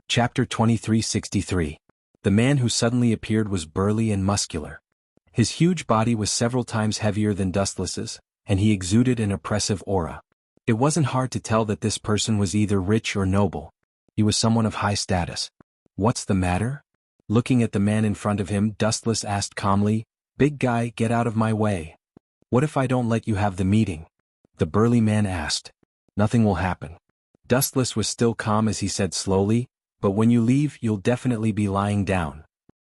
Chapter 2363. The man who suddenly appeared was burly and muscular. His huge body was several times heavier than Dustless's, and he exuded an oppressive aura. It wasn't hard to tell that this person was either rich or noble. He was someone of high status. "What's the matter?" Looking at the man in front of him, Dustless asked calmly, "Big guy, get out of my way." "What if I don't let you have the meeting?" the burly man asked. "Nothing will happen." Dustless was still calm as he said slowly, "But when you leave, you'll definitely be lying down."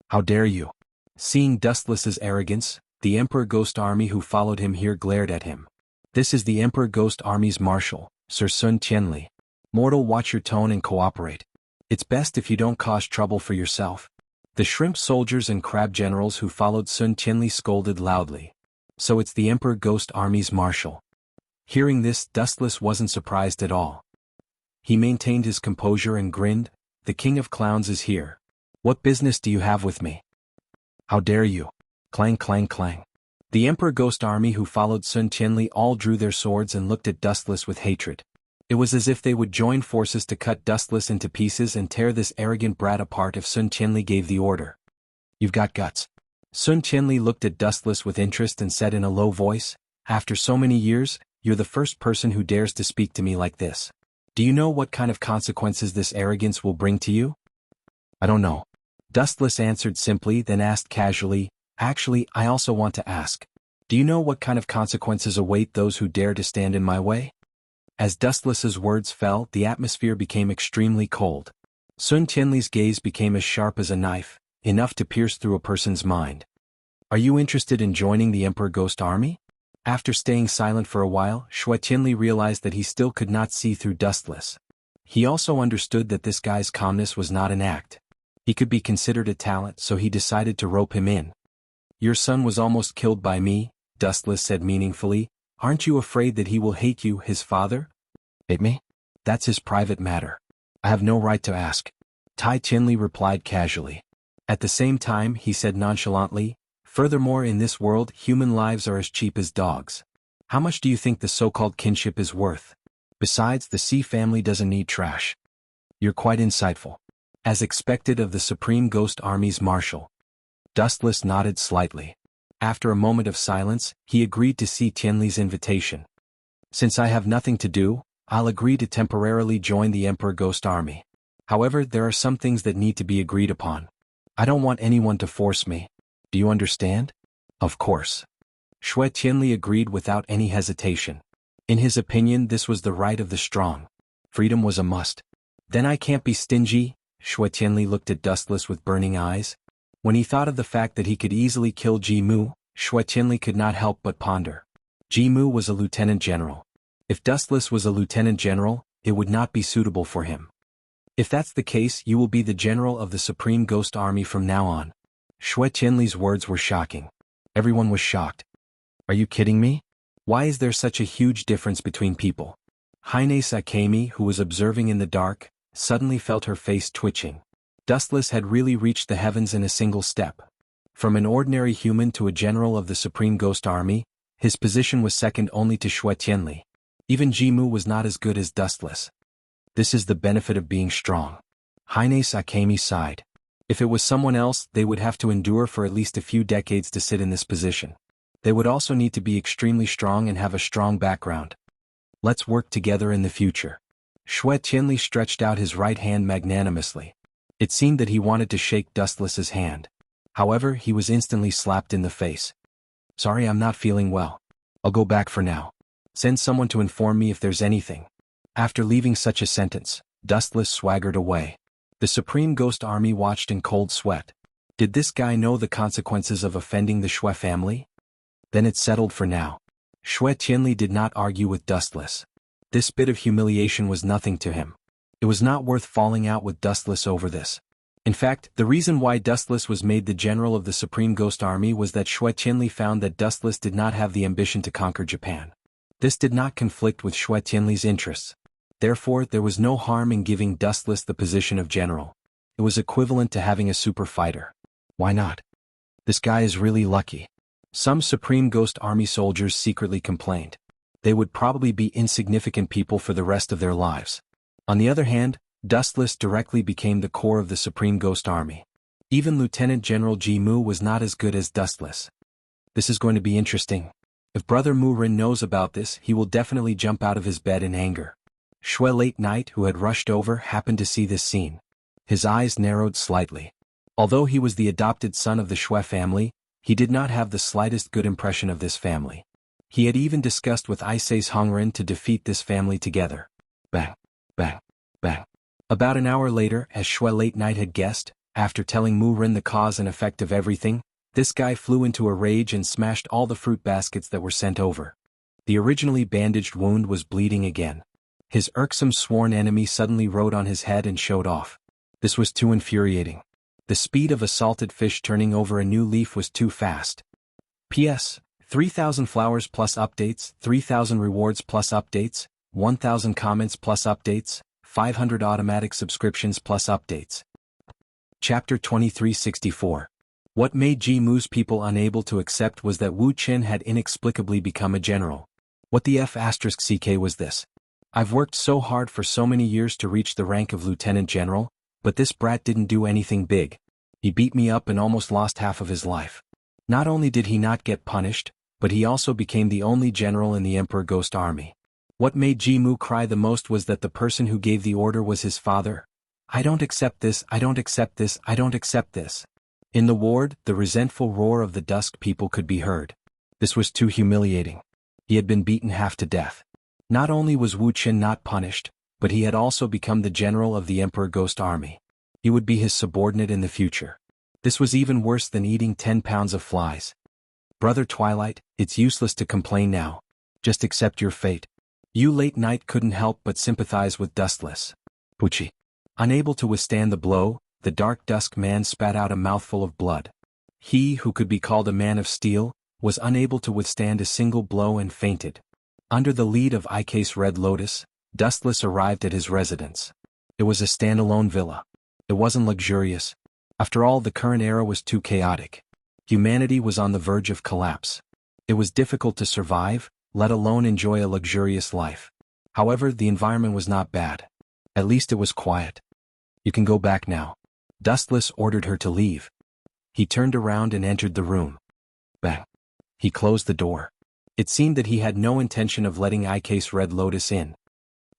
"How dare you?" Seeing Dustless's arrogance, the Emperor Ghost Army who followed him here glared at him. "This is the Emperor Ghost Army's marshal, Sir Sun Qianli. Mortal, watch your tone and cooperate. It's best if you don't cause trouble for yourself." The shrimp soldiers and crab generals who followed Sun Qianli scolded loudly. "So it's the Emperor Ghost Army's marshal." Hearing this, Dustless wasn't surprised at all. He maintained his composure and grinned. "The King of Clowns is here. What business do you have with me?" "How dare you?" Clang clang clang. The Emperor Ghost Army who followed Sun Qianli all drew their swords and looked at Dustless with hatred. It was as if they would join forces to cut Dustless into pieces and tear this arrogant brat apart if Sun Qianli gave the order. "You've got guts." Sun Qianli looked at Dustless with interest and said in a low voice, "After so many years, you're the first person who dares to speak to me like this. Do you know what kind of consequences this arrogance will bring to you?" "I don't know." Dustless answered simply, then asked casually, "Actually, I also want to ask. Do you know what kind of consequences await those who dare to stand in my way?" As Dustless's words fell, the atmosphere became extremely cold. Sun Qianli's gaze became as sharp as a knife, enough to pierce through a person's mind. "Are you interested in joining the Emperor Ghost Army?" After staying silent for a while, Shui Qianli realized that he still could not see through Dustless. He also understood that this guy's calmness was not an act. He could be considered a talent, so he decided to rope him in. "Your son was almost killed by me," Dustless said meaningfully. "Aren't you afraid that he will hate you, his father?" "Hate me? That's his private matter. I have no right to ask." Tai Qianli replied casually. At the same time, he said nonchalantly, "Furthermore, in this world, human lives are as cheap as dogs. How much do you think the so-called kinship is worth? Besides, the Xi family doesn't need trash." "You're quite insightful." As expected of the Supreme Ghost Army's marshal. Dustless nodded slightly. After a moment of silence, he agreed to see Qianli's invitation. "Since I have nothing to do, I'll agree to temporarily join the Emperor Ghost Army. However, there are some things that need to be agreed upon. I don't want anyone to force me. Do you understand?" "Of course." Shui Qianli agreed without any hesitation. In his opinion, this was the right of the strong. Freedom was a must. "Then I can't be stingy." Shui Qianli looked at Dustless with burning eyes. When he thought of the fact that he could easily kill Jianghu, Shui Qianli could not help but ponder. Jianghu was a lieutenant general. If Dustless was a lieutenant general, it would not be suitable for him. "If that's the case, you will be the general of the Supreme Ghost Army from now on." Shui Qianli's words were shocking. Everyone was shocked. "Are you kidding me? Why is there such a huge difference between people?" Haine Sakami, who was observing in the dark, suddenly felt her face twitching. Dustless had really reached the heavens in a single step. From an ordinary human to a general of the Supreme Ghost Army, his position was second only to Shui Qianli. Even Jianghu was not as good as Dustless. "This is the benefit of being strong." Haine Sakami sighed. If it was someone else, they would have to endure for at least a few decades to sit in this position. They would also need to be extremely strong and have a strong background. "Let's work together in the future." Shui Qianli stretched out his right hand magnanimously. It seemed that he wanted to shake Dustless's hand. However, he was instantly slapped in the face. "Sorry, I'm not feeling well. I'll go back for now. Send someone to inform me if there's anything." After leaving such a sentence, Dustless swaggered away. The Supreme Ghost Army watched in cold sweat. Did this guy know the consequences of offending the Shui family? Then it's settled for now. Shui Qianli did not argue with Dustless. This bit of humiliation was nothing to him. It was not worth falling out with Dustless over this. In fact, the reason why Dustless was made the general of the Supreme Ghost Army was that Shui Qianli found that Dustless did not have the ambition to conquer Japan. This did not conflict with Shui Qianli's interests. Therefore, there was no harm in giving Dustless the position of general. It was equivalent to having a super fighter. Why not? This guy is really lucky. Some Supreme Ghost Army soldiers secretly complained. They would probably be insignificant people for the rest of their lives. On the other hand, Dustless directly became the core of the Supreme Ghost Army. Even Lieutenant General Ji Mu was not as good as Dustless. This is going to be interesting. If Brother Mu Rin knows about this, he will definitely jump out of his bed in anger. Shui Late Night, who had rushed over, happened to see this scene. His eyes narrowed slightly. Although he was the adopted son of the Shui family, he did not have the slightest good impression of this family. He had even discussed with Isai's Hongren to defeat this family together. Bang, bang, bang. About an hour later, as Shui Late Night had guessed, after telling Mu Rin the cause and effect of everything, this guy flew into a rage and smashed all the fruit baskets that were sent over. The originally bandaged wound was bleeding again. His irksome sworn enemy suddenly rode on his head and showed off. This was too infuriating. The speed of a salted fish turning over a new leaf was too fast. P.S. 3,000 flowers plus updates, 3,000 rewards plus updates, 1,000 comments plus updates, 500 automatic subscriptions plus updates. Chapter 2364. What made Ji Mu's people unable to accept was that Wu Qin had inexplicably become a general. What the F***ck was this? I've worked so hard for so many years to reach the rank of lieutenant general, but this brat didn't do anything big. He beat me up and almost lost half of his life. Not only did he not get punished, but he also became the only general in the Emperor Ghost Army. What made Ji Mu cry the most was that the person who gave the order was his father. I don't accept this, I don't accept this, I don't accept this. In the ward, the resentful roar of the Dusk people could be heard. This was too humiliating. He had been beaten half to death. Not only was Wu Qin not punished, but he had also become the general of the Emperor Ghost Army. He would be his subordinate in the future. This was even worse than eating 10 pounds of flies. Brother Twilight, it's useless to complain now. Just accept your fate. You Late Night couldn't help but sympathize with Dustless. Pucci. Unable to withstand the blow, the dark dusk man spat out a mouthful of blood. He, who could be called a man of steel, was unable to withstand a single blow and fainted. Under the lead of Ike's Red Lotus, Dustless arrived at his residence. It was a standalone villa. It wasn't luxurious. After all, the current era was too chaotic. Humanity was on the verge of collapse. It was difficult to survive, let alone enjoy a luxurious life. However, the environment was not bad. At least it was quiet. You can go back now. Dustless ordered her to leave. He turned around and entered the room. Bang. He closed the door. It seemed that he had no intention of letting Ike's Red Lotus in.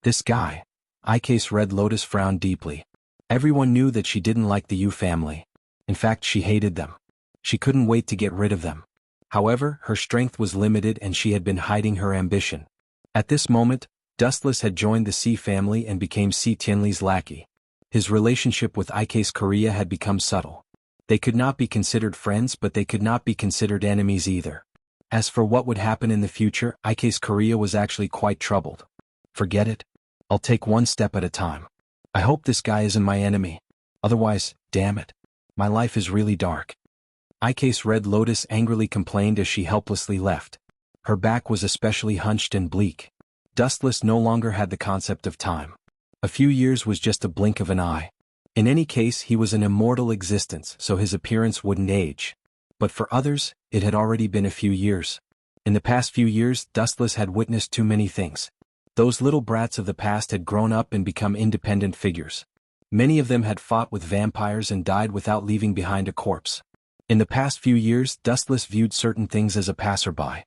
This guy. Ike's Red Lotus frowned deeply. Everyone knew that she didn't like the Yu family. In fact, she hated them. She couldn't wait to get rid of them. However, her strength was limited and she had been hiding her ambition. At this moment, Dustless had joined the Si family and became Si Tianli's lackey. His relationship with Ike's Korea had become subtle. They could not be considered friends, but they could not be considered enemies either. As for what would happen in the future, Ike's Korea was actually quite troubled. Forget it. I'll take one step at a time. I hope this guy isn't my enemy. Otherwise, damn it. My life is really dark. Ike's Red Lotus angrily complained as she helplessly left. Her back was especially hunched and bleak. Dustless no longer had the concept of time. A few years was just a blink of an eye. In any case, he was an immortal existence, so his appearance wouldn't age. But for others, it had already been a few years. In the past few years, Dustless had witnessed too many things. Those little brats of the past had grown up and become independent figures. Many of them had fought with vampires and died without leaving behind a corpse. In the past few years, Dustless viewed certain things as a passerby.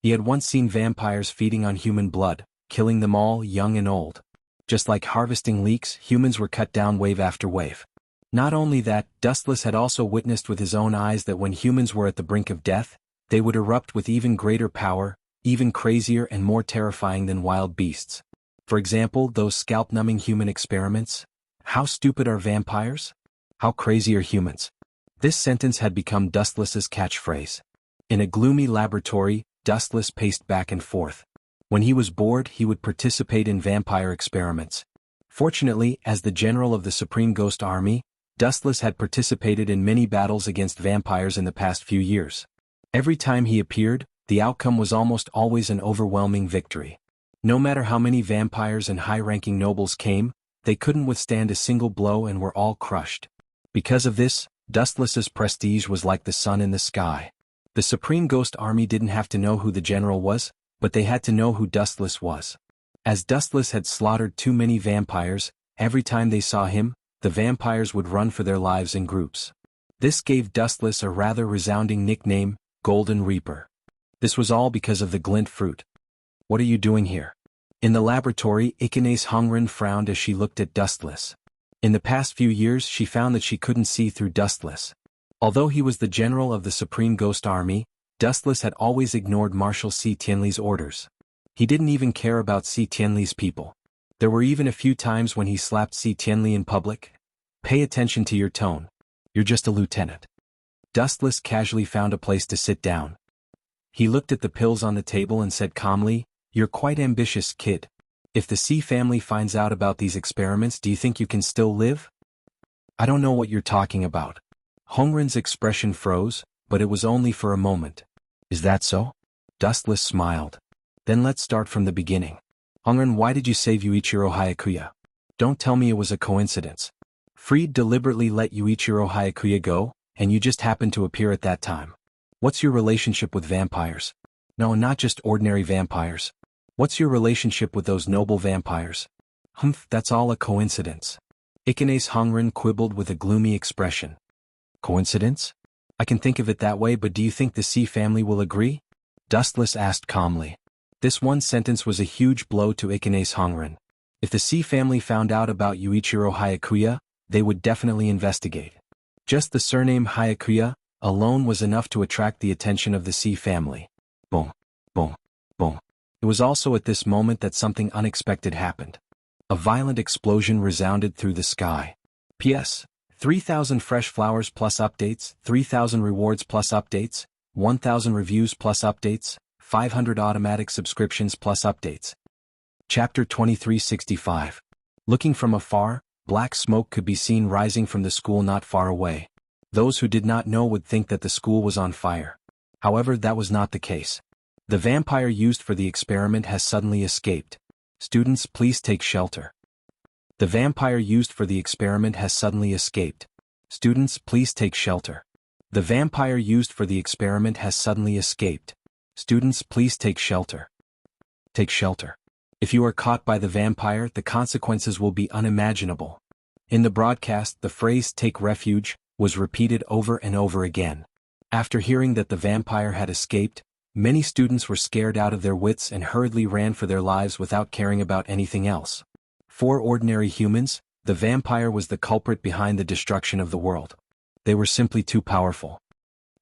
He had once seen vampires feeding on human blood, killing them all, young and old. Just like harvesting leeks, humans were cut down wave after wave. Not only that, Dustless had also witnessed with his own eyes that when humans were at the brink of death, they would erupt with even greater power, even crazier and more terrifying than wild beasts. For example, those scalp-numbing human experiments. How stupid are vampires? How crazy are humans? This sentence had become Dustless's catchphrase. In a gloomy laboratory, Dustless paced back and forth. When he was bored, he would participate in vampire experiments. Fortunately, as the general of the Supreme Ghost Army, Dustless had participated in many battles against vampires in the past few years. Every time he appeared, the outcome was almost always an overwhelming victory. No matter how many vampires and high-ranking nobles came, they couldn't withstand a single blow and were all crushed. Because of this, Dustless's prestige was like the sun in the sky. The Supreme Ghost Army didn't have to know who the general was, but they had to know who Dustless was. As Dustless had slaughtered too many vampires, every time they saw him, the vampires would run for their lives in groups. This gave Dustless a rather resounding nickname, Golden Reaper. This was all because of the glint fruit. What are you doing here? In the laboratory, xianxia frowned as she looked at Dustless. In the past few years she found that she couldn't see through Dustless. Although he was the general of the Supreme Ghost Army, Dustless had always ignored Marshal Si Tianli's orders. He didn't even care about Si Tianli's people. There were even a few times when he slapped Si Tianli in public. Pay attention to your tone. You're just a lieutenant. Dustless casually found a place to sit down. He looked at the pills on the table and said calmly, "You're quite ambitious, kid. If the Si family finds out about these experiments, do you think you can still live?" "I don't know what you're talking about." Hongren's expression froze, but it was only for a moment. "Is that so?" Dustless smiled. "Then let's start from the beginning. Hongren, why did you save Yuichiro Hayakuya? Don't tell me it was a coincidence. Freed deliberately let Yuichiro Hayakuya go, and you just happened to appear at that time. What's your relationship with vampires? No, not just ordinary vampires. What's your relationship with those noble vampires?" That's all a coincidence." Ikanes Hongren quibbled with a gloomy expression. "Coincidence? I can think of it that way, but do you think the Si family will agree?" Dustless asked calmly. This one sentence was a huge blow to Ikanes Hongren. If the Si family found out about Yuichiro Hayakuya, they would definitely investigate. Just the surname Hayakuya alone was enough to attract the attention of the Si family. Boom, boom, boom. It was also at this moment that something unexpected happened. A violent explosion resounded through the sky. P.S. 3,000 fresh flowers plus updates, 3,000 rewards plus updates, 1,000 reviews plus updates, 500 automatic subscriptions plus updates. Chapter 2365. Looking from afar, black smoke could be seen rising from the school not far away. Those who did not know would think that the school was on fire. However, that was not the case. The vampire used for the experiment has suddenly escaped. Students, please take shelter. The vampire used for the experiment has suddenly escaped. Students, please take shelter. The vampire used for the experiment has suddenly escaped. Students, please take shelter. Take shelter. If you are caught by the vampire, the consequences will be unimaginable. In the broadcast, the phrase "take refuge" was repeated over and over again. After hearing that the vampire had escaped, many students were scared out of their wits and hurriedly ran for their lives without caring about anything else. For ordinary humans, the vampire was the culprit behind the destruction of the world. They were simply too powerful.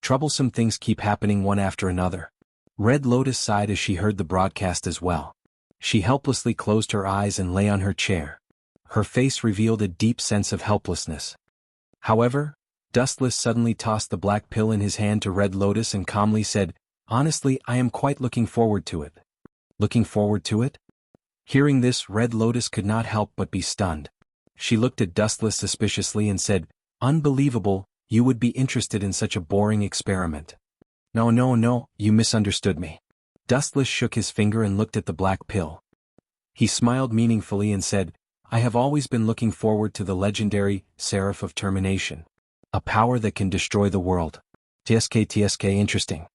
Troublesome things keep happening one after another. Red Lotus sighed as she heard the broadcast as well. She helplessly closed her eyes and lay on her chair. Her face revealed a deep sense of helplessness. However, Dustless suddenly tossed the black pill in his hand to Red Lotus and calmly said, "Honestly, I am quite looking forward to it." Looking forward to it? Hearing this, Red Lotus could not help but be stunned. She looked at Dustless suspiciously and said, "Unbelievable, you would be interested in such a boring experiment." No, you misunderstood me." Dustless shook his finger and looked at the black pill. He smiled meaningfully and said, "I have always been looking forward to the legendary Seraph of Termination. A power that can destroy the world. TSK interesting."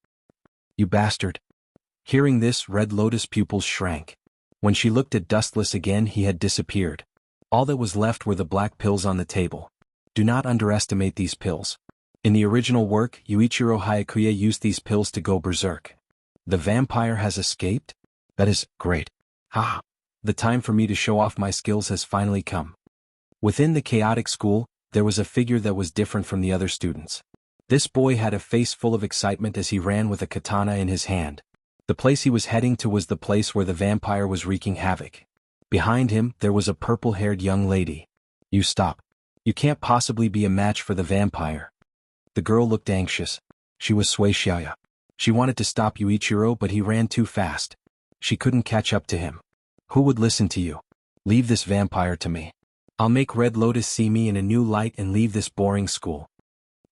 "You bastard." Hearing this, Red Lotus' pupils shrank. When she looked at Dustless again, he had disappeared. All that was left were the black pills on the table. Do not underestimate these pills. In the original work, Yuichiro Hayakuya used these pills to go berserk. The vampire has escaped? That is great. Ha! The time for me to show off my skills has finally come. Within the chaotic school, there was a figure that was different from the other students. This boy had a face full of excitement as he ran with a katana in his hand. The place he was heading to was the place where the vampire was wreaking havoc. Behind him, there was a purple-haired young lady. "You stop. You can't possibly be a match for the vampire." The girl looked anxious. She was xianxia. She wanted to stop Yuichiro, but he ran too fast. She couldn't catch up to him. "Who would listen to you? Leave this vampire to me. I'll make Red Lotus see me in a new light and leave this boring school."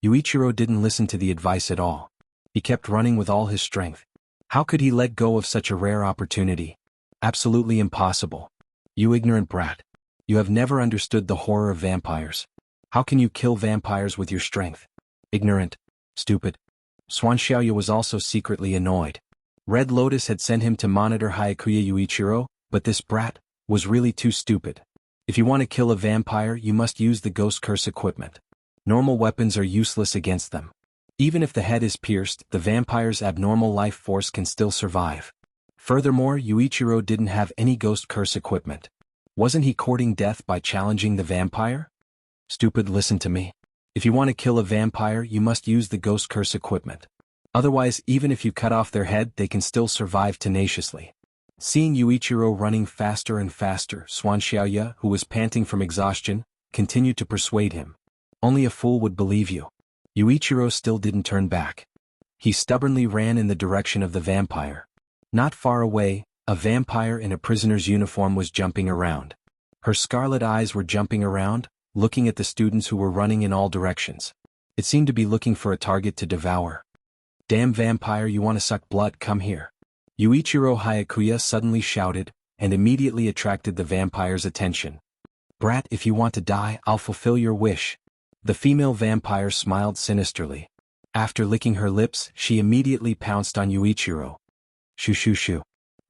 Yuichiro didn't listen to the advice at all. He kept running with all his strength. How could he let go of such a rare opportunity? Absolutely impossible. "You ignorant brat. You have never understood the horror of vampires. How can you kill vampires with your strength? Ignorant. Stupid." Xianxia was also secretly annoyed. Red Lotus had sent him to monitor Hayakuya Yuichiro, but this brat was really too stupid. If you want to kill a vampire, you must use the ghost curse equipment. Normal weapons are useless against them. Even if the head is pierced, the vampire's abnormal life force can still survive. Furthermore, Yuichiro didn't have any ghost curse equipment. Wasn't he courting death by challenging the vampire? Stupid, listen to me. If you want to kill a vampire, you must use the ghost curse equipment. Otherwise, even if you cut off their head, they can still survive tenaciously. Seeing Yuichiro running faster and faster, xianxia, who was panting from exhaustion, continued to persuade him. Only a fool would believe you. Yuichiro still didn't turn back. He stubbornly ran in the direction of the vampire. Not far away, a vampire in a prisoner's uniform was jumping around. Her scarlet eyes were jumping around, looking at the students who were running in all directions. It seemed to be looking for a target to devour. Damn vampire, you want to suck blood, come here. Yuichiro Hyakuya suddenly shouted, and immediately attracted the vampire's attention. Brat, if you want to die, I'll fulfill your wish. The female vampire smiled sinisterly. After licking her lips, she immediately pounced on Yuichiro. Shoo shoo shoo.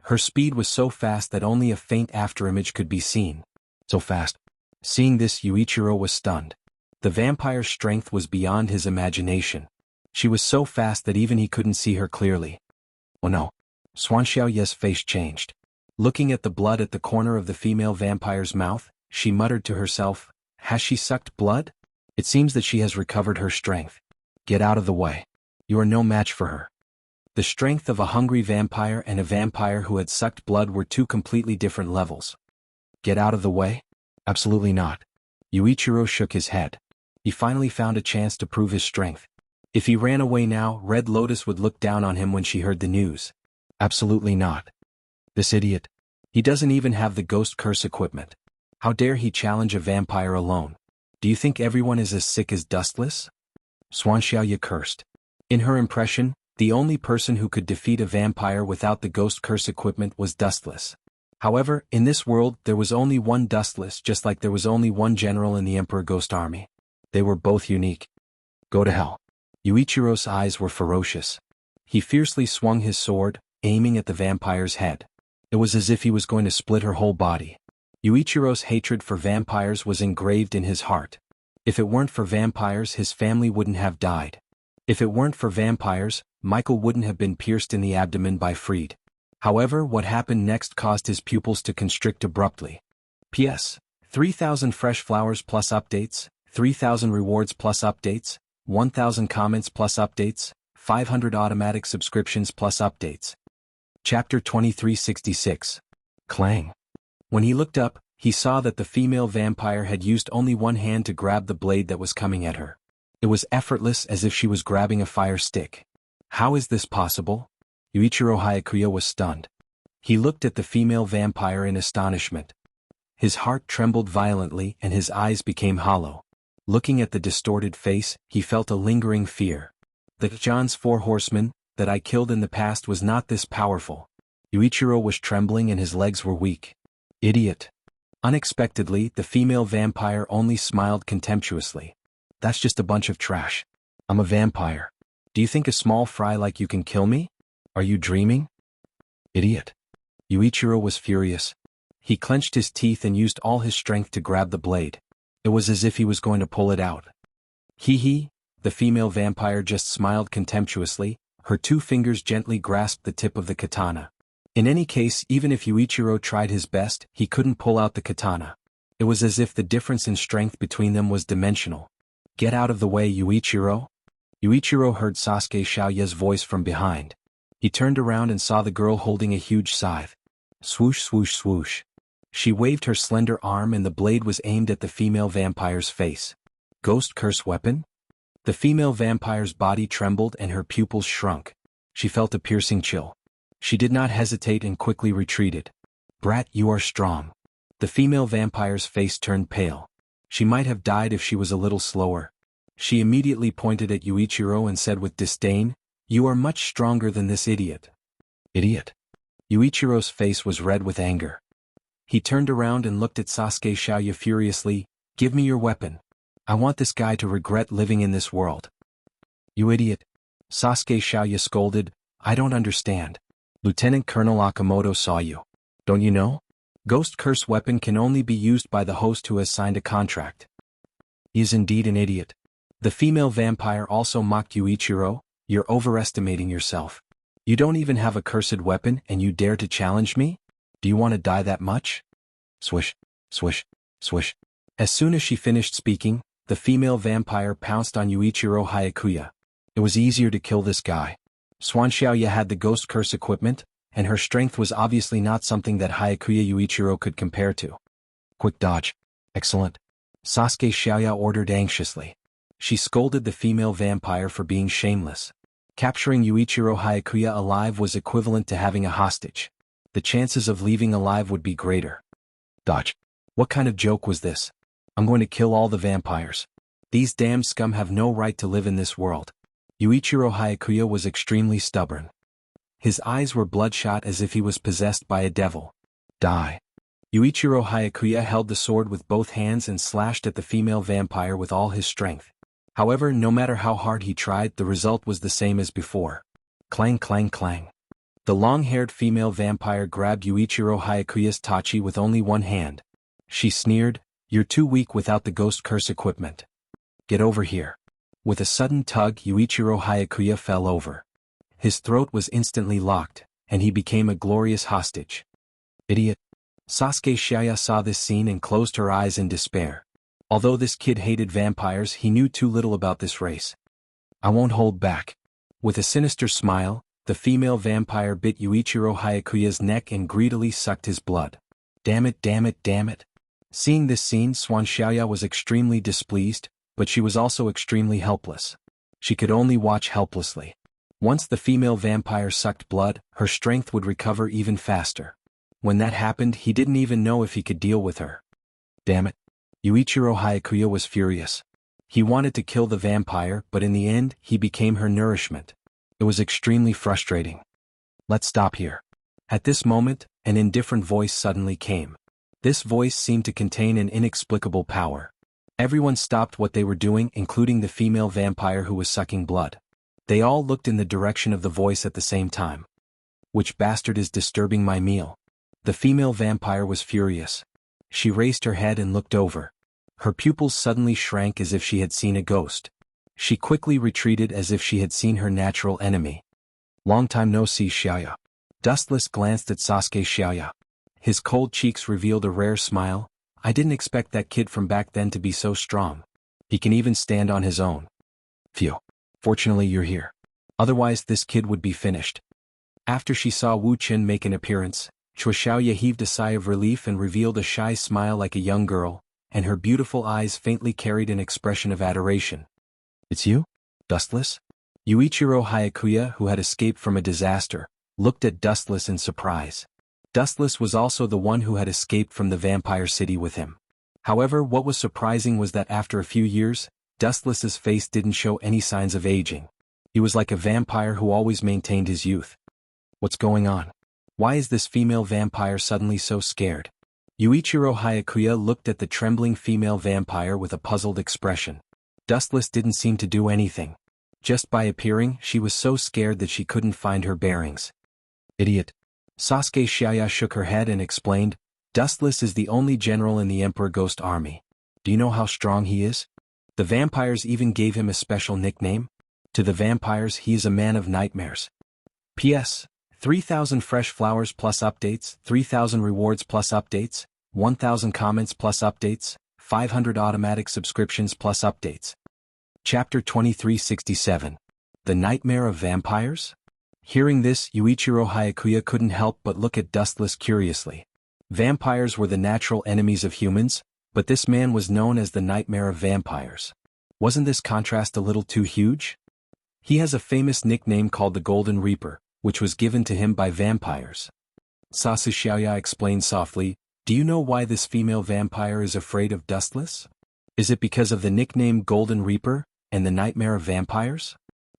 Her speed was so fast that only a faint afterimage could be seen. So fast. Seeing this, Yuichiro was stunned. The vampire's strength was beyond his imagination. She was so fast that even he couldn't see her clearly. Oh no. Xuanxiaoye's face changed. Looking at the blood at the corner of the female vampire's mouth, she muttered to herself, has she sucked blood? It seems that she has recovered her strength. Get out of the way. You are no match for her. The strength of a hungry vampire and a vampire who had sucked blood were two completely different levels. Get out of the way? Absolutely not. Yuichiro shook his head. He finally found a chance to prove his strength. If he ran away now, Red Lotus would look down on him when she heard the news. Absolutely not. This idiot. He doesn't even have the ghost curse equipment. How dare he challenge a vampire alone? Do you think everyone is as sick as Dustless? Xuanxiaoye cursed. In her impression, the only person who could defeat a vampire without the ghost curse equipment was Dustless. However, in this world there was only one Dustless, just like there was only one general in the Emperor Ghost Army. They were both unique. Go to hell. Yuichiro's eyes were ferocious. He fiercely swung his sword, aiming at the vampire's head. It was as if he was going to split her whole body. Yuichiro's hatred for vampires was engraved in his heart. If it weren't for vampires, his family wouldn't have died. If it weren't for vampires, Michael wouldn't have been pierced in the abdomen by Freed. However, what happened next caused his pupils to constrict abruptly. P.S. 3,000 fresh flowers plus updates, 3,000 rewards plus updates, 1,000 comments plus updates, 500 automatic subscriptions plus updates. Chapter 2366. Clang. When he looked up, he saw that the female vampire had used only one hand to grab the blade that was coming at her. It was effortless, as if she was grabbing a fire stick. How is this possible? Yuichiro Hyakuya was stunned. He looked at the female vampire in astonishment. His heart trembled violently and his eyes became hollow. Looking at the distorted face, he felt a lingering fear. The John's 4 horsemen that I killed in the past was not this powerful. Yuichiro was trembling and his legs were weak. Idiot. Unexpectedly, the female vampire only smiled contemptuously. That's just a bunch of trash. I'm a vampire. Do you think a small fry like you can kill me? Are you dreaming? Idiot. Yuichiro was furious. He clenched his teeth and used all his strength to grab the blade. It was as if he was going to pull it out. Hee hee, the female vampire just smiled contemptuously. Her 2 fingers gently grasped the tip of the katana. In any case, even if Yuichiro tried his best, he couldn't pull out the katana. It was as if the difference in strength between them was dimensional. Get out of the way, Yuichiro. Yuichiro heard Sasuke Xiaoye's voice from behind. He turned around and saw the girl holding a huge scythe. Swoosh swoosh swoosh. She waved her slender arm and the blade was aimed at the female vampire's face. Ghost curse weapon? The female vampire's body trembled and her pupils shrunk. She felt a piercing chill. She did not hesitate and quickly retreated. Brat, you are strong. The female vampire's face turned pale. She might have died if she was a little slower. She immediately pointed at Yuichiro and said with disdain, You are much stronger than this idiot. Idiot. Yuichiro's face was red with anger. He turned around and looked at Sasuke Xiaoye furiously. Give me your weapon. I want this guy to regret living in this world. You idiot. Sasuke Xiaoye scolded. I don't understand. Lieutenant Colonel Akamoto saw you. Don't you know? Ghost curse weapon can only be used by the host who has signed a contract. He is indeed an idiot. The female vampire also mocked Yuichiro. You're overestimating yourself. You don't even have a cursed weapon and you dare to challenge me? Do you want to die that much? Swish, swish, swish. As soon as she finished speaking, the female vampire pounced on Yuichiro Hyakuya. It was easier to kill this guy. Xuanhuan had the ghost curse equipment, and her strength was obviously not something that Hyakuya Yuichiro could compare to. Quick dodge. Excellent. Sasuke Xiaoya ordered anxiously. She scolded the female vampire for being shameless. Capturing Yuichiro Hyakuya alive was equivalent to having a hostage. The chances of leaving alive would be greater. Dodge. What kind of joke was this? I'm going to kill all the vampires. These damned scum have no right to live in this world. Yuichiro Hyakuya was extremely stubborn. His eyes were bloodshot as if he was possessed by a devil. Die. Yuichiro Hyakuya held the sword with both hands and slashed at the female vampire with all his strength. However, no matter how hard he tried, the result was the same as before. Clang clang clang. The long-haired female vampire grabbed Yuichiro Hyakuya's tachi with only one hand. She sneered, "You're too weak without the ghost curse equipment. Get over here." With a sudden tug, Yuichiro Hyakuya fell over. His throat was instantly locked, and he became a glorious hostage. Idiot. Sasuke Xiaoya saw this scene and closed her eyes in despair. Although this kid hated vampires, he knew too little about this race. I won't hold back. With a sinister smile, the female vampire bit Yuichiro Hyakuya's neck and greedily sucked his blood. Damn it, damn it, damn it. Seeing this scene, Xuanhuan was extremely displeased, but she was also extremely helpless. She could only watch helplessly. Once the female vampire sucked blood, her strength would recover even faster. When that happened, he didn't even know if he could deal with her. Damn it. Yuichiro Hyakuya was furious. He wanted to kill the vampire, but in the end, he became her nourishment. It was extremely frustrating. Let's stop here. At this moment, an indifferent voice suddenly came. This voice seemed to contain an inexplicable power. Everyone stopped what they were doing, including the female vampire who was sucking blood. They all looked in the direction of the voice at the same time. Which bastard is disturbing my meal? The female vampire was furious. She raised her head and looked over. Her pupils suddenly shrank as if she had seen a ghost. She quickly retreated as if she had seen her natural enemy. Long time no see, Xiaoya. Dustless glanced at Sasuke Xiaoya. His cold cheeks revealed a rare smile. I didn't expect that kid from back then to be so strong. He can even stand on his own. Phew. Fortunately you're here. Otherwise this kid would be finished. After she saw Wu Qin make an appearance, Xiaoya heaved a sigh of relief and revealed a shy smile like a young girl, and her beautiful eyes faintly carried an expression of adoration. It's you? Dustless? Yuichiro Hyakuya, who had escaped from a disaster, looked at Dustless in surprise. Dustless was also the one who had escaped from the vampire city with him. However, what was surprising was that after a few years, Dustless's face didn't show any signs of aging. He was like a vampire who always maintained his youth. What's going on? Why is this female vampire suddenly so scared? Yuichiro Hyakuya looked at the trembling female vampire with a puzzled expression. Dustless didn't seem to do anything. Just by appearing, she was so scared that she couldn't find her bearings. Idiot. Sasuke Xiaoya shook her head and explained, Dustless is the only general in the Emperor Ghost Army. Do you know how strong he is? The vampires even gave him a special nickname. To the vampires, he is a man of nightmares. P.S. 3,000 fresh flowers plus updates, 3,000 rewards plus updates, 1,000 comments plus updates, 500 automatic subscriptions plus updates. Chapter 2367. The Nightmare of Vampires? Hearing this, Yuichiro Hyakuya couldn't help but look at Dustless curiously. Vampires were the natural enemies of humans, but this man was known as the Nightmare of Vampires. Wasn't this contrast a little too huge? He has a famous nickname called the Golden Reaper, which was given to him by vampires. Sasuke Xiaoya explained softly, do you know why this female vampire is afraid of Dustless? Is it because of the nickname Golden Reaper, and the Nightmare of Vampires?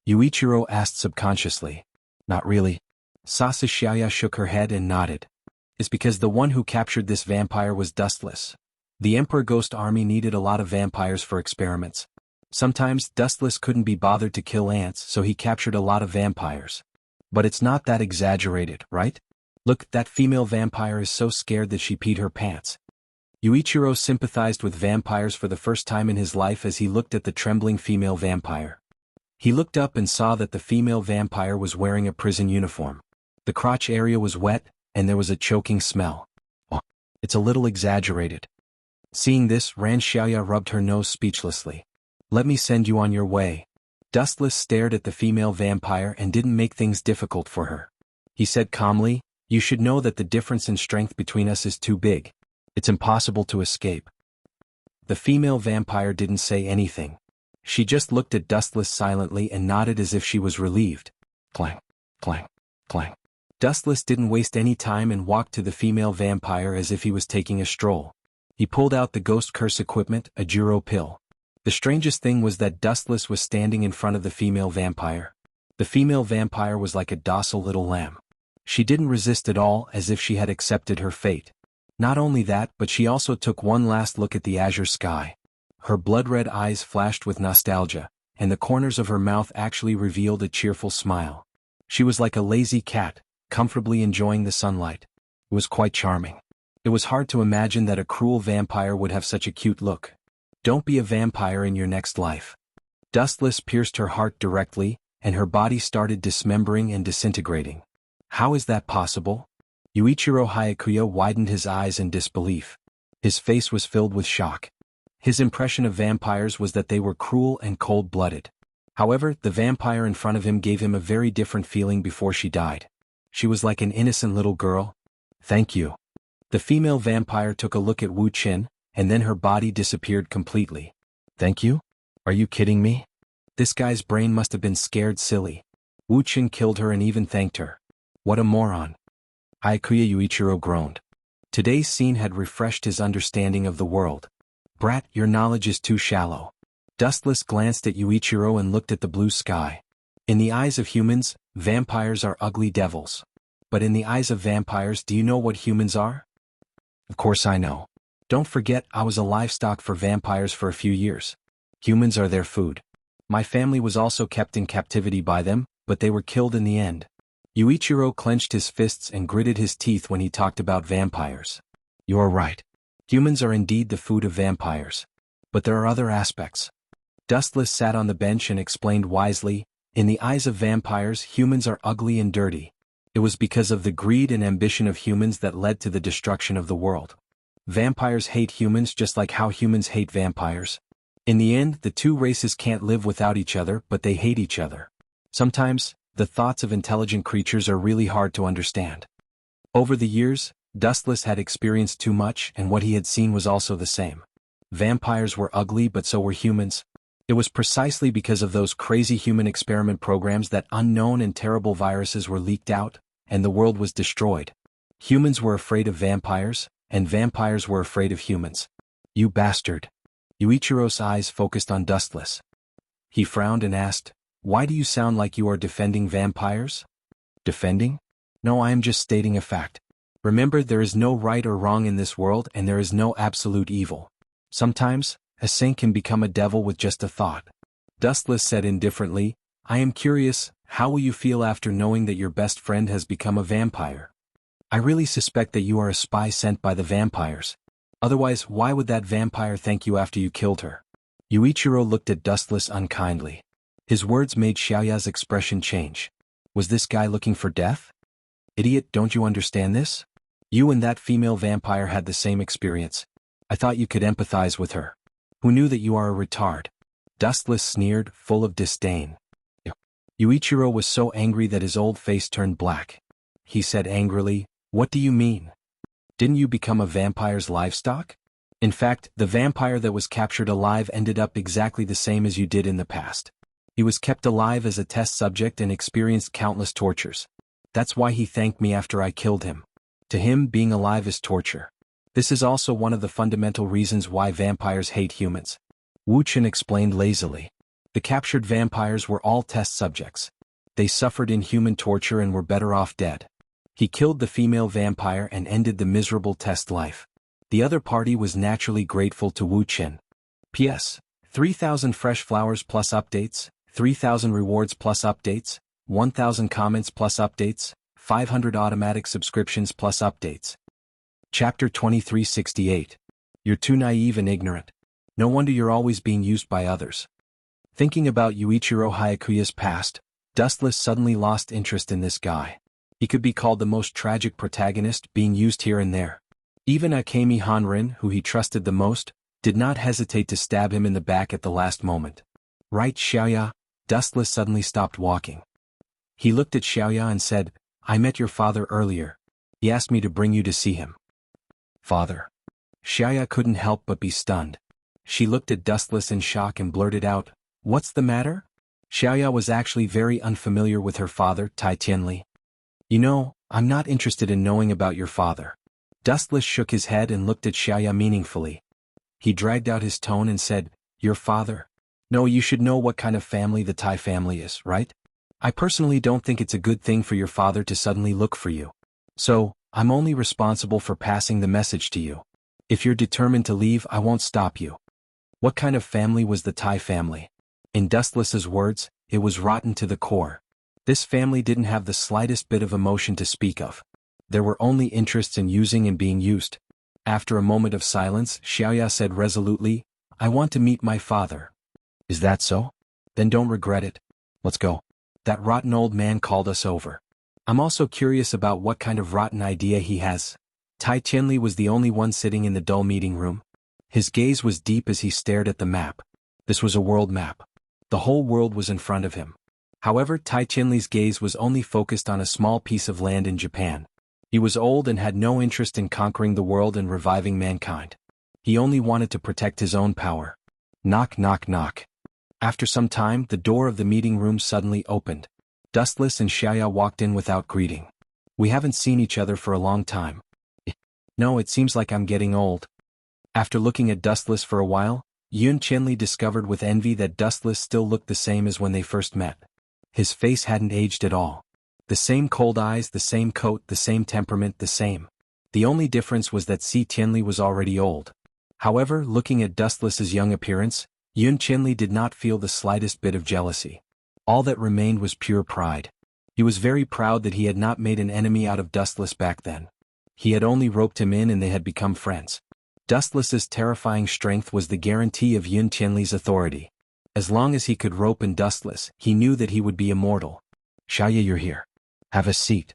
Yuichiro asked subconsciously. Not really. Sasuke Xiaoya shook her head and nodded. It's because the one who captured this vampire was Dustless. The Emperor Ghost Army needed a lot of vampires for experiments. Sometimes Dustless couldn't be bothered to kill ants, so he captured a lot of vampires. But it's not that exaggerated, right? Look, that female vampire is so scared that she peed her pants. Yuichiro sympathized with vampires for the first time in his life as he looked at the trembling female vampire. He looked up and saw that the female vampire was wearing a prison uniform. The crotch area was wet, and there was a choking smell. Oh, it's a little exaggerated. Seeing this, Xianxia rubbed her nose speechlessly. Let me send you on your way. Dustless stared at the female vampire and didn't make things difficult for her. He said calmly, you should know that the difference in strength between us is too big. It's impossible to escape. The female vampire didn't say anything. She just looked at Dustless silently and nodded as if she was relieved. Clang, clang, clang. Dustless didn't waste any time and walked to the female vampire as if he was taking a stroll. He pulled out the ghost curse equipment, a Juro pill. The strangest thing was that Dustless was standing in front of the female vampire. The female vampire was like a docile little lamb. She didn't resist at all, as if she had accepted her fate. Not only that, but she also took one last look at the azure sky. Her blood-red eyes flashed with nostalgia, and the corners of her mouth actually revealed a cheerful smile. She was like a lazy cat, comfortably enjoying the sunlight. It was quite charming. It was hard to imagine that a cruel vampire would have such a cute look. Don't be a vampire in your next life. Dustless pierced her heart directly, and her body started dismembering and disintegrating. How is that possible? Yuichiro Hyakuya widened his eyes in disbelief. His face was filled with shock. His impression of vampires was that they were cruel and cold-blooded. However, the vampire in front of him gave him a very different feeling before she died. She was like an innocent little girl. Thank you. The female vampire took a look at Wu Qin, and then her body disappeared completely. Thank you? Are you kidding me? This guy's brain must have been scared silly. Wu Qin killed her and even thanked her. What a moron. Hyakuya Yuichiro groaned. Today's scene had refreshed his understanding of the world. Brat, your knowledge is too shallow. Dustless glanced at Yuichiro and looked at the blue sky. In the eyes of humans, vampires are ugly devils. But in the eyes of vampires, do you know what humans are? Of course I know. Don't forget, I was a livestock for vampires for a few years. Humans are their food. My family was also kept in captivity by them, but they were killed in the end. Yuichiro clenched his fists and gritted his teeth when he talked about vampires. You're right. Humans are indeed the food of vampires. But there are other aspects. Dustless sat on the bench and explained wisely, in the eyes of vampires, humans are ugly and dirty. It was because of the greed and ambition of humans that led to the destruction of the world. Vampires hate humans just like how humans hate vampires. In the end, the two races can't live without each other, but they hate each other. Sometimes, the thoughts of intelligent creatures are really hard to understand. Over the years, Dustless had experienced too much, and what he had seen was also the same. Vampires were ugly, but so were humans. It was precisely because of those crazy human experiment programs that unknown and terrible viruses were leaked out, and the world was destroyed. Humans were afraid of vampires, and vampires were afraid of humans. You bastard. Yuichiro's eyes focused on Dustless. He frowned and asked, why do you sound like you are defending vampires? Defending? No, I am just stating a fact. Remember, there is no right or wrong in this world, and there is no absolute evil. Sometimes, a saint can become a devil with just a thought. Dustless said indifferently, I am curious, how will you feel after knowing that your best friend has become a vampire? I really suspect that you are a spy sent by the vampires. Otherwise, why would that vampire thank you after you killed her? Yuichiro looked at Dustless unkindly. His words made Xiaoya's expression change. Was this guy looking for death? Idiot, don't you understand this? You and that female vampire had the same experience. I thought you could empathize with her. Who knew that you are a retard? Dustless sneered, full of disdain. Yuichiro was so angry that his old face turned black. He said angrily, what do you mean? Didn't you become a vampire's livestock? In fact, the vampire that was captured alive ended up exactly the same as you did in the past. He was kept alive as a test subject and experienced countless tortures. That's why he thanked me after I killed him. To him, being alive is torture. This is also one of the fundamental reasons why vampires hate humans. Wu Qin explained lazily. The captured vampires were all test subjects. They suffered inhuman torture and were better off dead. He killed the female vampire and ended the miserable test life. The other party was naturally grateful to Wu Qin. P.S. 3,000 fresh flowers plus updates, 3,000 rewards plus updates, 1,000 comments plus updates, 500 automatic subscriptions plus updates. Chapter 2368. You're too naive and ignorant. No wonder you're always being used by others. Thinking about Yuichiro Hyakuya's past, Dustless suddenly lost interest in this guy. He could be called the most tragic protagonist, being used here and there. Even Akemi Hanrin, who he trusted the most, did not hesitate to stab him in the back at the last moment. Right, Xiaoya? Dustless suddenly stopped walking. He looked at Xiaoya and said, I met your father earlier. He asked me to bring you to see him. Father? Xiaoya couldn't help but be stunned. She looked at Dustless in shock and blurted out, What's the matter? Xiaoya was actually very unfamiliar with her father, Tai Tianli. You know, I'm not interested in knowing about your father. Dustless shook his head and looked at Xiaoya meaningfully. He dragged out his tone and said, Your father? No, you should know what kind of family the Tai family is, right? I personally don't think it's a good thing for your father to suddenly look for you. So, I'm only responsible for passing the message to you. If you're determined to leave, I won't stop you. What kind of family was the Tai family? In Dustless's words, it was rotten to the core. This family didn't have the slightest bit of emotion to speak of. There were only interests in using and being used. After a moment of silence, Xiaoya said resolutely, I want to meet my father. Is that so? Then don't regret it. Let's go. That rotten old man called us over. I'm also curious about what kind of rotten idea he has. Tai Tianli was the only one sitting in the dull meeting room. His gaze was deep as he stared at the map. This was a world map. The whole world was in front of him. However, Tai Tianli's gaze was only focused on a small piece of land in Japan. He was old and had no interest in conquering the world and reviving mankind. He only wanted to protect his own power. Knock, knock, knock. After some time, the door of the meeting room suddenly opened. Dustless and Xiaoya walked in without greeting. We haven't seen each other for a long time. No, it seems like I'm getting old. After looking at Dustless for a while, Yun Qianli discovered with envy that Dustless still looked the same as when they first met. His face hadn't aged at all. The same cold eyes, the same coat, the same temperament, the same. The only difference was that Si Tianli was already old. However, looking at Dustless's young appearance, Yun Qianli did not feel the slightest bit of jealousy. All that remained was pure pride. He was very proud that he had not made an enemy out of Dustless back then. He had only roped him in and they had become friends. Dustless's terrifying strength was the guarantee of Yun Qianli's authority. As long as he could rope in Dustless, he knew that he would be immortal. Xiaoya, you're here. Have a seat.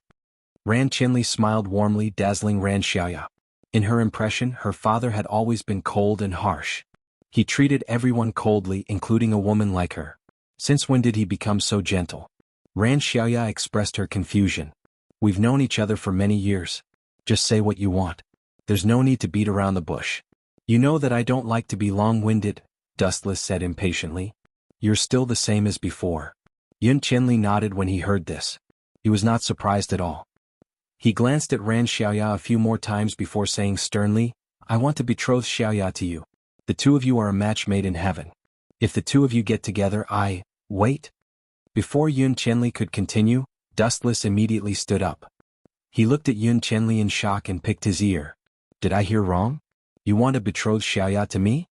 Ran Qianli smiled warmly, dazzling Ran Xiaoya. In her impression, her father had always been cold and harsh. He treated everyone coldly, including a woman like her. Since when did he become so gentle? Ran Xiaoya expressed her confusion. We've known each other for many years. Just say what you want. There's no need to beat around the bush. You know that I don't like to be long-winded, Dustless said impatiently. You're still the same as before. Yun Qianli nodded when he heard this. He was not surprised at all. He glanced at Ran Xiaoya a few more times before saying sternly, I want to betroth Xiaoya to you. The two of you are a match made in heaven. If the two of you get together, wait. Before Yun Qianli could continue, Dustless immediately stood up. He looked at Yun Qianli in shock and picked his ear. Did I hear wrong? You want to betroth Xiaoya to me?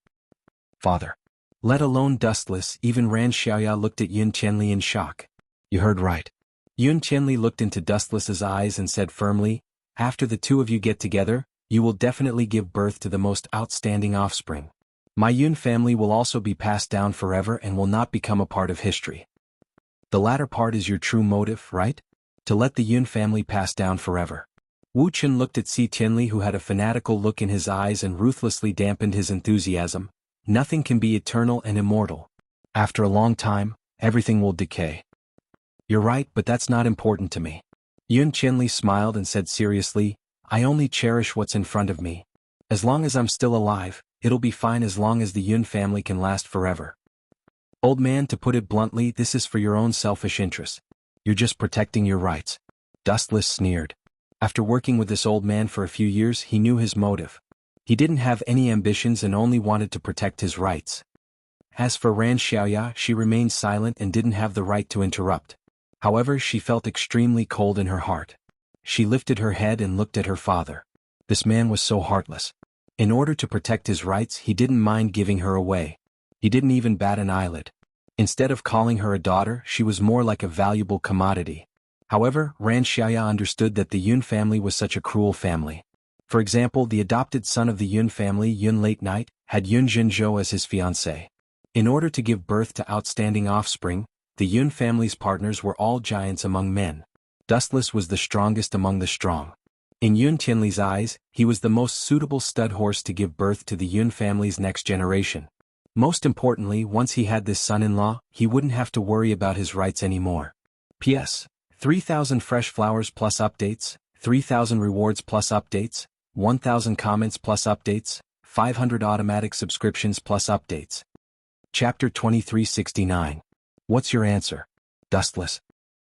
Father. Let alone Dustless, even Ran Xiaoya looked at Yun Qianli in shock. You heard right. Yun Qianli looked into Dustless's eyes and said firmly, after the two of you get together, you will definitely give birth to the most outstanding offspring. My Yun family will also be passed down forever and will not become a part of history. The latter part is your true motive, right? To let the Yun family pass down forever. Wu Chen looked at Si Tianli, who had a fanatical look in his eyes and ruthlessly dampened his enthusiasm. Nothing can be eternal and immortal. After a long time, everything will decay. You're right, but that's not important to me. Yun Qianli smiled and said seriously, I only cherish what's in front of me. As long as I'm still alive, it'll be fine as long as the Yun family can last forever. Old man, to put it bluntly, this is for your own selfish interests. You're just protecting your rights. Dustless sneered. After working with this old man for a few years, he knew his motive. He didn't have any ambitions and only wanted to protect his rights. As for Ran Xiaoya, she remained silent and didn't have the right to interrupt. However, she felt extremely cold in her heart. She lifted her head and looked at her father. This man was so heartless. In order to protect his rights, he didn't mind giving her away. He didn't even bat an eyelid. Instead of calling her a daughter, she was more like a valuable commodity. However, Ran Xiaoya understood that the Yun family was such a cruel family. For example, the adopted son of the Yun family, Yun Late Night, had Yun Jinzhou as his fiancée. In order to give birth to outstanding offspring, the Yun family's partners were all giants among men. Dustless was the strongest among the strong. In Yun Tianli's eyes, he was the most suitable stud horse to give birth to the Yun family's next generation. Most importantly, once he had this son-in-law, he wouldn't have to worry about his rights anymore. P.S. 3,000 fresh flowers plus updates, 3,000 rewards plus updates, 1,000 comments plus updates, 500 automatic subscriptions plus updates. Chapter 2369. What's your answer? Dustless.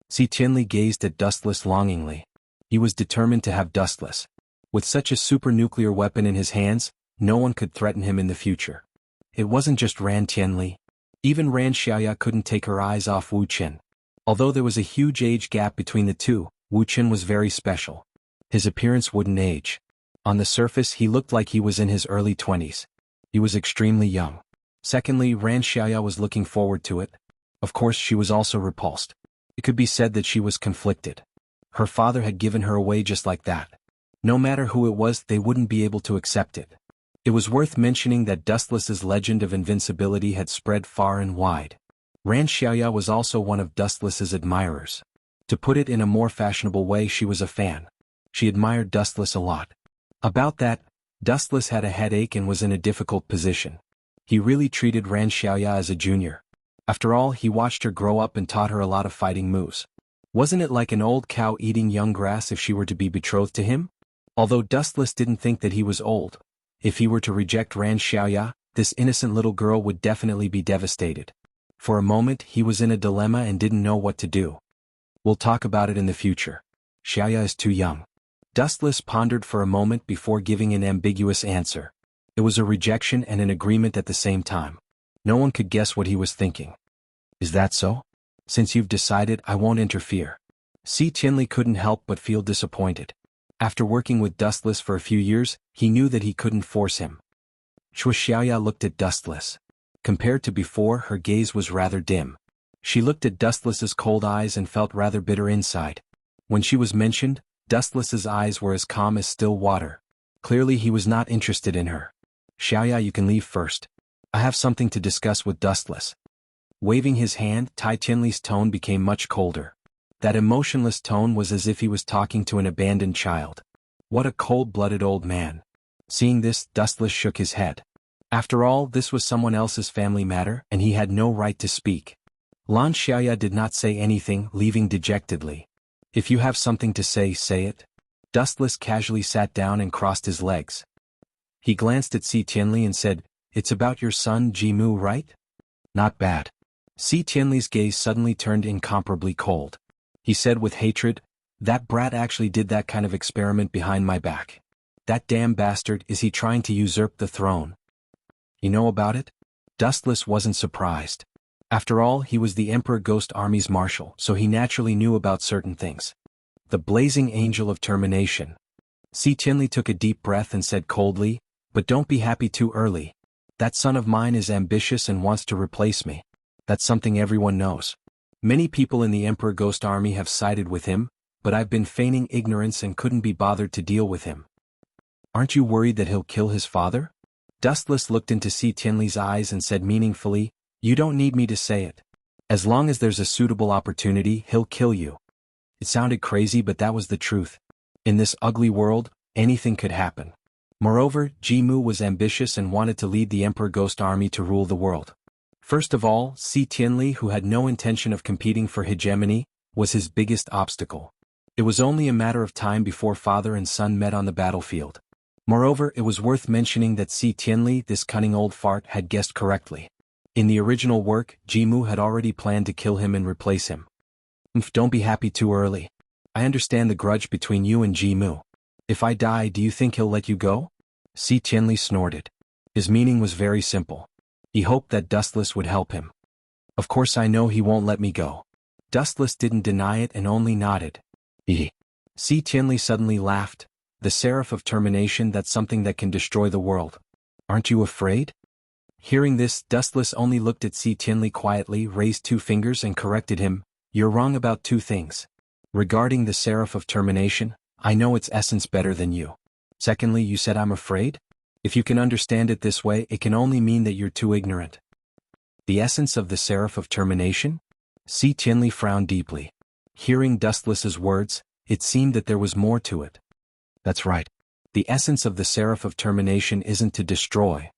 Si Tianli gazed at Dustless longingly. He was determined to have Dustless. With such a super-nuclear weapon in his hands, no one could threaten him in the future. It wasn't just Ran Tianli. Even Ran Xiaoya couldn't take her eyes off Wu Qin. Although there was a huge age gap between the two, Wu Qin was very special. His appearance wouldn't age. On the surface he looked like he was in his early 20s. He was extremely young. Secondly, Ran Xiaoya was looking forward to it. Of course she was also repulsed. It could be said that she was conflicted. Her father had given her away just like that. No matter who it was, they wouldn't be able to accept it. It was worth mentioning that Dustless's legend of invincibility had spread far and wide. Ran Xiaoya was also one of Dustless's admirers. To put it in a more fashionable way, she was a fan. She admired Dustless a lot. About that, Dustless had a headache and was in a difficult position. He really treated Ran Xiaoya as a junior. After all, he watched her grow up and taught her a lot of fighting moves. Wasn't it like an old cow eating young grass if she were to be betrothed to him? Although Dustless didn't think that he was old, if he were to reject Ran Xiaoya, this innocent little girl would definitely be devastated. For a moment he was in a dilemma and didn't know what to do. We'll talk about it in the future. Xiaoya is too young. Dustless pondered for a moment before giving an ambiguous answer. It was a rejection and an agreement at the same time. No one could guess what he was thinking. Is that so? Since you've decided, I won't interfere. Si Tianli couldn't help but feel disappointed. After working with Dustless for a few years, he knew that he couldn't force him. Xiaoya looked at Dustless. Compared to before, her gaze was rather dim. She looked at Dustless's cold eyes and felt rather bitter inside. When she was mentioned, Dustless's eyes were as calm as still water. Clearly he was not interested in her. Xiaoya, you can leave first. I have something to discuss with Dustless. Waving his hand, Tai Tianli's tone became much colder. That emotionless tone was as if he was talking to an abandoned child. What a cold-blooded old man. Seeing this, Dustless shook his head. After all, this was someone else's family matter, and he had no right to speak. Lan Xiaoya did not say anything, leaving dejectedly. If you have something to say, say it. Dustless casually sat down and crossed his legs. He glanced at Si Tianli and said, It's about your son Jimu, right? Not bad. Si Tianli's gaze suddenly turned incomparably cold. He said with hatred, That brat actually did that kind of experiment behind my back. That damn bastard, is he trying to usurp the throne? You know about it? Dustless wasn't surprised. After all, he was the Emperor Ghost Army's marshal, so he naturally knew about certain things. The blazing angel of termination. Si Tianli took a deep breath and said coldly, But don't be happy too early. That son of mine is ambitious and wants to replace me. That's something everyone knows. Many people in the Emperor Ghost Army have sided with him, but I've been feigning ignorance and couldn't be bothered to deal with him. Aren't you worried that he'll kill his father? Dustless looked into Si Tianli's eyes and said meaningfully, You don't need me to say it. As long as there's a suitable opportunity, he'll kill you. It sounded crazy, but that was the truth. In this ugly world, anything could happen. Moreover, Jimu was ambitious and wanted to lead the Emperor Ghost Army to rule the world. First of all, Si Tianli, who had no intention of competing for hegemony, was his biggest obstacle. It was only a matter of time before father and son met on the battlefield. Moreover, it was worth mentioning that Si Tianli, this cunning old fart, had guessed correctly. In the original work, Jimu had already planned to kill him and replace him. Don't be happy too early. I understand the grudge between you and Jimu. If I die, do you think he'll let you go? Si Tianli snorted. His meaning was very simple. He hoped that Dustless would help him. Of course I know he won't let me go. Dustless didn't deny it and only nodded. Si Tianli suddenly laughed. The seraph of termination, that's something that can destroy the world. Aren't you afraid? Hearing this, Dustless only looked at Si Tianli quietly, raised two fingers and corrected him, You're wrong about two things. Regarding the seraph of termination, I know its essence better than you. Secondly, you said I'm afraid? If you can understand it this way, it can only mean that you're too ignorant. The essence of the seraph of termination? Si Tianli frowned deeply. Hearing Dustless's words, it seemed that there was more to it. That's right. The essence of the seraph of termination isn't to destroy.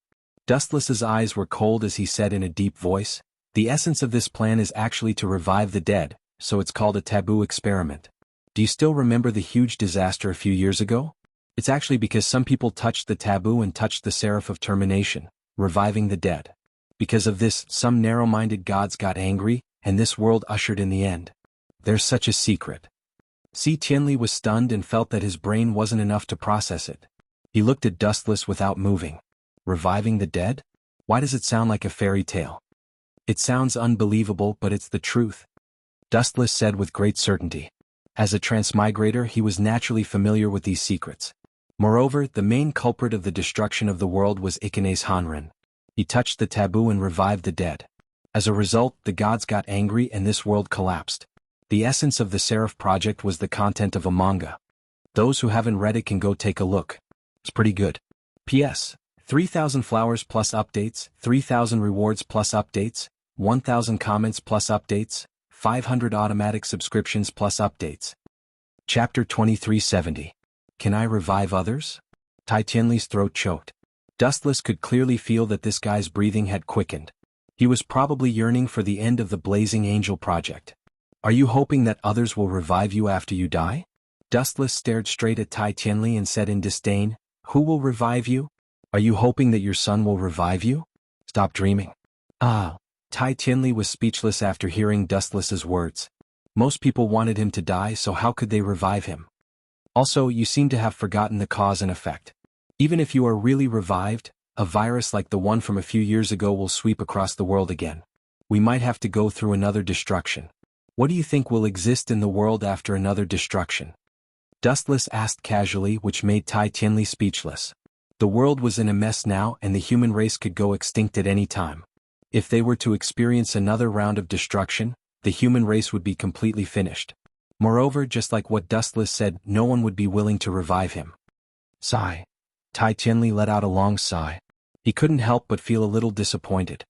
Dustless's eyes were cold as he said in a deep voice, the essence of this plan is actually to revive the dead, so it's called a taboo experiment. Do you still remember the huge disaster a few years ago? It's actually because some people touched the taboo and touched the seraph of termination, reviving the dead. Because of this, some narrow-minded gods got angry, and this world ushered in the end. There's such a secret. Si Tianli was stunned and felt that his brain wasn't enough to process it. He looked at Dustless without moving. Reviving the dead? Why does it sound like a fairy tale? It sounds unbelievable, but it's the truth. Dustless said with great certainty. As a transmigrator, he was naturally familiar with these secrets. Moreover, the main culprit of the destruction of the world was xuanhuan. He touched the taboo and revived the dead. As a result, the gods got angry and this world collapsed. The essence of the Seraph project was the content of a manga. Those who haven't read it can go take a look. It's pretty good. P.S. 3,000 flowers plus updates, 3,000 rewards plus updates, 1,000 comments plus updates, 500 automatic subscriptions plus updates. Chapter 2370. Can I revive others? Tai Tianli's throat choked. Dustless could clearly feel that this guy's breathing had quickened. He was probably yearning for the end of the Blazing Angel project. Are you hoping that others will revive you after you die? Dustless stared straight at Tai Tianli and said in disdain, Who will revive you? Are you hoping that your son will revive you? Stop dreaming. Tai Tianli was speechless after hearing Dustless's words. Most people wanted him to die, so how could they revive him? Also, you seem to have forgotten the cause and effect. Even if you are really revived, a virus like the one from a few years ago will sweep across the world again. We might have to go through another destruction. What do you think will exist in the world after another destruction? Dustless asked casually, which made Tai Tianli speechless. The world was in a mess now and the human race could go extinct at any time. If they were to experience another round of destruction, the human race would be completely finished. Moreover, just like what Dustless said, no one would be willing to revive him. Sigh. Tai Tianli let out a long sigh. He couldn't help but feel a little disappointed.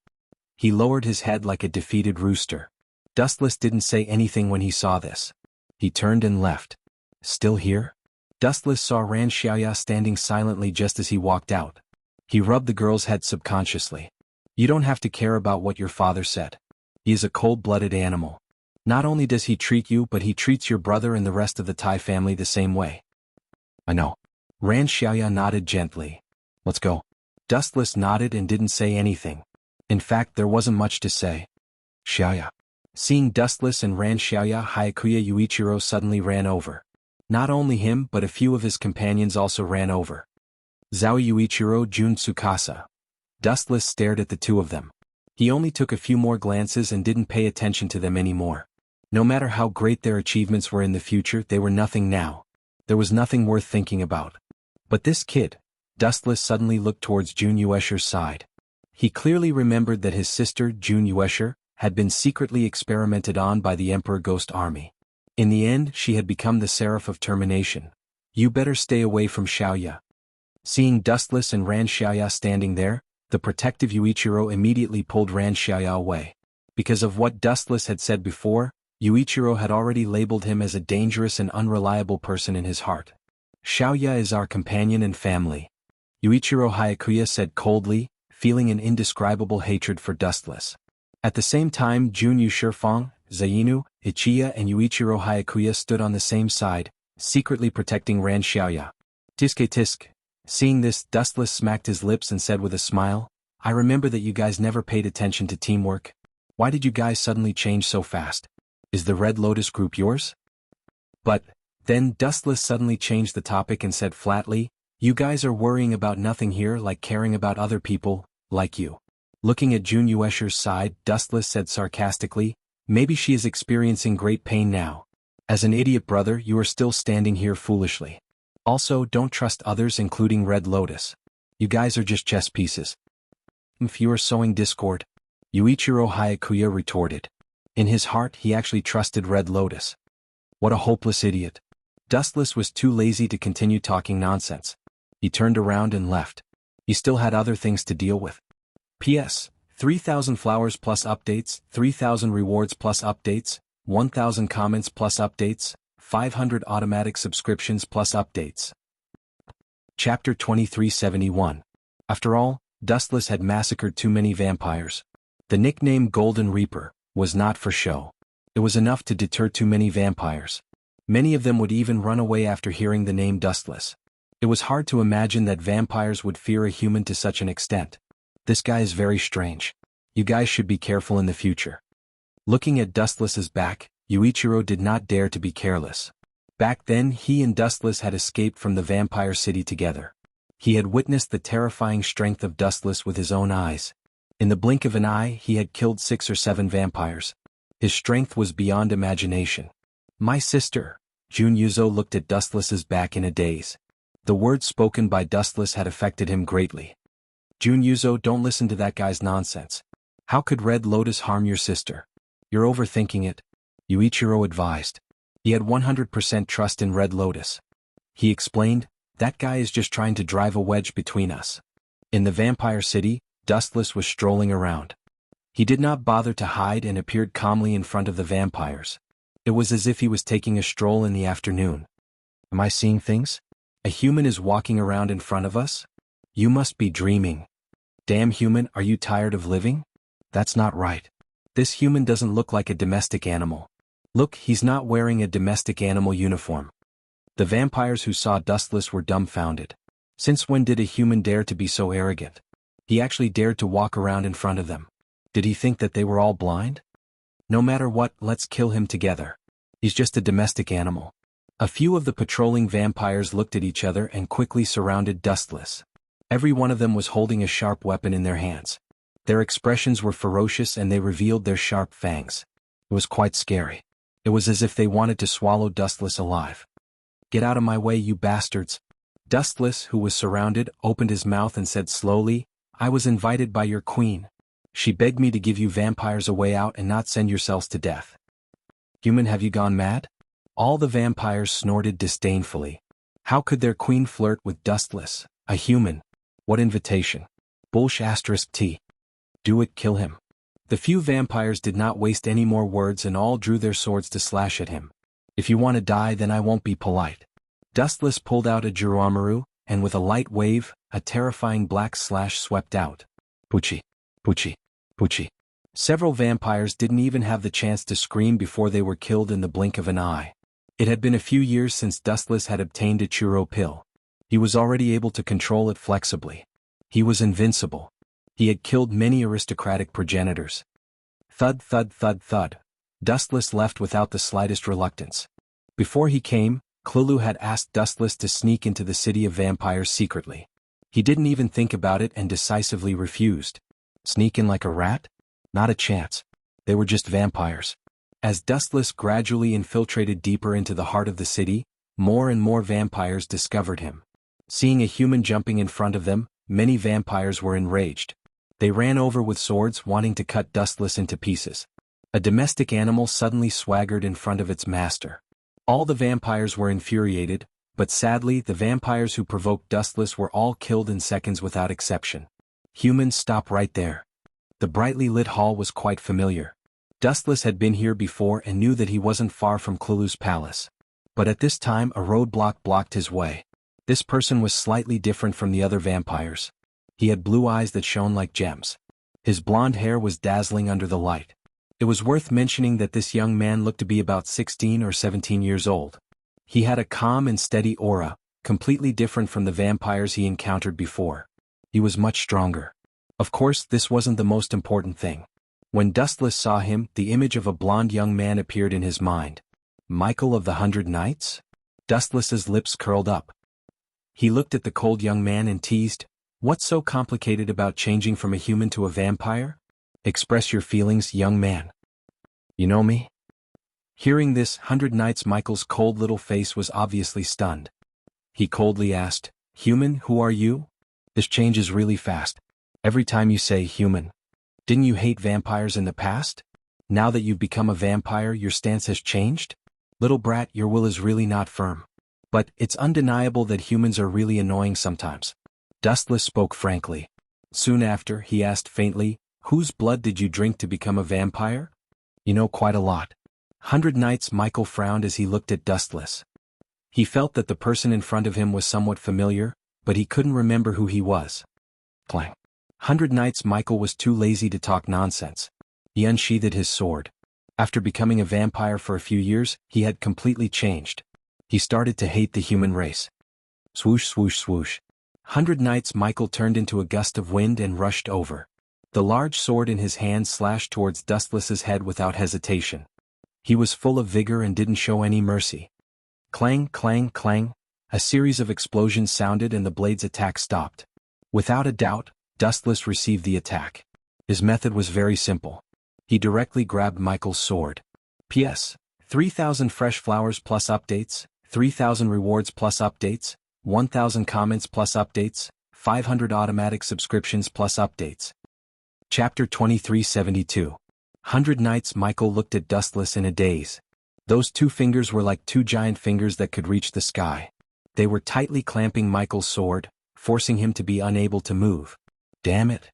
He lowered his head like a defeated rooster. Dustless didn't say anything when he saw this. He turned and left. Still here? Dustless saw xianxia standing silently just as he walked out. He rubbed the girl's head subconsciously. You don't have to care about what your father said. He is a cold-blooded animal. Not only does he treat you, but he treats your brother and the rest of the Tai family the same way. I know. Xianxia nodded gently. Let's go. Dustless nodded and didn't say anything. In fact, there wasn't much to say. Xiaoya. Seeing Dustless and Xianxia, Hyakuya Yuichiro suddenly ran over. Not only him, but a few of his companions also ran over. Zhao Yuichiro, Jun Tsukasa. Dustless stared at the two of them. He only took a few more glances and didn't pay attention to them anymore. No matter how great their achievements were in the future, they were nothing now. There was nothing worth thinking about. But this kid. Dustless suddenly looked towards Jun Yuesher's side. He clearly remembered that his sister, Jun Yuesher, had been secretly experimented on by the Emperor Ghost Army. In the end, she had become the Seraph of Termination. You better stay away from Xiaoya. Seeing Dustless and Xianxia standing there, the protective Yuichiro immediately pulled Xianxia away. Because of what Dustless had said before, Yuichiro had already labeled him as a dangerous and unreliable person in his heart. Xiaoya is our companion and family. Yuichiro Hyakuya said coldly, feeling an indescribable hatred for Dustless. At the same time, Jun Yushifeng, Zainu, Ichiya and Yuichiro Hyakuya stood on the same side, secretly protecting Xiaoya. Tiske tisk. Seeing this, Dustless smacked his lips and said with a smile, I remember that you guys never paid attention to teamwork. Why did you guys suddenly change so fast? Is the Red Lotus group yours? But, then Dustless suddenly changed the topic and said flatly, You guys are worrying about nothing here like caring about other people, like you. Looking at Jun Yuesher's side, Dustless said sarcastically, Maybe she is experiencing great pain now. As an idiot brother, you are still standing here foolishly. Also, don't trust others including Red Lotus. You guys are just chess pieces. If you are sowing discord, Yuichiro Hyakuya retorted. In his heart he actually trusted Red Lotus. What a hopeless idiot. Dustless was too lazy to continue talking nonsense. He turned around and left. He still had other things to deal with. P.S. 3,000 flowers plus updates, 3,000 rewards plus updates, 1,000 comments plus updates, 500 automatic subscriptions plus updates. Chapter 2371. After all, Dustless had massacred too many vampires. The nickname Golden Reaper was not for show. It was enough to deter too many vampires. Many of them would even run away after hearing the name Dustless. It was hard to imagine that vampires would fear a human to such an extent. This guy is very strange. You guys should be careful in the future. Looking at Dustless's back, Yuichiro did not dare to be careless. Back then he and Dustless had escaped from the vampire city together. He had witnessed the terrifying strength of Dustless with his own eyes. In the blink of an eye he had killed 6 or 7 vampires. His strength was beyond imagination. My sister. Junyuzo looked at Dustless's back in a daze. The words spoken by Dustless had affected him greatly. Junyuzo, don't listen to that guy's nonsense. How could Red Lotus harm your sister? You're overthinking it, Yuichiro advised. He had 100% trust in Red Lotus. He explained, that guy is just trying to drive a wedge between us. In the vampire city, Dustless was strolling around. He did not bother to hide and appeared calmly in front of the vampires. It was as if he was taking a stroll in the afternoon. Am I seeing things? A human is walking around in front of us? You must be dreaming. Damn human, are you tired of living? That's not right. This human doesn't look like a domestic animal. Look, he's not wearing a domestic animal uniform. The vampires who saw Dustless were dumbfounded. Since when did a human dare to be so arrogant? He actually dared to walk around in front of them. Did he think that they were all blind? No matter what, let's kill him together. He's just a domestic animal. A few of the patrolling vampires looked at each other and quickly surrounded Dustless. Every one of them was holding a sharp weapon in their hands. Their expressions were ferocious and they revealed their sharp fangs. It was quite scary. It was as if they wanted to swallow Dustless alive. Get out of my way, you bastards. Dustless, who was surrounded, opened his mouth and said slowly, I was invited by your queen. She begged me to give you vampires a way out and not send yourselves to death. Human, have you gone mad? All the vampires snorted disdainfully. How could their queen flirt with Dustless, a human? What invitation? Bullsh*t. Do it, kill him. The few vampires did not waste any more words and all drew their swords to slash at him. If you want to die, then I won't be polite. Dustless pulled out a Juromaru, and with a light wave, a terrifying black slash swept out. Puchi. Puchi. Puchi. Several vampires didn't even have the chance to scream before they were killed in the blink of an eye. It had been a few years since Dustless had obtained a churro pill. He was already able to control it flexibly. He was invincible. He had killed many aristocratic progenitors. Thud, thud, thud, thud. Dustless left without the slightest reluctance. Before he came, Cthulhu had asked Dustless to sneak into the city of vampires secretly. He didn't even think about it and decisively refused. Sneak in like a rat? Not a chance. They were just vampires. As Dustless gradually infiltrated deeper into the heart of the city, more and more vampires discovered him. Seeing a human jumping in front of them, many vampires were enraged. They ran over with swords wanting to cut Dustless into pieces. A domestic animal suddenly swaggered in front of its master. All the vampires were infuriated, but sadly the vampires who provoked Dustless were all killed in seconds without exception. Humans, stop right there. The brightly lit hall was quite familiar. Dustless had been here before and knew that he wasn't far from Cthulhu's palace. But at this time a roadblock blocked his way. This person was slightly different from the other vampires. He had blue eyes that shone like gems. His blonde hair was dazzling under the light. It was worth mentioning that this young man looked to be about 16 or 17 years old. He had a calm and steady aura, completely different from the vampires he encountered before. He was much stronger. Of course, this wasn't the most important thing. When Dustless saw him, the image of a blonde young man appeared in his mind. Michael of the 100 Knights? Dustless's lips curled up. He looked at the cold young man and teased, "What's so complicated about changing from a human to a vampire? Express your feelings, young man. You know me?" Hearing this, 100 Knights, Michael's cold little face was obviously stunned. He coldly asked, "Human, who are you? This changes really fast. Every time you say human. Didn't you hate vampires in the past? Now that you've become a vampire, your stance has changed?" Little brat, your will is really not firm. But it's undeniable that humans are really annoying sometimes. Dustless spoke frankly. Soon after, he asked faintly, whose blood did you drink to become a vampire? You know, quite a lot. 100 Nights. Michael frowned as he looked at Dustless. He felt that the person in front of him was somewhat familiar, but he couldn't remember who he was. Clang. 100 Nights. Michael was too lazy to talk nonsense. He unsheathed his sword. After becoming a vampire for a few years, he had completely changed. He started to hate the human race. Swoosh, swoosh, swoosh. 100 Nights. Michael turned into a gust of wind and rushed over. The large sword in his hand slashed towards Dustless's head without hesitation. He was full of vigor and didn't show any mercy. Clang, clang, clang. A series of explosions sounded and the blade's attack stopped. Without a doubt, Dustless received the attack. His method was very simple. He directly grabbed Michael's sword. P.S. 3,000 fresh flowers plus updates, 3,000 rewards plus updates, 1,000 comments plus updates, 500 automatic subscriptions plus updates. Chapter 2372. 100 Nights. Michael looked at Dustless in a daze. Those two fingers were like two giant fingers that could reach the sky. They were tightly clamping Michael's sword, forcing him to be unable to move. Damn it.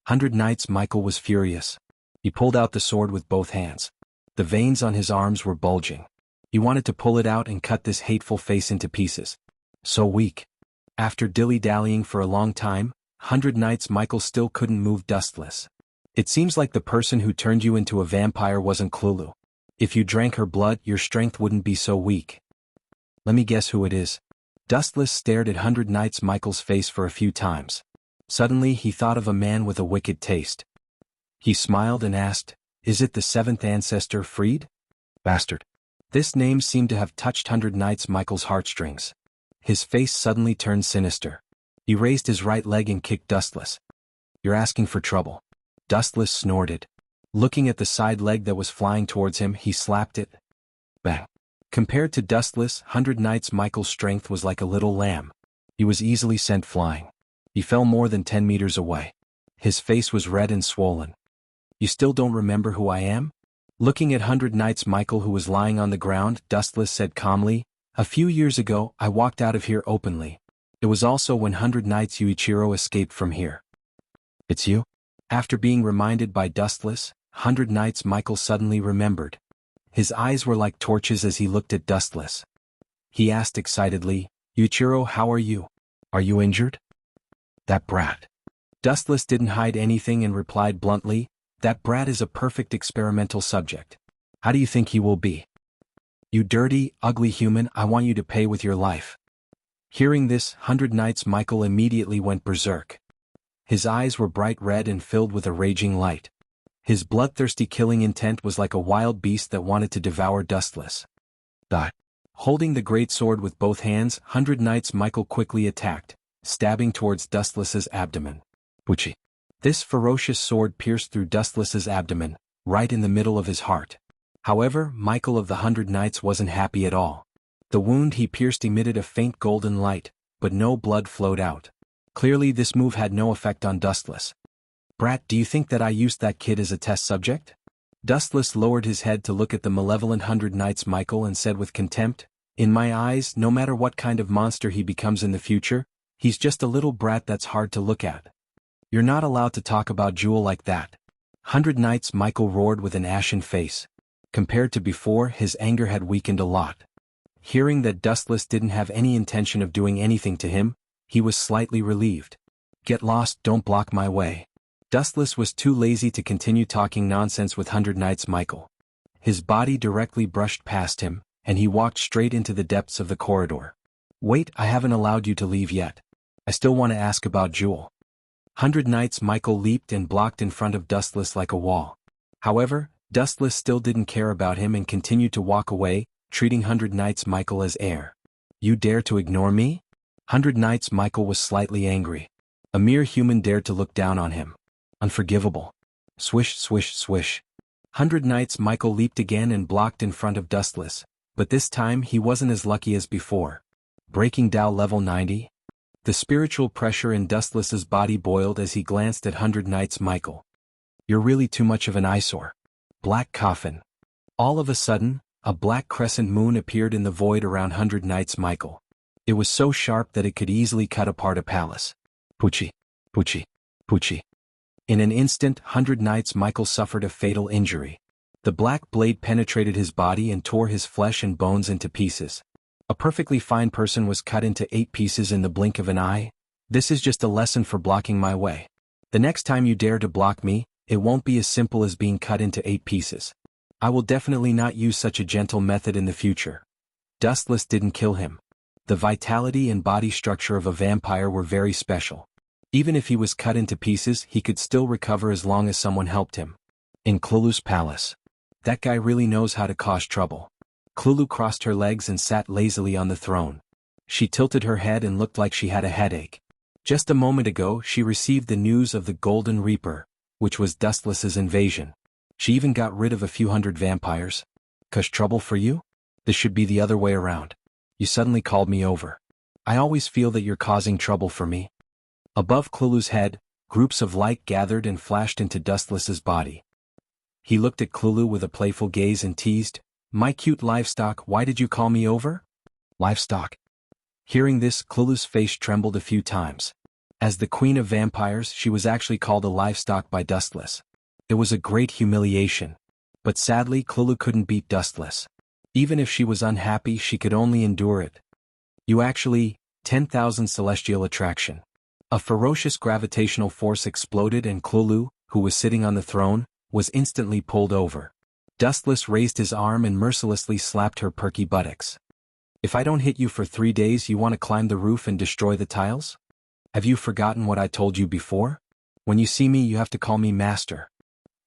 100 Nights. Michael was furious. He pulled out the sword with both hands. The veins on his arms were bulging. He wanted to pull it out and cut this hateful face into pieces. So weak. After dilly-dallying for a long time, 100 Nights. Michael still couldn't move Dustless. It seems like the person who turned you into a vampire wasn't Cthulhu. If you drank her blood, your strength wouldn't be so weak. Let me guess who it is. Dustless stared at 100 Nights. Michael's face for a few times. Suddenly he thought of a man with a wicked taste. He smiled and asked, is it the seventh ancestor Freed? Bastard. This name seemed to have touched 100 Nights. Michael's heartstrings. His face suddenly turned sinister. He raised his right leg and kicked Dustless. You're asking for trouble. Dustless snorted. Looking at the side leg that was flying towards him, he slapped it. Bang. Compared to Dustless, 100 Nights. Michael's strength was like a little lamb. He was easily sent flying. He fell more than 10 meters away. His face was red and swollen. You still don't remember who I am? Looking at 100 Nights. Michael, who was lying on the ground, Dustless said calmly, a few years ago, I walked out of here openly. It was also when 100 Nights Yuichiro escaped from here. It's you? After being reminded by Dustless, 100 Nights. Michael suddenly remembered. His eyes were like torches as he looked at Dustless. He asked excitedly, Yuichiro, how are you? Are you injured? That brat. Dustless didn't hide anything and replied bluntly, that brat is a perfect experimental subject. How do you think he will be? You dirty, ugly human, I want you to pay with your life. Hearing this, 100 Nights. Michael immediately went berserk. His eyes were bright red and filled with a raging light. His bloodthirsty killing intent was like a wild beast that wanted to devour Dustless. Holding the great sword with both hands, 100 Nights. Michael quickly attacked, stabbing towards Dustless's abdomen. Wuxia. This ferocious sword pierced through Dustless's abdomen, right in the middle of his heart. However, Michael of the 100 Nights wasn't happy at all. The wound he pierced emitted a faint golden light, but no blood flowed out. Clearly this move had no effect on Dustless. Brat, do you think that I used that kid as a test subject? Dustless lowered his head to look at the malevolent 100 Nights. Michael and said with contempt, in my eyes, no matter what kind of monster he becomes in the future, he's just a little brat that's hard to look at. You're not allowed to talk about Jewel like that. 100 Nights. Michael roared with an ashen face. Compared to before, his anger had weakened a lot. Hearing that Dustless didn't have any intention of doing anything to him, he was slightly relieved. Get lost, don't block my way. Dustless was too lazy to continue talking nonsense with 100 Nights. Michael. His body directly brushed past him, and he walked straight into the depths of the corridor. Wait, I haven't allowed you to leave yet. I still want to ask about Jewel. 100 Nights. Michael leaped and blocked in front of Dustless like a wall. However, Dustless still didn't care about him and continued to walk away, treating 100 Nights. Michael as air. You dare to ignore me? 100 Nights. Michael was slightly angry. A mere human dared to look down on him. Unforgivable. Swish, swish, swish. 100 Nights. Michael leaped again and blocked in front of Dustless, but this time he wasn't as lucky as before. Breaking Down level 90? The spiritual pressure in Dustless's body boiled as he glanced at 100 Nights. Michael. You're really too much of an eyesore. Black coffin. All of a sudden, A black crescent moon appeared in the void around 100 Knights Michael. It was so sharp that it could easily cut apart a palace. Poochie, Poochie, Poochie. In an instant, 100 Knights Michael suffered a fatal injury. The black blade penetrated his body and tore his flesh and bones into pieces. A perfectly fine person was cut into 8 pieces in the blink of an eye. This is just a lesson for blocking my way. The next time you dare to block me, it won't be as simple as being cut into 8 pieces. I will definitely not use such a gentle method in the future. Dustless didn't kill him. The vitality and body structure of a vampire were very special. Even if he was cut into pieces, he could still recover as long as someone helped him. In Klulu's palace. That guy really knows how to cause trouble. Klulu crossed her legs and sat lazily on the throne. She tilted her head and looked like she had a headache. Just a moment ago she received the news of the Golden Reaper, which was Dustless's invasion. She even got rid of a few hundred vampires. Cause trouble for you? This should be the other way around. You suddenly called me over. I always feel that you're causing trouble for me. Above Klulu's head, groups of light gathered and flashed into Dustless's body. He looked at Klulu with a playful gaze and teased, "My cute livestock, why did you call me over?" Livestock. Hearing this, Klulu's face trembled a few times. As the queen of vampires, she was actually called a livestock by Dustless. It was a great humiliation. But sadly, Klulu couldn't beat Dustless. Even if she was unhappy, she could only endure it. You actually, 10,000 celestial attraction. A ferocious gravitational force exploded and Klulu, who was sitting on the throne, was instantly pulled over. Dustless raised his arm and mercilessly slapped her perky buttocks. If I don't hit you for 3 days, you want to climb the roof and destroy the tiles? Have you forgotten what I told you before? When you see me, you have to call me Master.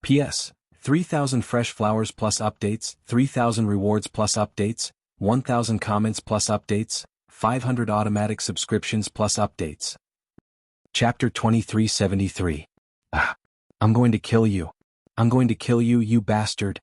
P.S. 3,000 fresh flowers plus updates, 3,000 rewards plus updates, 1,000 comments plus updates, 500 automatic subscriptions plus updates. Chapter 2373. I'm going to kill you. I'm going to kill you, you bastard.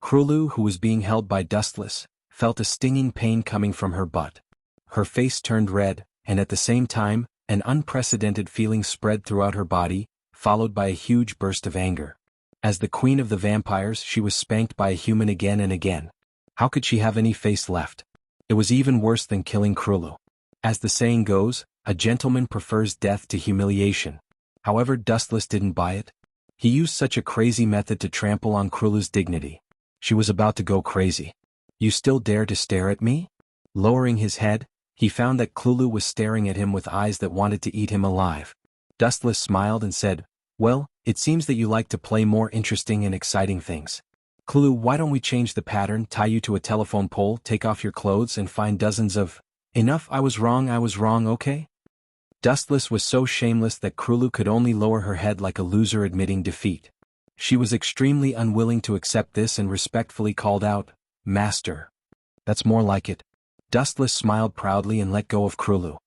Klulu, who was being held by Dustless, felt a stinging pain coming from her butt. Her face turned red, and at the same time, an unprecedented feeling spread throughout her body, followed by a huge burst of anger. As the queen of the vampires, she was spanked by a human again and again. How could she have any face left? It was even worse than killing Klulu. As the saying goes, a gentleman prefers death to humiliation. However, Dustless didn't buy it. He used such a crazy method to trample on Klulu's dignity. She was about to go crazy. You still dare to stare at me? Lowering his head, he found that Klulu was staring at him with eyes that wanted to eat him alive. Dustless smiled and said, "Well, it seems that you like to play more interesting and exciting things. Klulu, why don't we change the pattern, tie you to a telephone pole, take off your clothes and find dozens of—" "Enough, I was wrong, okay?" Dustless was so shameless that Klulu could only lower her head like a loser admitting defeat. She was extremely unwilling to accept this and respectfully called out, "Master." "That's more like it." Dustless smiled proudly and let go of Klulu.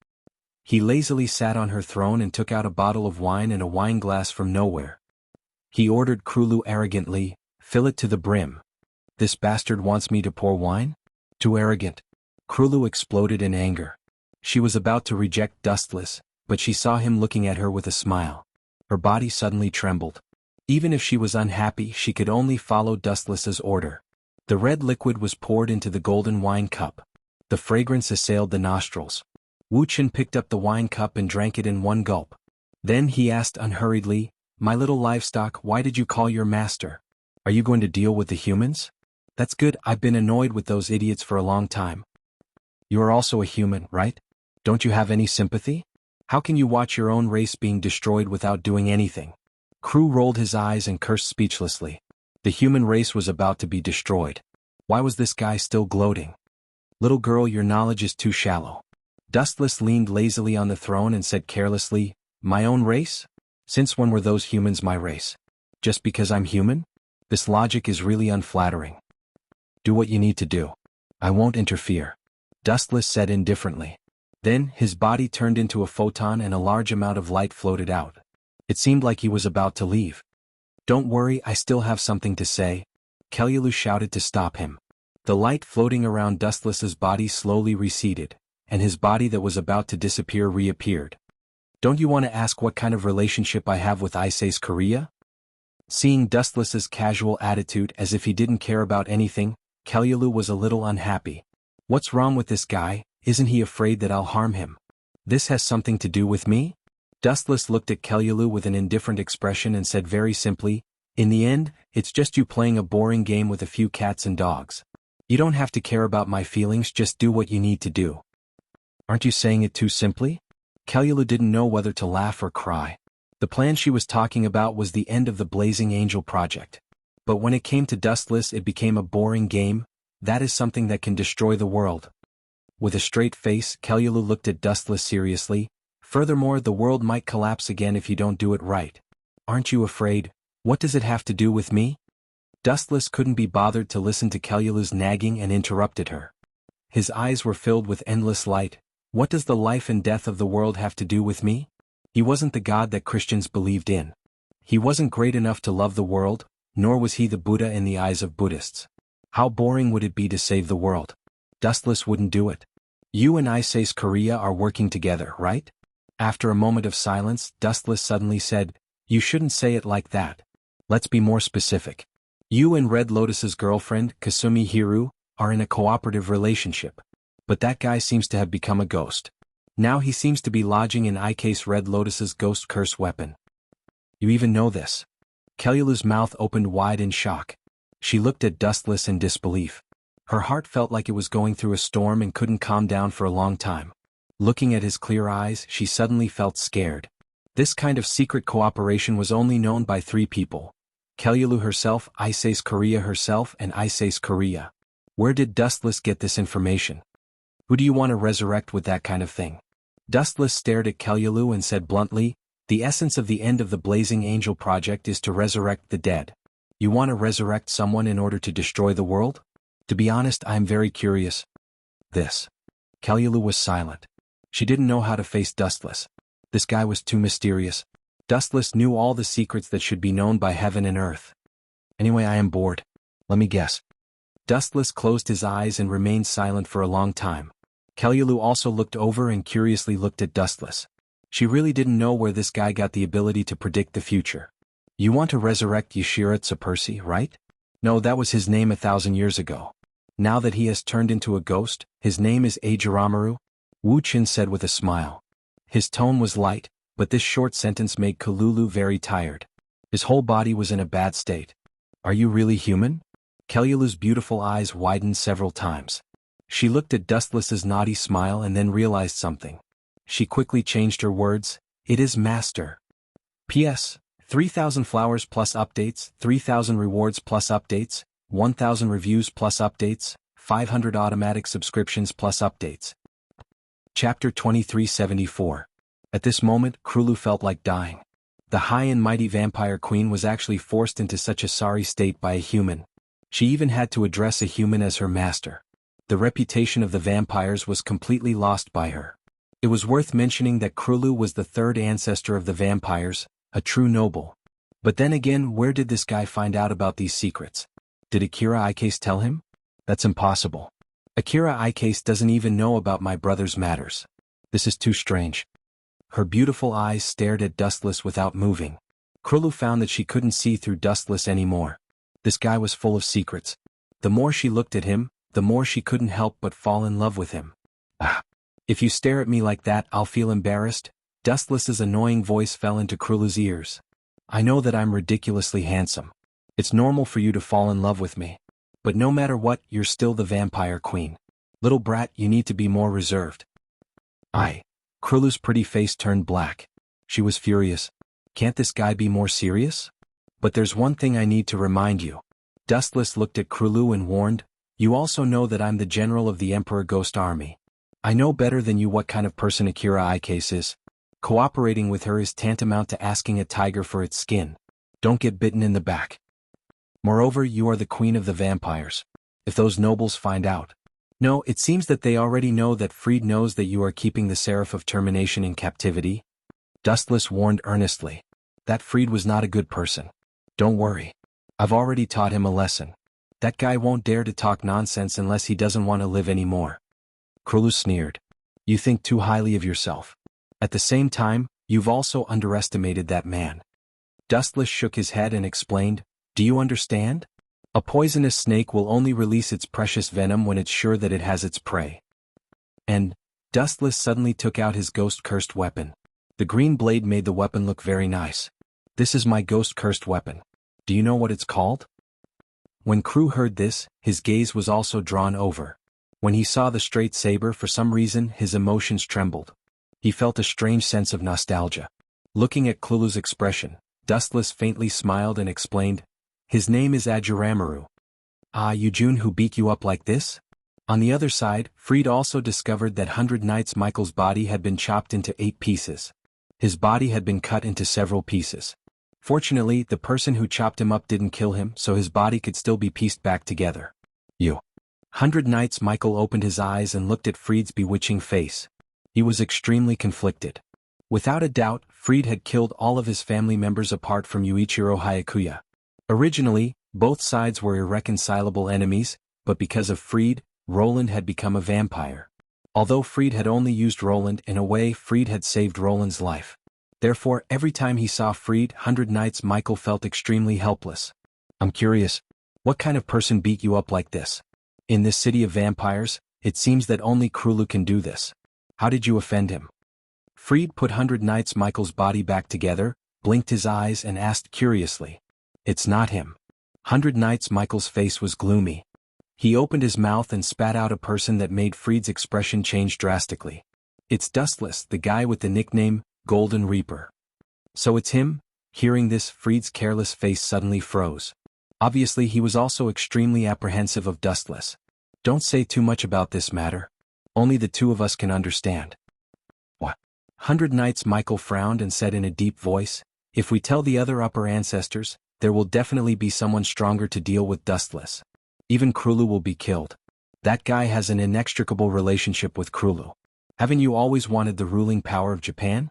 He lazily sat on her throne and took out a bottle of wine and a wine glass from nowhere. He ordered Klulu arrogantly, "Fill it to the brim." "This bastard wants me to pour wine? Too arrogant." Klulu exploded in anger. She was about to reject Dustless, but she saw him looking at her with a smile. Her body suddenly trembled. Even if she was unhappy, she could only follow Dustless's order. The red liquid was poured into the golden wine cup. The fragrance assailed the nostrils. Wuxian picked up the wine cup and drank it in one gulp. Then he asked unhurriedly, "My little livestock, why did you call your master? Are you going to deal with the humans?" "That's good, I've been annoyed with those idiots for a long time." "You are also a human, right? Don't you have any sympathy? How can you watch your own race being destroyed without doing anything?" Crew rolled his eyes and cursed speechlessly. The human race was about to be destroyed. Why was this guy still gloating? "Little girl, your knowledge is too shallow." Dustless leaned lazily on the throne and said carelessly, "My own race? Since when were those humans my race? Just because I'm human? This logic is really unflattering." "Do what you need to do. I won't interfere," Dustless said indifferently. Then, his body turned into a photon and a large amount of light floated out. It seemed like he was about to leave. "Don't worry, I still have something to say," Kelulu shouted to stop him. The light floating around Dustless's body slowly receded, and his body that was about to disappear reappeared. "Don't you want to ask what kind of relationship I have with Issei's Korea?" Seeing Dustless's casual attitude as if he didn't care about anything, Kelulu was a little unhappy. What's wrong with this guy? Isn't he afraid that I'll harm him? This has something to do with me? Dustless looked at Kelulu with an indifferent expression and said very simply, in the end, it's just you playing a boring game with a few cats and dogs. You don't have to care about my feelings, just do what you need to do. Aren't you saying it too simply? Kelulu didn't know whether to laugh or cry. The plan she was talking about was the end of the Blazing Angel project. But when it came to Dustless, it became a boring game. That is something that can destroy the world. With a straight face, Kelulu looked at Dustless seriously. Furthermore, the world might collapse again if you don't do it right. Aren't you afraid? What does it have to do with me? Dustless couldn't be bothered to listen to Kelulu's nagging and interrupted her. His eyes were filled with endless light. What does the life and death of the world have to do with me? He wasn't the God that Christians believed in. He wasn't great enough to love the world, nor was he the Buddha in the eyes of Buddhists. How boring would it be to save the world? Dustless wouldn't do it. You and xianxia are working together, right? After a moment of silence, Dustless suddenly said, you shouldn't say it like that. Let's be more specific. You and Red Lotus's girlfriend, Kasumi Hiru, are in a cooperative relationship. But that guy seems to have become a ghost. Now he seems to be lodging in Red Lotus's ghost curse weapon. You even know this? Kelulu's mouth opened wide in shock. She looked at Dustless in disbelief. Her heart felt like it was going through a storm and couldn't calm down for a long time. Looking at his clear eyes, she suddenly felt scared. This kind of secret cooperation was only known by 3 people. Kelulu herself, xianxia herself, and xianxia. Where did Dustless get this information? Who do you want to resurrect with that kind of thing? Dustless stared at Kelulu and said bluntly, the essence of the end of the Blazing Angel project is to resurrect the dead. You want to resurrect someone in order to destroy the world? To be honest, I am very curious. This. Kelulu was silent. She didn't know how to face Dustless. This guy was too mysterious. Dustless knew all the secrets that should be known by heaven and earth. Anyway, I am bored. Let me guess. Dustless closed his eyes and remained silent for a long time. Kelulu also looked over and curiously looked at Dustless. She really didn't know where this guy got the ability to predict the future. You want to resurrect Yashiratsu, right? No, that was his name 1,000 years ago. Now that he has turned into a ghost, his name is Ajiramaru? Wu Qin said with a smile. His tone was light, but this short sentence made Kelulu very tired. His whole body was in a bad state. Are you really human? Kelulu's beautiful eyes widened several times. She looked at Dustless's naughty smile and then realized something. She quickly changed her words, it is master. P.S. 3,000 flowers plus updates, 3,000 rewards plus updates, 1,000 reviews plus updates, 500 automatic subscriptions plus updates. Chapter 2374. At this moment, Krulu felt like dying. The high and mighty vampire queen was actually forced into such a sorry state by a human. She even had to address a human as her master. The reputation of the vampires was completely lost by her. It was worth mentioning that Krulu was the 3rd ancestor of the vampires, a true noble. But then again, where did this guy find out about these secrets? Did Akira Ikase tell him? That's impossible. Akira Ikase doesn't even know about my brother's matters. This is too strange. Her beautiful eyes stared at Dustless without moving. Krulu found that she couldn't see through Dustless anymore. This guy was full of secrets. The more she looked at him, the more she couldn't help but fall in love with him. Ah! If you stare at me like that, I'll feel embarrassed. Dustless's annoying voice fell into Krulu's ears. I know that I'm ridiculously handsome. It's normal for you to fall in love with me. But no matter what, you're still the vampire queen. Little brat, you need to be more reserved. Krulu's pretty face turned black. She was furious. Can't this guy be more serious? But there's one thing I need to remind you. Dustless looked at Krulu and warned, you also know that I'm the general of the Emperor Ghost Army. I know better than you what kind of person Akira Ikase is. Cooperating with her is tantamount to asking a tiger for its skin. Don't get bitten in the back. Moreover, you are the queen of the vampires. If those nobles find out. No, it seems that they already know that Freed knows that you are keeping the Seraph of Termination in captivity. Dustless warned earnestly. That Freed was not a good person. Don't worry. I've already taught him a lesson. That guy won't dare to talk nonsense unless he doesn't want to live anymore. Krulu sneered. You think too highly of yourself. At the same time, you've also underestimated that man. Dustless shook his head and explained, do you understand? A poisonous snake will only release its precious venom when it's sure that it has its prey. And Dustless suddenly took out his ghost-cursed weapon. The green blade made the weapon look very nice. This is my ghost-cursed weapon. Do you know what it's called? When Crew heard this, his gaze was also drawn over. When he saw the straight saber, for some reason his emotions trembled. He felt a strange sense of nostalgia. Looking at Klulu's expression, Dustless faintly smiled and explained, "His name is Ajuramaru." "Ah, Eugene, who beat you up like this?" On the other side, Freed also discovered that 100 Knights Michael's body had been chopped into 8 pieces. His body had been cut into several pieces. Fortunately, the person who chopped him up didn't kill him, so his body could still be pieced back together. "You." 100 Knights Michael opened his eyes and looked at Freed's bewitching face. He was extremely conflicted. Without a doubt, Freed had killed all of his family members apart from Yuichiro Hayakuya. Originally, both sides were irreconcilable enemies, but because of Freed, Roland had become a vampire. Although Freed had only used Roland, in a way Freed had saved Roland's life. Therefore, every time he saw Freed, 100 Knights Michael felt extremely helpless. "I'm curious, what kind of person beat you up like this? In this city of vampires, it seems that only Krulu can do this. How did you offend him?" Freed put 100 Knights Michael's body back together, blinked his eyes and asked curiously. "It's not him." 100 Knights Michael's face was gloomy. He opened his mouth and spat out a person that made Freed's expression change drastically. "It's Dustless, the guy with the nickname, Golden Reaper." "So it's him?" Hearing this, Freed's careless face suddenly froze. Obviously he was also extremely apprehensive of Dustless. "Don't say too much about this matter. Only the two of us can understand." "What?" 100 Knights Michael frowned and said in a deep voice, "If we tell the other upper ancestors, there will definitely be someone stronger to deal with Dustless. Even Krulu will be killed. That guy has an inextricable relationship with Krulu. Haven't you always wanted the ruling power of Japan?"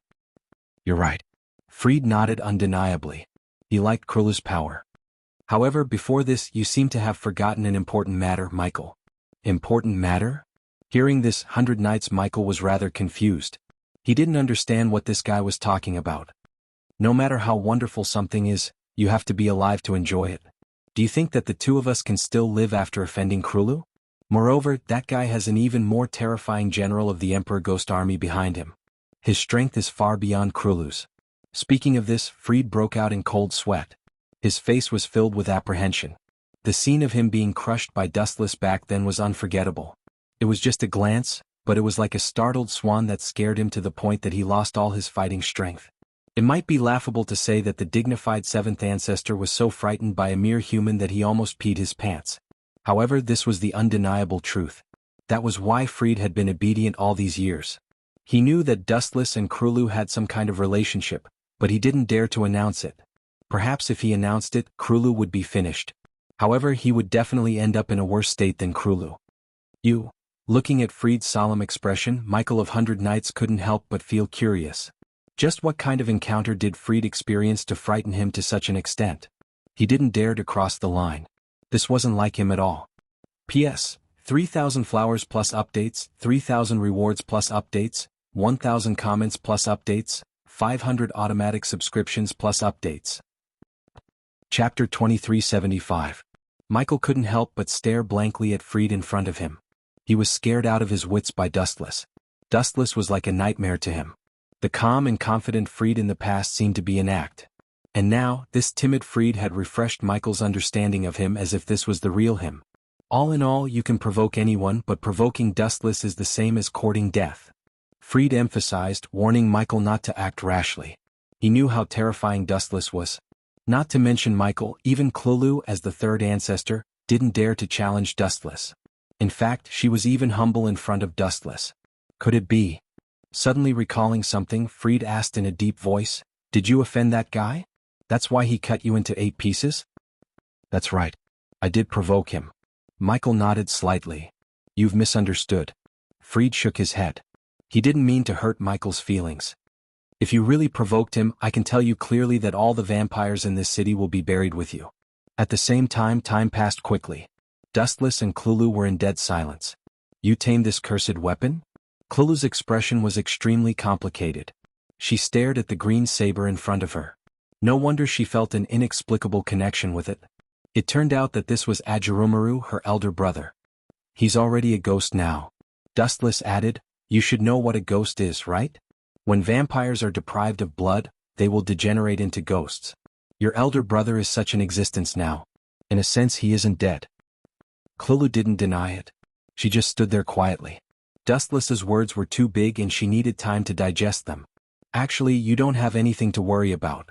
"You're right." Freed nodded undeniably. He liked Krulu's power. "However, before this you seem to have forgotten an important matter, Michael." "Important matter?" Hearing this, 100 Knights Michael was rather confused. He didn't understand what this guy was talking about. "No matter how wonderful something is, you have to be alive to enjoy it. Do you think that the two of us can still live after offending Krulu? Moreover, that guy has an even more terrifying general of the Emperor Ghost Army behind him. His strength is far beyond Krulu's." Speaking of this, Freed broke out in cold sweat. His face was filled with apprehension. The scene of him being crushed by Dustless back then was unforgettable. It was just a glance, but it was like a startled swan that scared him to the point that he lost all his fighting strength. It might be laughable to say that the dignified 7th ancestor was so frightened by a mere human that he almost peed his pants. However, this was the undeniable truth. That was why Freed had been obedient all these years. He knew that Dustless and Krulu had some kind of relationship, but he didn't dare to announce it. Perhaps if he announced it, Krulu would be finished. However, he would definitely end up in a worse state than Krulu. "You?" Looking at Freed's solemn expression, Michael of 100 Knights couldn't help but feel curious. Just what kind of encounter did Freed experience to frighten him to such an extent? He didn't dare to cross the line. This wasn't like him at all. P.S. 3,000 flowers plus updates, 3,000 rewards plus updates, 1,000 comments plus updates, 500 automatic subscriptions plus updates. Chapter 2375. Michael couldn't help but stare blankly at Freed in front of him. He was scared out of his wits by Dustless. Dustless was like a nightmare to him. The calm and confident Freed in the past seemed to be an act. And now, this timid Freed had refreshed Michael's understanding of him as if this was the real him. All in all, you can provoke anyone, but provoking Dustless is the same as courting death. Freed emphasized, warning Michael not to act rashly. He knew how terrifying Dustless was. Not to mention Michael, even Klulu, as the 3rd ancestor, didn't dare to challenge Dustless. In fact, she was even humble in front of Dustless. Could it be? Suddenly recalling something, Freed asked in a deep voice, "Did you offend that guy? That's why he cut you into 8 pieces?" "That's right. I did provoke him." Michael nodded slightly. "You've misunderstood." Freed shook his head. He didn't mean to hurt Michael's feelings. "If you really provoked him, I can tell you clearly that all the vampires in this city will be buried with you." At the same time, time passed quickly. Dustless and Klulu were in dead silence. "You tamed this cursed weapon?" Klulu's expression was extremely complicated. She stared at the green saber in front of her. No wonder she felt an inexplicable connection with it. It turned out that this was Ajirumaru, her elder brother. He's already a ghost now. Dustless added, you should know what a ghost is, right? When vampires are deprived of blood, they will degenerate into ghosts. Your elder brother is such an existence now. In a sense he isn't dead. Klulu didn't deny it. She just stood there quietly. Dustless's words were too big and she needed time to digest them. Actually, you don't have anything to worry about.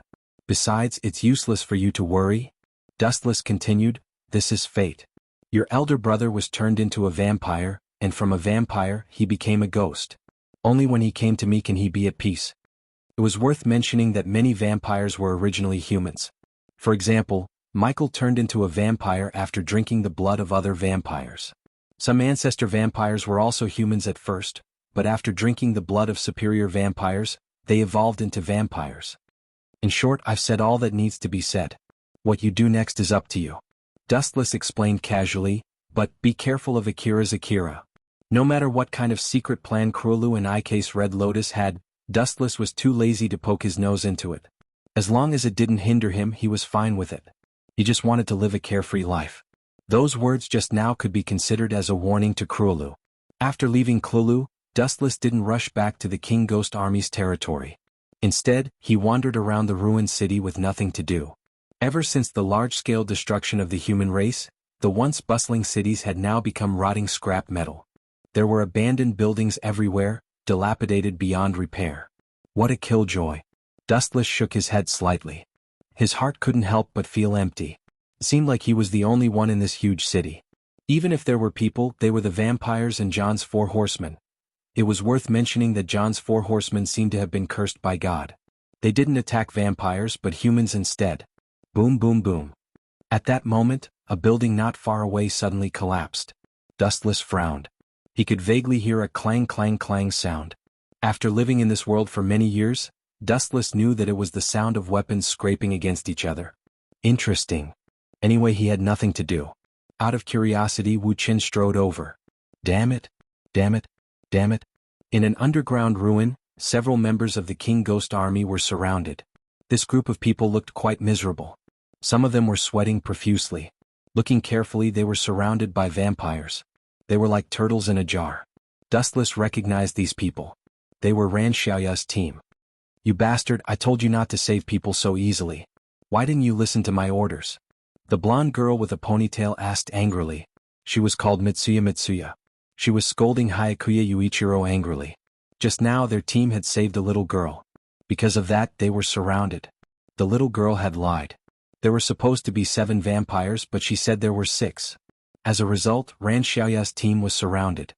Besides, it's useless for you to worry. Dustless continued, this is fate. Your elder brother was turned into a vampire, and from a vampire he became a ghost. Only when he came to me can he be at peace. It was worth mentioning that many vampires were originally humans. For example, Michael turned into a vampire after drinking the blood of other vampires. Some ancestor vampires were also humans at first, but after drinking the blood of superior vampires, they evolved into vampires. In short, I've said all that needs to be said. What you do next is up to you. Dustless explained casually, but be careful of Akira's Akira. No matter what kind of secret plan Krulu and Ike's Red Lotus had, Dustless was too lazy to poke his nose into it. As long as it didn't hinder him, he was fine with it. He just wanted to live a carefree life. Those words just now could be considered as a warning to Krulu. After leaving Klulu, Dustless didn't rush back to the King Ghost Army's territory. Instead, he wandered around the ruined city with nothing to do. Ever since the large-scale destruction of the human race, the once bustling cities had now become rotting scrap metal. There were abandoned buildings everywhere, dilapidated beyond repair. What a killjoy. Dustless shook his head slightly. His heart couldn't help but feel empty. It seemed like he was the only one in this huge city. Even if there were people, they were the vampires and John's 4 horsemen. It was worth mentioning that John's 4 horsemen seemed to have been cursed by God. They didn't attack vampires but humans instead. Boom boom boom. At that moment, a building not far away suddenly collapsed. Dustless frowned. He could vaguely hear a clang clang clang sound. After living in this world for many years, Dustless knew that it was the sound of weapons scraping against each other. Interesting. Anyway, he had nothing to do. Out of curiosity, Wu Qin strode over. Damn it. Damn it. Damn it. In an underground ruin, several members of the King Ghost Army were surrounded. This group of people looked quite miserable. Some of them were sweating profusely. Looking carefully, they were surrounded by vampires. They were like turtles in a jar. Dustless recognized these people. They were Xiaoya's team. You bastard, I told you not to save people so easily. Why didn't you listen to my orders? The blonde girl with a ponytail asked angrily. She was called Mitsuya. She was scolding Hyakuya Yuichiro angrily. Just now their team had saved a little girl. Because of that, they were surrounded. The little girl had lied. There were supposed to be 7 vampires, but she said there were 6. As a result, Xiaoya's team was surrounded.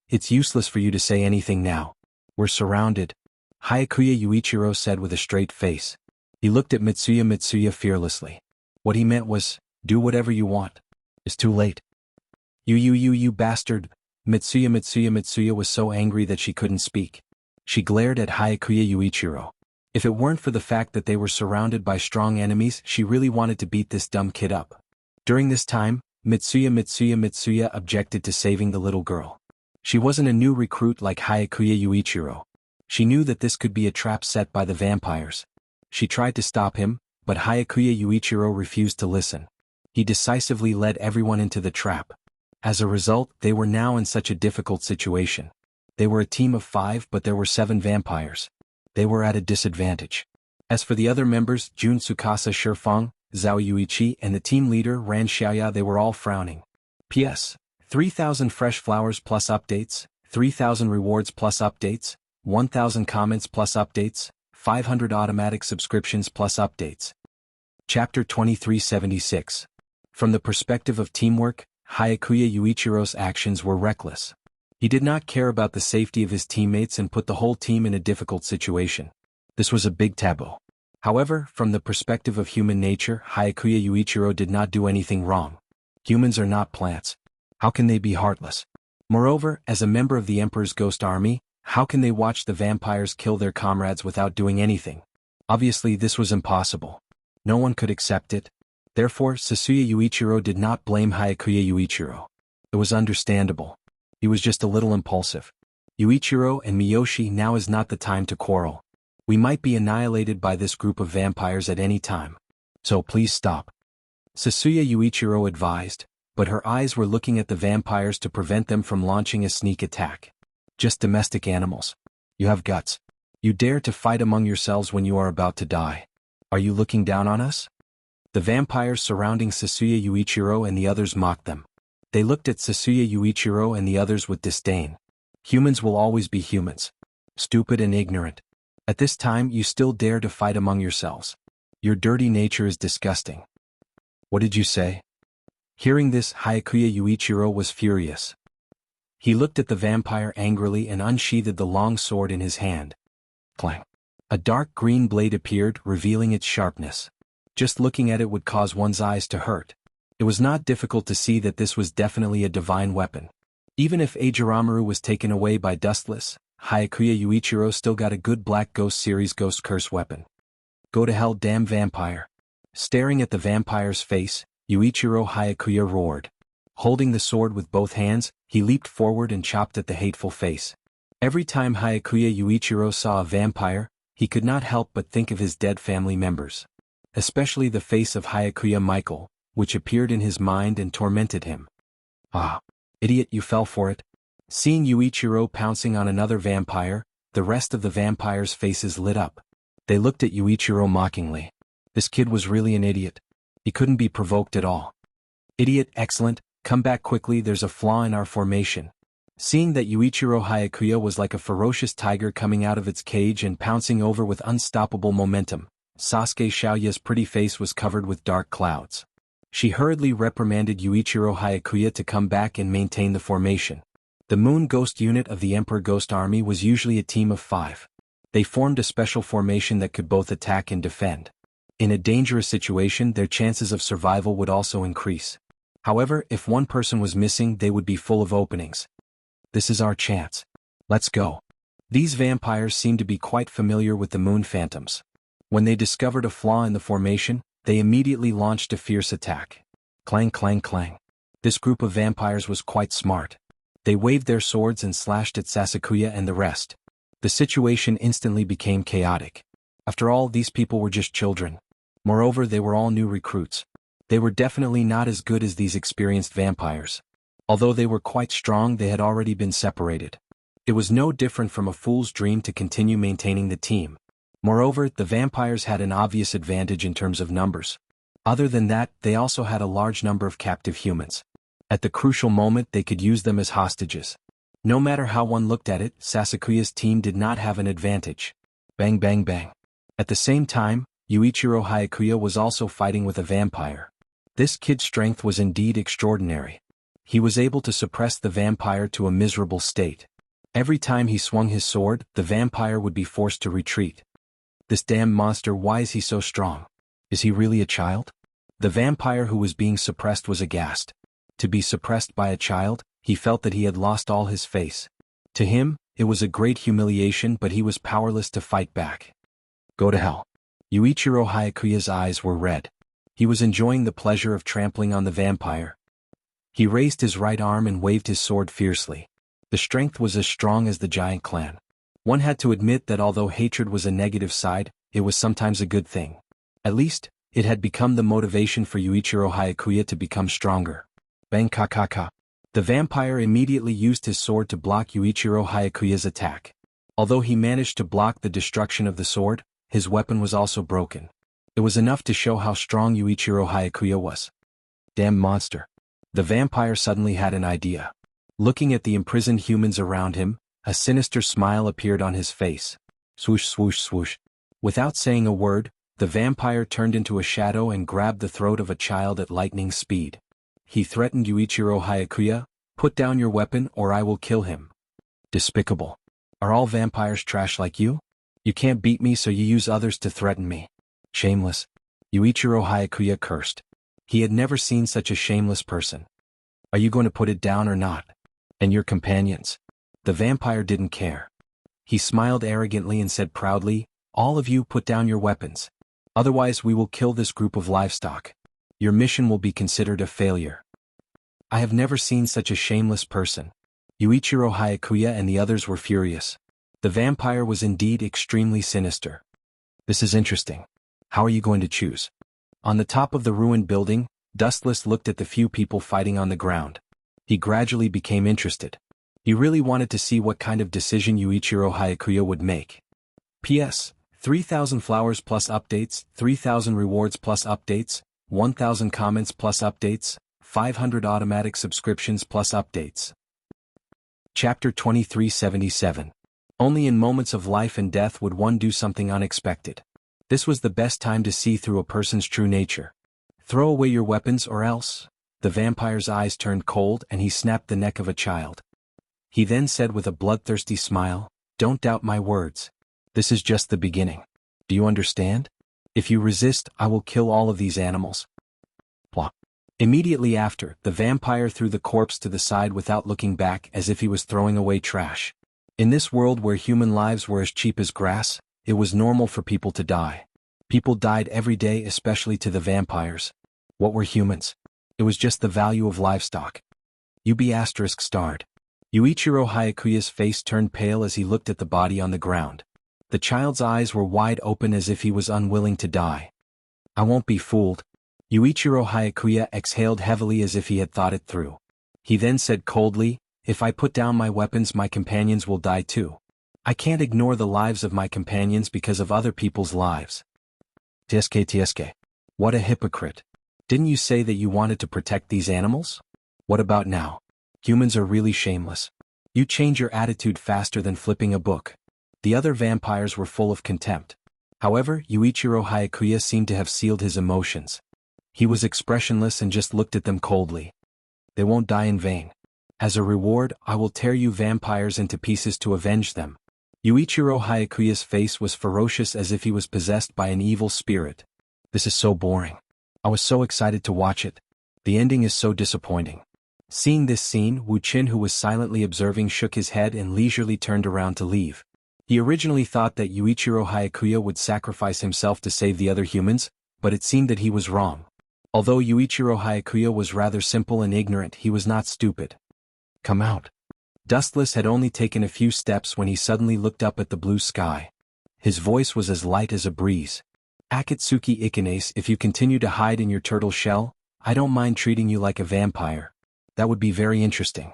It's useless for you to say anything now. We're surrounded. Hyakuya Yuichiro said with a straight face. He looked at Mitsuya fearlessly. What he meant was, do whatever you want. It's too late. You bastard. Mitsuya was so angry that she couldn't speak. She glared at Hyakuya Yuichiro. If it weren't for the fact that they were surrounded by strong enemies, she really wanted to beat this dumb kid up. During this time, Mitsuya objected to saving the little girl. She wasn't a new recruit like Hyakuya Yuichiro. She knew that this could be a trap set by the vampires. She tried to stop him, but Hyakuya Yuichiro refused to listen. He decisively led everyone into the trap. As a result, they were now in such a difficult situation. They were a team of 5, but there were 7 vampires. They were at a disadvantage. As for the other members, Jun Tsukasa Shifeng, Zhao Yuichi, and the team leader, Ran Xiaoya, they were all frowning. P.S. 3,000 fresh flowers plus updates, 3,000 rewards plus updates, 1,000 comments plus updates, 500 automatic subscriptions plus updates. Chapter 2376. From the perspective of teamwork, Hyakuya Yuichiro's actions were reckless. He did not care about the safety of his teammates and put the whole team in a difficult situation. This was a big taboo. However, from the perspective of human nature, Hyakuya Yuichiro did not do anything wrong. Humans are not plants. How can they be heartless? Moreover, as a member of the Emperor's Ghost Army, how can they watch the vampires kill their comrades without doing anything? Obviously, this was impossible. No one could accept it. Therefore, Sasuya Yuichiro did not blame Hyakuya Yuichiro. It was understandable. He was just a little impulsive. Yuichiro and Miyoshi, now is not the time to quarrel. We might be annihilated by this group of vampires at any time. So please stop. Sasuya Yuichiro advised, but her eyes were looking at the vampires to prevent them from launching a sneak attack. Just domestic animals. You have guts. You dare to fight among yourselves when you are about to die. Are you looking down on us? The vampires surrounding Sasuya Yuichiro and the others mocked them. They looked at Sasuya Yuichiro and the others with disdain. Humans will always be humans. Stupid and ignorant. At this time you still dare to fight among yourselves. Your dirty nature is disgusting. What did you say? Hearing this, Hyakuya Yuichiro was furious. He looked at the vampire angrily and unsheathed the long sword in his hand. Clang. A dark green blade appeared, revealing its sharpness. Just looking at it would cause one's eyes to hurt. It was not difficult to see that this was definitely a divine weapon. Even if Aijiramaru was taken away by Dustless, Hyakuya Yuichiro still got a good Black Ghost series Ghost Curse weapon. Go to hell, damn vampire. Staring at the vampire's face, Yuichiro Hyakuya roared. Holding the sword with both hands, he leaped forward and chopped at the hateful face. Every time Hyakuya Yuichiro saw a vampire, he could not help but think of his dead family members. Especially the face of Hyakuya Michael, which appeared in his mind and tormented him. Ah! Idiot, you fell for it. Seeing Yuichiro pouncing on another vampire, the rest of the vampires' faces lit up. They looked at Yuichiro mockingly. This kid was really an idiot. He couldn't be provoked at all. Idiot, excellent, come back quickly, there's a flaw in our formation. Seeing that Yuichiro Hyakuya was like a ferocious tiger coming out of its cage and pouncing over with unstoppable momentum, Sasuke Xiaoya's pretty face was covered with dark clouds. She hurriedly reprimanded Yuichiro Hyakuya to come back and maintain the formation. The Moon Ghost unit of the Emperor Ghost Army was usually a team of 5. They formed a special formation that could both attack and defend. In a dangerous situation, their chances of survival would also increase. However, if one person was missing, they would be full of openings. This is our chance. Let's go. These vampires seemed to be quite familiar with the Moon Phantoms. When they discovered a flaw in the formation, they immediately launched a fierce attack. Clang clang clang. This group of vampires was quite smart. They waved their swords and slashed at Sasuke and the rest. The situation instantly became chaotic. After all, these people were just children. Moreover, they were all new recruits. They were definitely not as good as these experienced vampires. Although they were quite strong, they had already been separated. It was no different from a fool's dream to continue maintaining the team. Moreover, the vampires had an obvious advantage in terms of numbers. Other than that, they also had a large number of captive humans. At the crucial moment, they could use them as hostages. No matter how one looked at it, Sasuke's team did not have an advantage. Bang bang bang. At the same time, Yuichiro Hyakuya was also fighting with a vampire. This kid's strength was indeed extraordinary. He was able to suppress the vampire to a miserable state. Every time he swung his sword, the vampire would be forced to retreat. This damn monster, why is he so strong? Is he really a child? The vampire who was being suppressed was aghast. To be suppressed by a child, he felt that he had lost all his face. To him, it was a great humiliation, but he was powerless to fight back. Go to hell. Yuichiro Hyakuya's eyes were red. He was enjoying the pleasure of trampling on the vampire. He raised his right arm and waved his sword fiercely. The strength was as strong as the giant clan. One had to admit that although hatred was a negative side, it was sometimes a good thing. At least, it had become the motivation for Yuichiro Hyakuya to become stronger. Bang ka ka ka. The vampire immediately used his sword to block Yuichiro Hyakuya's attack. Although he managed to block the destruction of the sword, his weapon was also broken. It was enough to show how strong Yuichiro Hyakuya was. Damn monster. The vampire suddenly had an idea. Looking at the imprisoned humans around him, a sinister smile appeared on his face. Swoosh swoosh swoosh. Without saying a word, the vampire turned into a shadow and grabbed the throat of a child at lightning speed. He threatened Yuichiro Hyakuya, "Put down your weapon or I will kill him." Despicable. Are all vampires trash like you? You can't beat me, so you use others to threaten me. Shameless. Yuichiro Hyakuya cursed. He had never seen such a shameless person. Are you going to put it down or not? And your companions? The vampire didn't care. He smiled arrogantly and said proudly, "All of you put down your weapons. Otherwise we will kill this group of livestock. Your mission will be considered a failure." I have never seen such a shameless person. Yuichiro Hyakuya and the others were furious. The vampire was indeed extremely sinister. This is interesting. How are you going to choose? On the top of the ruined building, Dustless looked at the few people fighting on the ground. He gradually became interested. He really wanted to see what kind of decision Yuichiro Hayakuya would make. P.S. 3,000 flowers plus updates, 3,000 rewards plus updates, 1,000 comments plus updates, 500 automatic subscriptions plus updates. Chapter 2377. Only in moments of life and death would one do something unexpected. This was the best time to see through a person's true nature. Throw away your weapons or else. The vampire's eyes turned cold and he snapped the neck of a child. He then said with a bloodthirsty smile, "Don't doubt my words. This is just the beginning. Do you understand? If you resist, I will kill all of these animals." Blah. Immediately after, the vampire threw the corpse to the side without looking back as if he was throwing away trash. In this world where human lives were as cheap as grass, it was normal for people to die. People died every day, especially to the vampires. What were humans? It was just the value of livestock. ****. Yuichiro Hayakuya's face turned pale as he looked at the body on the ground. The child's eyes were wide open as if he was unwilling to die. "I won't be fooled." Yuichiro Hayakuya exhaled heavily as if he had thought it through. He then said coldly, "If I put down my weapons, my companions will die too. I can't ignore the lives of my companions because of other people's lives." Tsk. What a hypocrite. Didn't you say that you wanted to protect these animals? What about now? Humans are really shameless. You change your attitude faster than flipping a book. The other vampires were full of contempt. However, Yuichiro Hayakuya seemed to have sealed his emotions. He was expressionless and just looked at them coldly. "They won't die in vain. As a reward, I will tear you vampires into pieces to avenge them." Yuichiro Hayakuya's face was ferocious as if he was possessed by an evil spirit. This is so boring. I was so excited to watch it. The ending is so disappointing. Seeing this scene, Wu Qin, who was silently observing, shook his head and leisurely turned around to leave. He originally thought that Yuichiro Hayakuya would sacrifice himself to save the other humans, but it seemed that he was wrong. Although Yuichiro Hayakuya was rather simple and ignorant, he was not stupid. "Come out." Dustless had only taken a few steps when he suddenly looked up at the blue sky. His voice was as light as a breeze. "Akatsuki Ikanase, if you continue to hide in your turtle shell, I don't mind treating you like a vampire. That would be very interesting."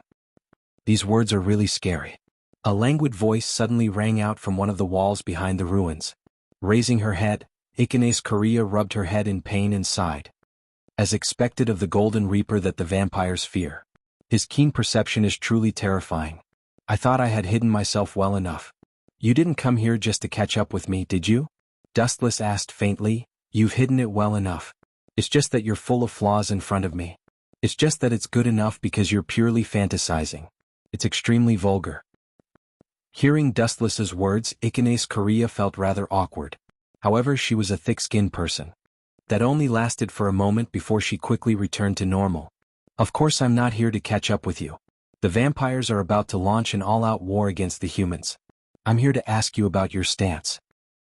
These words are really scary. A languid voice suddenly rang out from one of the walls behind the ruins. Raising her head, Ikanase Korea rubbed her head in pain and sighed. As expected of the Golden Reaper that the vampires fear. His keen perception is truly terrifying. "I thought I had hidden myself well enough. You didn't come here just to catch up with me, did you?" Dustless asked faintly. "You've hidden it well enough. It's just that you're full of flaws in front of me. It's just that it's good enough because you're purely fantasizing. It's extremely vulgar." Hearing Dustless's words, Ikanase Korea felt rather awkward. However, she was a thick-skinned person. That only lasted for a moment before she quickly returned to normal. "Of course I'm not here to catch up with you. The vampires are about to launch an all-out war against the humans. I'm here to ask you about your stance."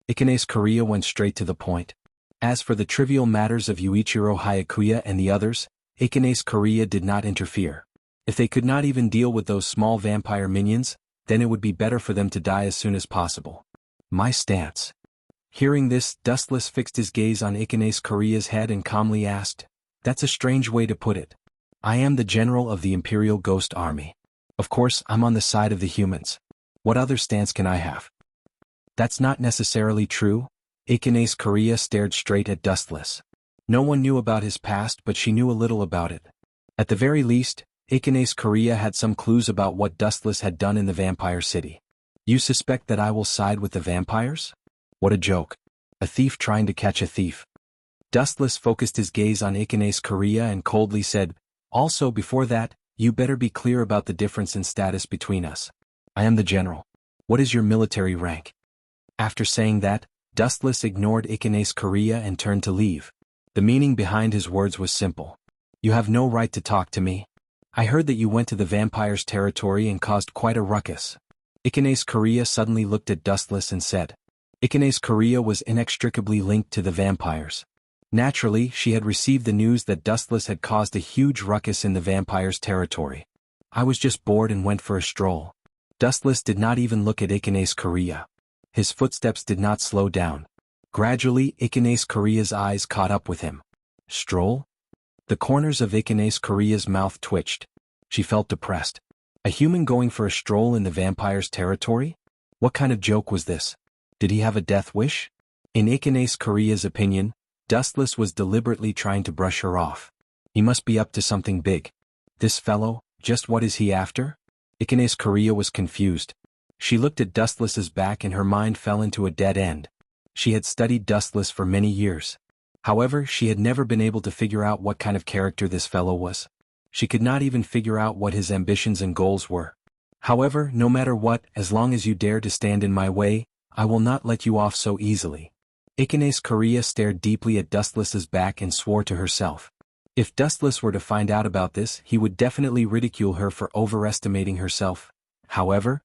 Ikanase Korea went straight to the point. As for the trivial matters of Yuichiro Hayakuya and the others, Ikanase Korea did not interfere. If they could not even deal with those small vampire minions, then it would be better for them to die as soon as possible. "My stance." Hearing this, Dustless fixed his gaze on Ikanase Korea's head and calmly asked, "That's a strange way to put it. I am the general of the Imperial Ghost Army. Of course, I'm on the side of the humans. What other stance can I have?" "That's not necessarily true." Ikanase Korea stared straight at Dustless. No one knew about his past, but she knew a little about it. At the very least, Ikanase Korea had some clues about what Dustless had done in the vampire city. "You suspect that I will side with the vampires? What a joke. A thief trying to catch a thief." Dustless focused his gaze on Ikanase Korea and coldly said, "Also, before that, you better be clear about the difference in status between us. I am the general. What is your military rank?" After saying that, Dustless ignored Ikanase Korea and turned to leave. The meaning behind his words was simple. "You have no right to talk to me. I heard that you went to the vampire's territory and caused quite a ruckus." Ikanase Korea suddenly looked at Dustless and said. Ikanase Korea was inextricably linked to the vampires. Naturally, she had received the news that Dustless had caused a huge ruckus in the vampire's territory. "I was just bored and went for a stroll." Dustless did not even look at Ikanase Korea. His footsteps did not slow down. Gradually, Ikanase Korea's eyes caught up with him. "Stroll?" The corners of Korea's mouth twitched. She felt depressed. A human going for a stroll in the vampire's territory? What kind of joke was this? Did he have a death wish? In Korea's opinion, Dustless was deliberately trying to brush her off. He must be up to something big. This fellow, just what is he after? Korea was confused. She looked at Dustless's back and her mind fell into a dead end. She had studied Dustless for many years. However, she had never been able to figure out what kind of character this fellow was. She could not even figure out what his ambitions and goals were. However, no matter what, as long as you dare to stand in my way, I will not let you off so easily. Korea stared deeply at Dustless's back and swore to herself. If Dustless were to find out about this, he would definitely ridicule her for overestimating herself. However,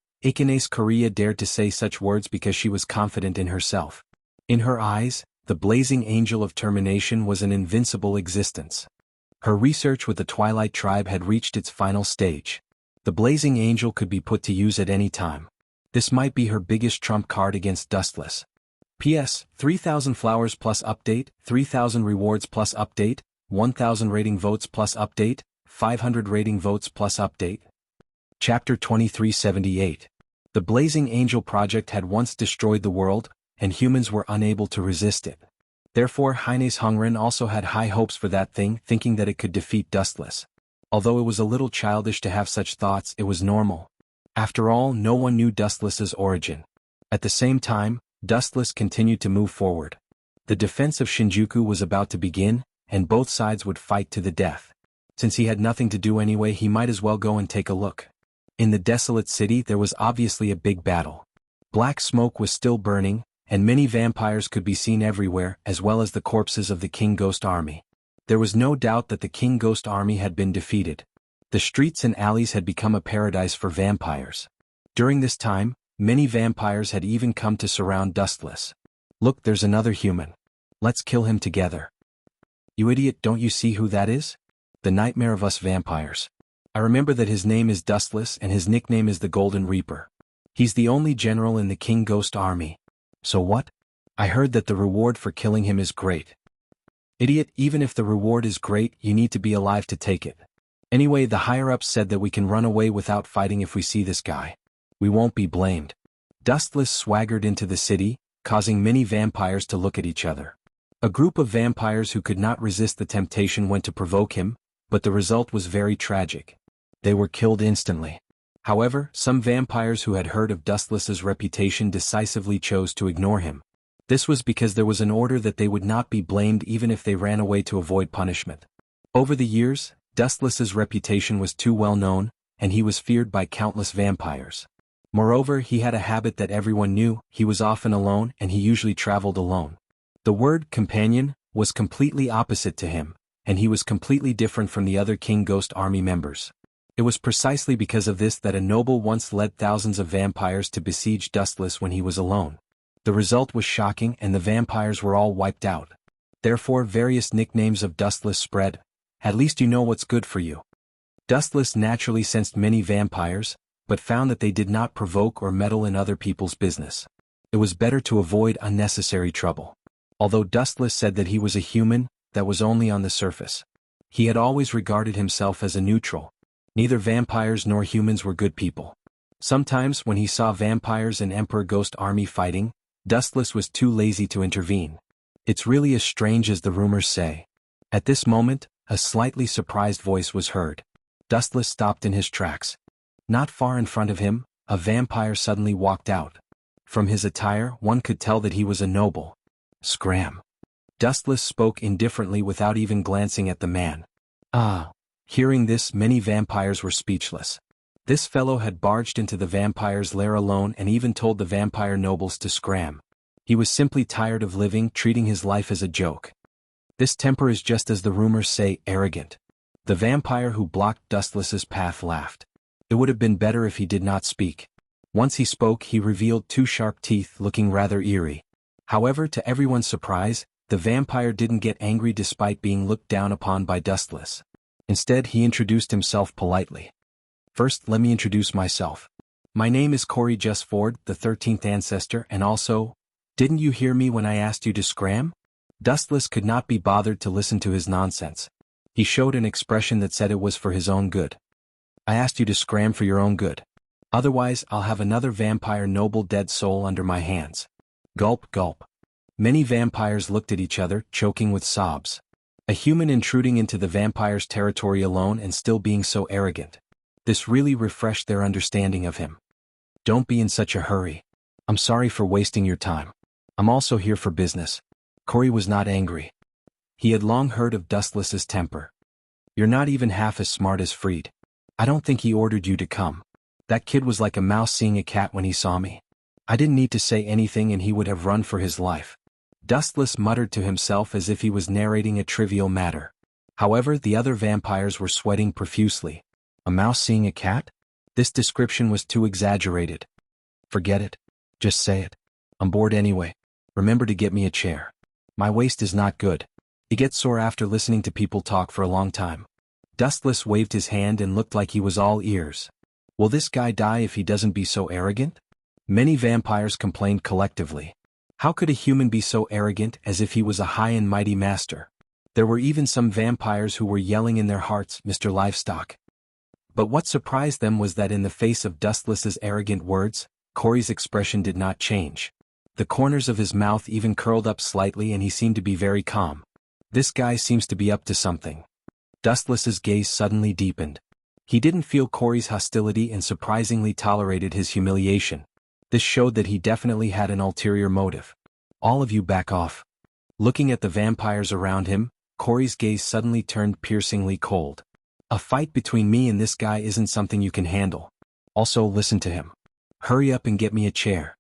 Korea dared to say such words because she was confident in herself. In her eyes, the blazing angel of termination was an invincible existence. Her research with the Twilight Tribe had reached its final stage. The blazing angel could be put to use at any time. This might be her biggest trump card against Dustless. P.S. 3,000 flowers plus update, 3,000 rewards plus update, 1,000 rating votes plus update, 500 rating votes plus update. Chapter 2378. The Blazing Angel Project had once destroyed the world, and humans were unable to resist it. Therefore Xuanhuan also had high hopes for that thing, thinking that it could defeat Dustless. Although it was a little childish to have such thoughts, it was normal. After all, no one knew Dustless's origin. At the same time, Dustless continued to move forward. The defense of Shinjuku was about to begin, and both sides would fight to the death. Since he had nothing to do anyway, he might as well go and take a look. In the desolate city there was obviously a big battle. Black smoke was still burning, and many vampires could be seen everywhere, as well as the corpses of the King Ghost Army. There was no doubt that the King Ghost Army had been defeated. The streets and alleys had become a paradise for vampires. During this time, many vampires had even come to surround Dustless. Look, there's another human. Let's kill him together. You idiot, don't you see who that is? The nightmare of us vampires. I remember that his name is Dustless and his nickname is the Golden Reaper. He's the only general in the King Ghost Army. So what? I heard that the reward for killing him is great. Idiot, even if the reward is great, you need to be alive to take it. Anyway, the higher-ups said that we can run away without fighting if we see this guy. We won't be blamed. Dustless swaggered into the city, causing many vampires to look at each other. A group of vampires who could not resist the temptation went to provoke him, but the result was very tragic. They were killed instantly. However, some vampires who had heard of Dustless's reputation decisively chose to ignore him. This was because there was an order that they would not be blamed even if they ran away to avoid punishment. Over the years, Dustless's reputation was too well known, and he was feared by countless vampires. Moreover, he had a habit that everyone knew: he was often alone and he usually traveled alone. The word companion was completely opposite to him, and he was completely different from the other King Ghost Army members. It was precisely because of this that a noble once led thousands of vampires to besiege Dustless when he was alone. The result was shocking and the vampires were all wiped out. Therefore various nicknames of Dustless spread. At least you know what's good for you. Dustless naturally sensed many vampires, but found that they did not provoke or meddle in other people's business. It was better to avoid unnecessary trouble. Although Dustless said that he was a human, that was only on the surface. He had always regarded himself as a neutral. Neither vampires nor humans were good people. Sometimes when he saw vampires and Emperor Ghost Army fighting, Dustless was too lazy to intervene. It's really as strange as the rumors say. At this moment, a slightly surprised voice was heard. Dustless stopped in his tracks. Not far in front of him, a vampire suddenly walked out. From his attire, one could tell that he was a noble. Scram. Dustless spoke indifferently without even glancing at the man. Ah. Hearing this, many vampires were speechless. This fellow had barged into the vampire's lair alone and even told the vampire nobles to scram. He was simply tired of living, treating his life as a joke. This temper is just as the rumors say, arrogant. The vampire who blocked Dustless's path laughed. It would have been better if he did not speak. Once he spoke, he revealed two sharp teeth looking rather eerie. However, to everyone's surprise, the vampire didn't get angry despite being looked down upon by Dustless. Instead, he introduced himself politely. First, let me introduce myself. My name is Corey Justford, the 13th ancestor, and also, didn't you hear me when I asked you to scram? Dustless could not be bothered to listen to his nonsense. He showed an expression that said it was for his own good. I asked you to scram for your own good. Otherwise, I'll have another vampire noble dead soul under my hands. Gulp, gulp. Many vampires looked at each other, choking with sobs. A human intruding into the vampire's territory alone and still being so arrogant. This really refreshed their understanding of him. Don't be in such a hurry. I'm sorry for wasting your time. I'm also here for business. Corey was not angry. He had long heard of Dustless's temper. You're not even half as smart as Freed. I don't think he ordered you to come. That kid was like a mouse seeing a cat when he saw me. I didn't need to say anything and he would have run for his life. Dustless muttered to himself as if he was narrating a trivial matter. However, the other vampires were sweating profusely. A mouse seeing a cat? This description was too exaggerated. Forget it. Just say it. I'm bored anyway. Remember to get me a chair. My waist is not good. It gets sore after listening to people talk for a long time. Dustless waved his hand and looked like he was all ears. Will this guy die if he doesn't be so arrogant? Many vampires complained collectively. How could a human be so arrogant as if he was a high and mighty master? There were even some vampires who were yelling in their hearts, Mr. Livestock. But what surprised them was that in the face of Dustless's arrogant words, Corey's expression did not change. The corners of his mouth even curled up slightly and he seemed to be very calm. This guy seems to be up to something. Dustless's gaze suddenly deepened. He didn't feel Corey's hostility and surprisingly tolerated his humiliation. This showed that he definitely had an ulterior motive. All of you back off. Looking at the vampires around him, Corey's gaze suddenly turned piercingly cold. A fight between me and this guy isn't something you can handle. Also, listen to him. Hurry up and get me a chair.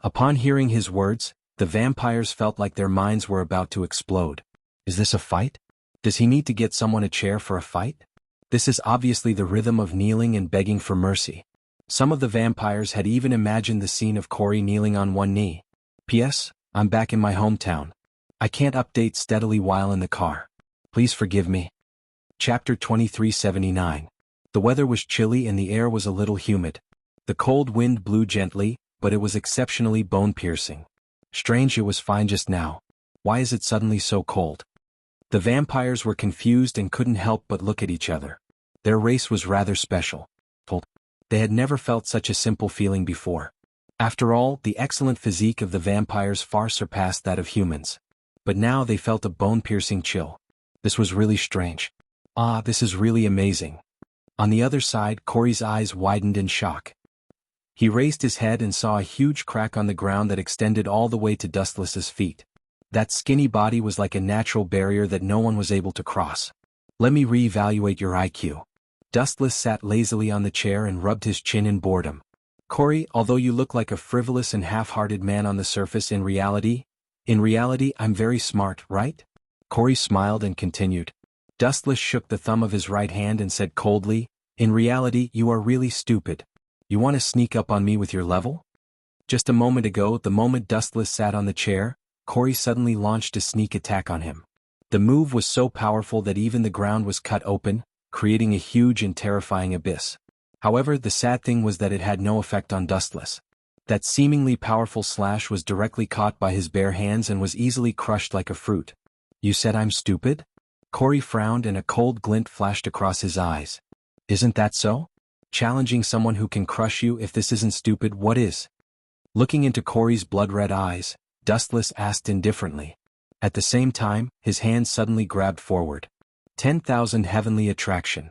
Upon hearing his words, the vampires felt like their minds were about to explode. Is this a fight? Does he need to get someone a chair for a fight? This is obviously the rhythm of kneeling and begging for mercy. Some of the vampires had even imagined the scene of Corey kneeling on one knee. P.S. I'm back in my hometown. I can't update steadily while in the car. Please forgive me. Chapter 2379. The weather was chilly and the air was a little humid. The cold wind blew gently, but it was exceptionally bone-piercing. Strange, it was fine just now. Why is it suddenly so cold? The vampires were confused and couldn't help but look at each other. Their race was rather special. They had never felt such a simple feeling before. After all, the excellent physique of the vampires far surpassed that of humans. But now they felt a bone-piercing chill. This was really strange. This is really amazing. On the other side, Corey's eyes widened in shock. He raised his head and saw a huge crack on the ground that extended all the way to Dustless's feet. That skinny body was like a natural barrier that no one was able to cross. Let me re-evaluate your IQ. Dustless sat lazily on the chair and rubbed his chin in boredom. Corey, although you look like a frivolous and half-hearted man on the surface, in reality, I'm very smart, right? Corey smiled and continued. Dustless shook the thumb of his right hand and said coldly, in reality, you are really stupid. You want to sneak up on me with your level? Just a moment ago, the moment Dustless sat on the chair, Corey suddenly launched a sneak attack on him. The move was so powerful that even the ground was cut open, creating a huge and terrifying abyss. However, the sad thing was that it had no effect on Dustless. That seemingly powerful slash was directly caught by his bare hands and was easily crushed like a fruit. You said I'm stupid? Corey frowned and a cold glint flashed across his eyes. Isn't that so? Challenging someone who can crush you, if this isn't stupid, what is? Looking into Corey's blood-red eyes, Dustless asked indifferently. At the same time, his hand suddenly grabbed forward. 10,000 heavenly attraction.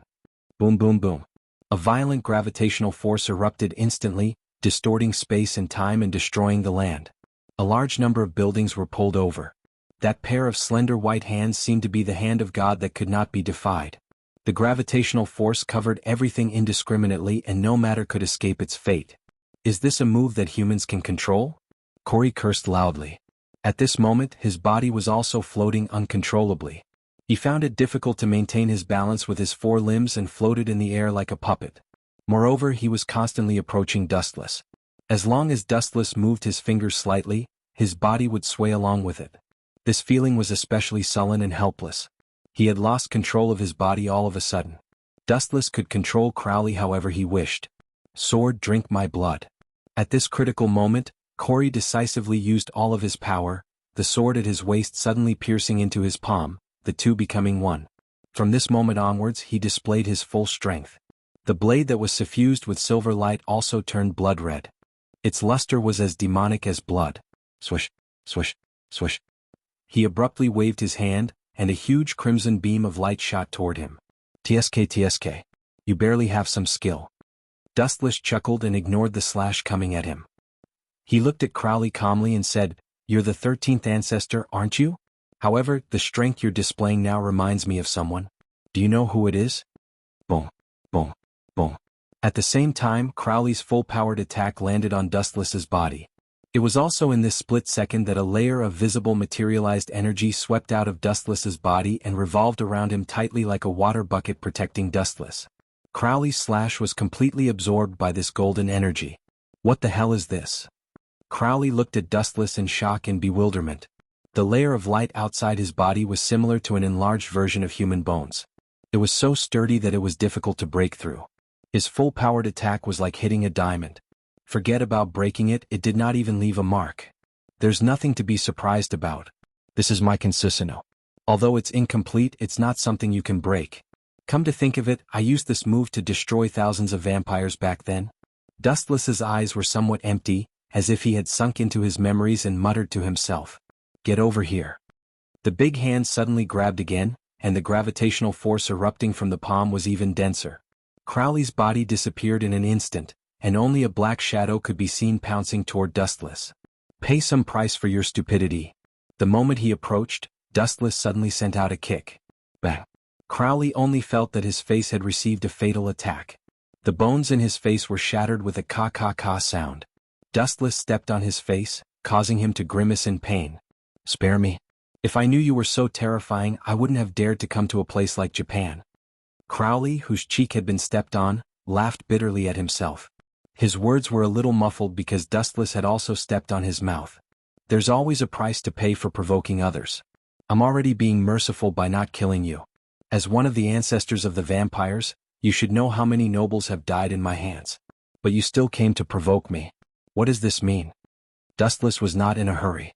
Boom boom boom. A violent gravitational force erupted instantly, distorting space and time and destroying the land. A large number of buildings were pulled over. That pair of slender white hands seemed to be the hand of God that could not be defied. The gravitational force covered everything indiscriminately and no matter could escape its fate. Is this a move that humans can control? Corey cursed loudly. At this moment, his body was also floating uncontrollably. He found it difficult to maintain his balance with his four limbs and floated in the air like a puppet. Moreover, he was constantly approaching Dustless. As long as Dustless moved his fingers slightly, his body would sway along with it. This feeling was especially sullen and helpless. He had lost control of his body all of a sudden. Dustless could control Crowley however he wished. Sword, drink my blood. At this critical moment, Corey decisively used all of his power, the sword at his waist suddenly piercing into his palm, the two becoming one. From this moment onwards he displayed his full strength. The blade that was suffused with silver light also turned blood red. Its luster was as demonic as blood. Swish, swish, swish. He abruptly waved his hand, and a huge crimson beam of light shot toward him. TSK. You barely have some skill. Dustless chuckled and ignored the slash coming at him. He looked at Crowley calmly and said, "You're the 13th ancestor, aren't you? However, the strength you're displaying now reminds me of someone. Do you know who it is?" Boom, boom, boom. At the same time, Crowley's full-powered attack landed on Dustless's body. It was also in this split second that a layer of visible materialized energy swept out of Dustless's body and revolved around him tightly like a water bucket protecting Dustless. Crowley's slash was completely absorbed by this golden energy. What the hell is this? Crowley looked at Dustless in shock and bewilderment. The layer of light outside his body was similar to an enlarged version of human bones. It was so sturdy that it was difficult to break through. His full-powered attack was like hitting a diamond. Forget about breaking it, it did not even leave a mark. There's nothing to be surprised about. This is my consisino. Although it's incomplete, it's not something you can break. Come to think of it, I used this move to destroy thousands of vampires back then. Dustless's eyes were somewhat empty, as if he had sunk into his memories and muttered to himself. Get over here. The big hand suddenly grabbed again, and the gravitational force erupting from the palm was even denser. Crowley's body disappeared in an instant, and only a black shadow could be seen pouncing toward Dustless. Pay some price for your stupidity. The moment he approached, Dustless suddenly sent out a kick. Bang. Crowley only felt that his face had received a fatal attack. The bones in his face were shattered with a ka-ka-ka sound. Dustless stepped on his face, causing him to grimace in pain. Spare me. If I knew you were so terrifying, I wouldn't have dared to come to a place like Japan. Crowley, whose cheek had been stepped on, laughed bitterly at himself. His words were a little muffled because Dustless had also stepped on his mouth. There's always a price to pay for provoking others. I'm already being merciful by not killing you. As one of the ancestors of the vampires, you should know how many nobles have died in my hands. But you still came to provoke me. What does this mean? Dustless was not in a hurry.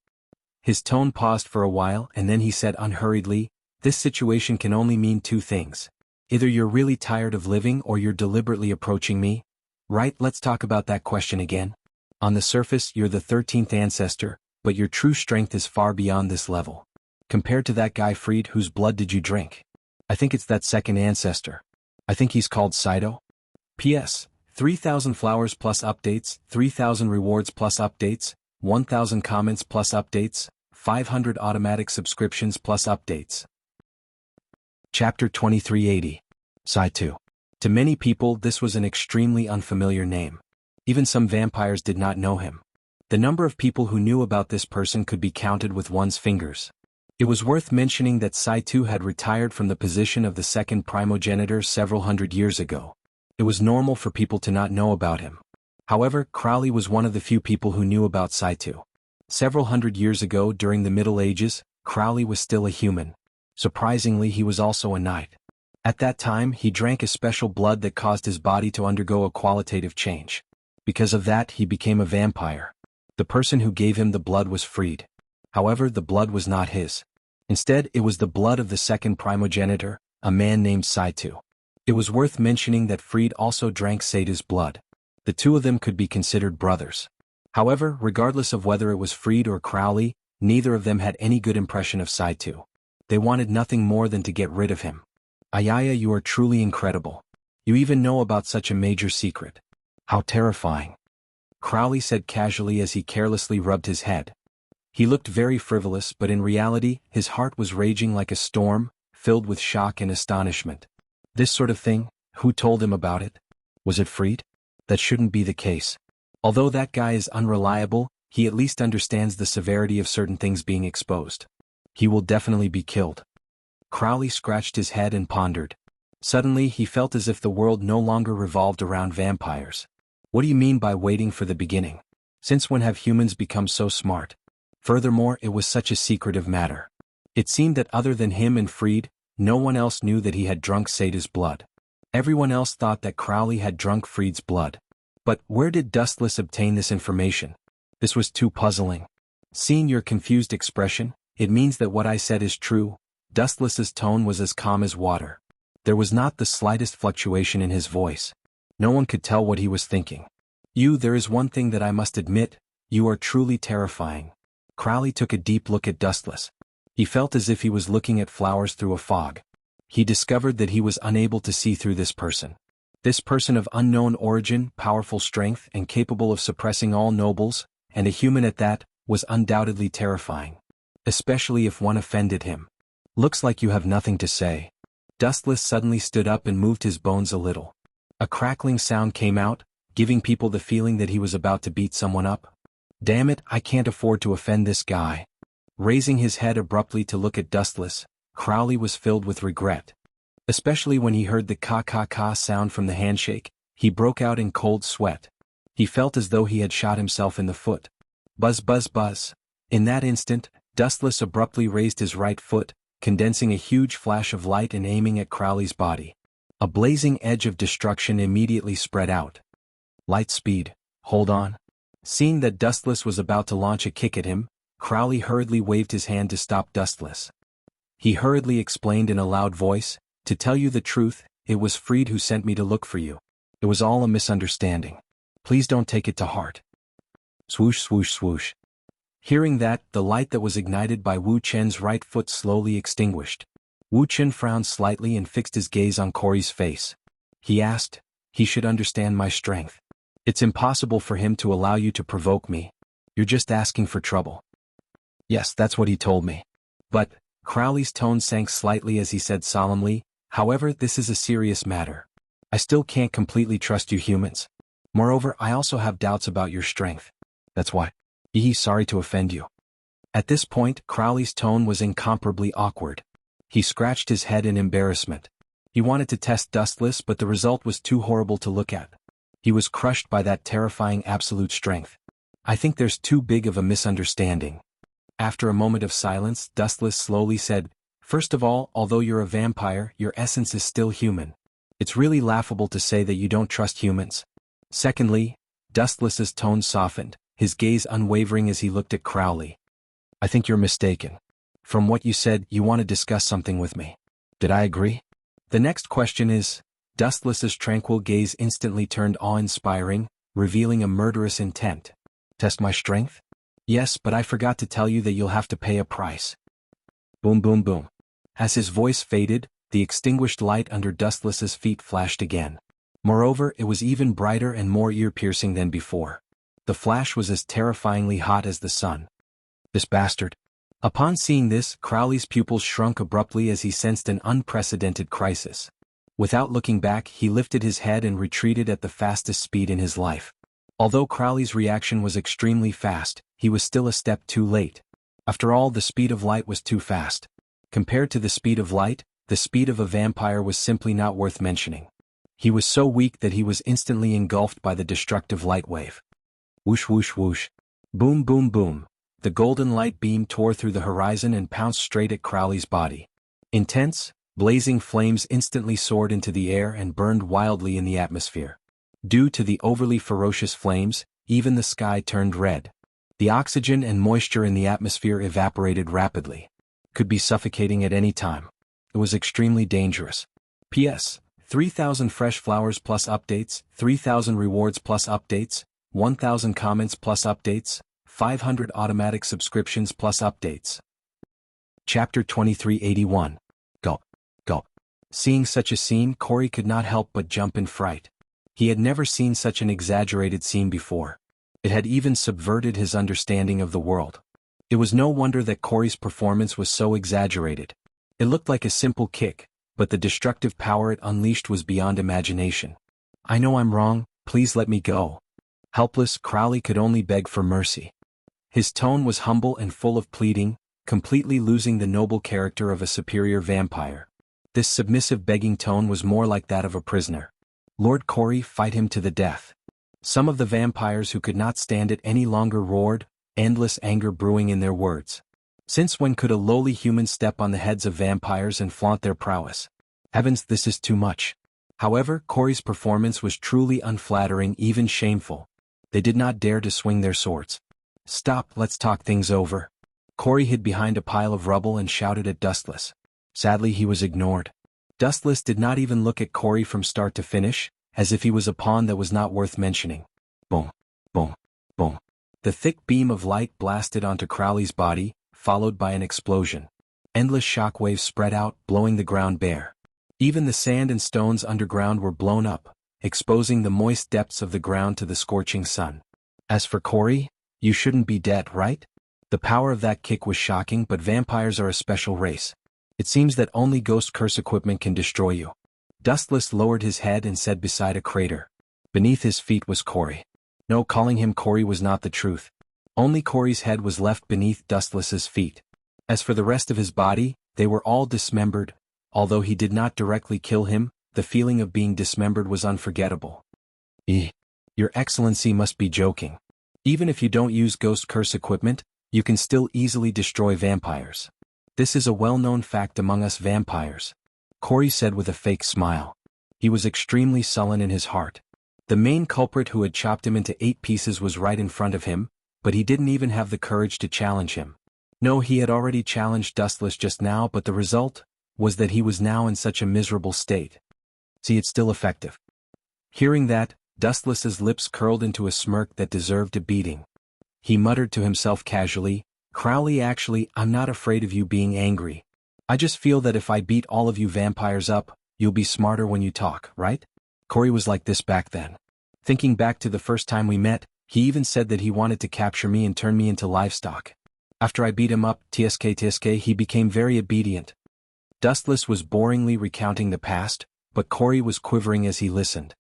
His tone paused for a while and then he said unhurriedly, "This situation can only mean two things. Either you're really tired of living or you're deliberately approaching me. Right, let's talk about that question again. On the surface, you're the 13th ancestor, but your true strength is far beyond this level. Compared to that guy Fried, whose blood did you drink? I think it's that second ancestor. I think he's called Saito. P.S. 3,000 flowers plus updates, 3,000 rewards plus updates, 1,000 comments plus updates, 500 automatic subscriptions plus updates." Chapter 2380. Saito. To many people this was an extremely unfamiliar name. Even some vampires did not know him. The number of people who knew about this person could be counted with one's fingers. It was worth mentioning that Saito had retired from the position of the second primogenitor several hundred years ago. It was normal for people to not know about him. However, Crowley was one of the few people who knew about Saito. Several hundred years ago during the Middle Ages, Crowley was still a human. Surprisingly, he was also a knight. At that time, he drank a special blood that caused his body to undergo a qualitative change. Because of that, he became a vampire. The person who gave him the blood was freed. However, the blood was not his. Instead, it was the blood of the second primogenitor, a man named Saito. It was worth mentioning that Fried also drank Saito's blood. The two of them could be considered brothers. However, regardless of whether it was Fried or Crowley, neither of them had any good impression of Saito. They wanted nothing more than to get rid of him. Ayaya, you are truly incredible. You even know about such a major secret. How terrifying. Crowley said casually as he carelessly rubbed his head. He looked very frivolous, but in reality, his heart was raging like a storm, filled with shock and astonishment. This sort of thing, who told him about it? Was it Fried? That shouldn't be the case. Although that guy is unreliable, he at least understands the severity of certain things being exposed. He will definitely be killed. Crowley scratched his head and pondered. Suddenly he felt as if the world no longer revolved around vampires. What do you mean by waiting for the beginning? Since when have humans become so smart? Furthermore, it was such a secretive matter. It seemed that other than him and Fried, no one else knew that he had drunk Saito's blood. Everyone else thought that Crowley had drunk Fried's blood. But where did Dustless obtain this information? This was too puzzling. Seeing your confused expression, it means that what I said is true. Dustless's tone was as calm as water. There was not the slightest fluctuation in his voice. No one could tell what he was thinking. There is one thing that I must admit, you are truly terrifying. Crowley took a deep look at Dustless. He felt as if he was looking at flowers through a fog. He discovered that he was unable to see through this person. This person of unknown origin, powerful strength, and capable of suppressing all nobles, and a human at that, was undoubtedly terrifying. Especially if one offended him. Looks like you have nothing to say. Dustless suddenly stood up and moved his bones a little. A crackling sound came out, giving people the feeling that he was about to beat someone up. Damn it, I can't afford to offend this guy. Raising his head abruptly to look at Dustless, Crowley was filled with regret. Especially when he heard the ka-ka-ka sound from the handshake, he broke out in cold sweat. He felt as though he had shot himself in the foot. Buzz buzz buzz. In that instant, Dustless abruptly raised his right foot, condensing a huge flash of light and aiming at Crowley's body. A blazing edge of destruction immediately spread out. Light speed, hold on. Seeing that Dustless was about to launch a kick at him, Crowley hurriedly waved his hand to stop Dustless. He hurriedly explained in a loud voice, "To tell you the truth, it was Freed who sent me to look for you. It was all a misunderstanding. Please don't take it to heart." Swoosh swoosh swoosh. Hearing that, the light that was ignited by Wu Chen's right foot slowly extinguished. Wu Chen frowned slightly and fixed his gaze on Corey's face. He asked, "He should understand my strength. It's impossible for him to allow you to provoke me. You're just asking for trouble." "Yes, that's what he told me. But," Crowley's tone sank slightly as he said solemnly, "however, this is a serious matter. I still can't completely trust you humans. Moreover, I also have doubts about your strength. That's why. Sorry to offend you." At this point, Crowley's tone was incomparably awkward. He scratched his head in embarrassment. He wanted to test Dustless, but the result was too horrible to look at. He was crushed by that terrifying absolute strength. "I think there's too big of a misunderstanding." After a moment of silence, Dustless slowly said, "First of all, although you're a vampire, your essence is still human. It's really laughable to say that you don't trust humans. Secondly," Dustless's tone softened, his gaze unwavering as he looked at Crowley. "I think you're mistaken. From what you said, you want to discuss something with me. Did I agree? The next question is..." Dustless's tranquil gaze instantly turned awe-inspiring, revealing a murderous intent. "Test my strength? Yes, but I forgot to tell you that you'll have to pay a price." Boom boom boom. As his voice faded, the extinguished light under Dustless's feet flashed again. Moreover, it was even brighter and more ear-piercing than before. The flash was as terrifyingly hot as the sun. "This bastard." Upon seeing this, Crowley's pupils shrunk abruptly as he sensed an unprecedented crisis. Without looking back, he lifted his head and retreated at the fastest speed in his life. Although Crowley's reaction was extremely fast, he was still a step too late. After all, the speed of light was too fast. Compared to the speed of light, the speed of a vampire was simply not worth mentioning. He was so weak that he was instantly engulfed by the destructive light wave. Whoosh whoosh whoosh. Boom boom boom. The golden light beam tore through the horizon and pounced straight at Crowley's body. Intense, blazing flames instantly soared into the air and burned wildly in the atmosphere. Due to the overly ferocious flames, even the sky turned red. The oxygen and moisture in the atmosphere evaporated rapidly. Could be suffocating at any time. It was extremely dangerous. P.S. 3,000 fresh flowers plus updates, 3,000 rewards plus updates, 1,000 comments plus updates, 500 automatic subscriptions plus updates. Chapter 2381. Go. Go. Seeing such a scene, Corey could not help but jump in fright. He had never seen such an exaggerated scene before. It had even subverted his understanding of the world. It was no wonder that Corey's performance was so exaggerated. It looked like a simple kick, but the destructive power it unleashed was beyond imagination. "I know I'm wrong, please let me go." Helpless, Crowley could only beg for mercy. His tone was humble and full of pleading, completely losing the noble character of a superior vampire. This submissive begging tone was more like that of a prisoner. "Lord Corey, fight him to the death." Some of the vampires who could not stand it any longer roared, endless anger brewing in their words. Since when could a lowly human step on the heads of vampires and flaunt their prowess? Heavens, this is too much. However, Corey's performance was truly unflattering, even shameful. They did not dare to swing their swords. "Stop, let's talk things over." Corey hid behind a pile of rubble and shouted at Dustless. Sadly, he was ignored. Dustless did not even look at Corey from start to finish, as if he was a pawn that was not worth mentioning. Boom, boom, boom. The thick beam of light blasted onto Crowley's body, followed by an explosion. Endless shockwaves spread out, blowing the ground bare. Even the sand and stones underground were blown up, exposing the moist depths of the ground to the scorching sun. As for Corey, you shouldn't be dead, right? The power of that kick was shocking, but vampires are a special race. It seems that only ghost curse equipment can destroy you. Dustless lowered his head and said beside a crater. Beneath his feet was Corey. No, calling him Corey was not the truth. Only Corey's head was left beneath Dustless's feet. As for the rest of his body, they were all dismembered. Although he did not directly kill him, the feeling of being dismembered was unforgettable. Your Excellency must be joking. Even if you don't use ghost curse equipment, you can still easily destroy vampires. This is a well-known fact among us vampires, Corey said with a fake smile. He was extremely sullen in his heart. The main culprit who had chopped him into 8 pieces was right in front of him, but he didn't even have the courage to challenge him. No, he had already challenged Dustless just now, but the result was that he was now in such a miserable state. See, it's still effective. Hearing that, Dustless's lips curled into a smirk that deserved a beating. He muttered to himself casually, Crowley, actually, I'm not afraid of you being angry. I just feel that if I beat all of you vampires up, you'll be smarter when you talk, right? Corey was like this back then. Thinking back to the first time we met, he even said that he wanted to capture me and turn me into livestock. After I beat him up, tsk, he became very obedient. Dustless was boringly recounting the past, but Corey was quivering as he listened.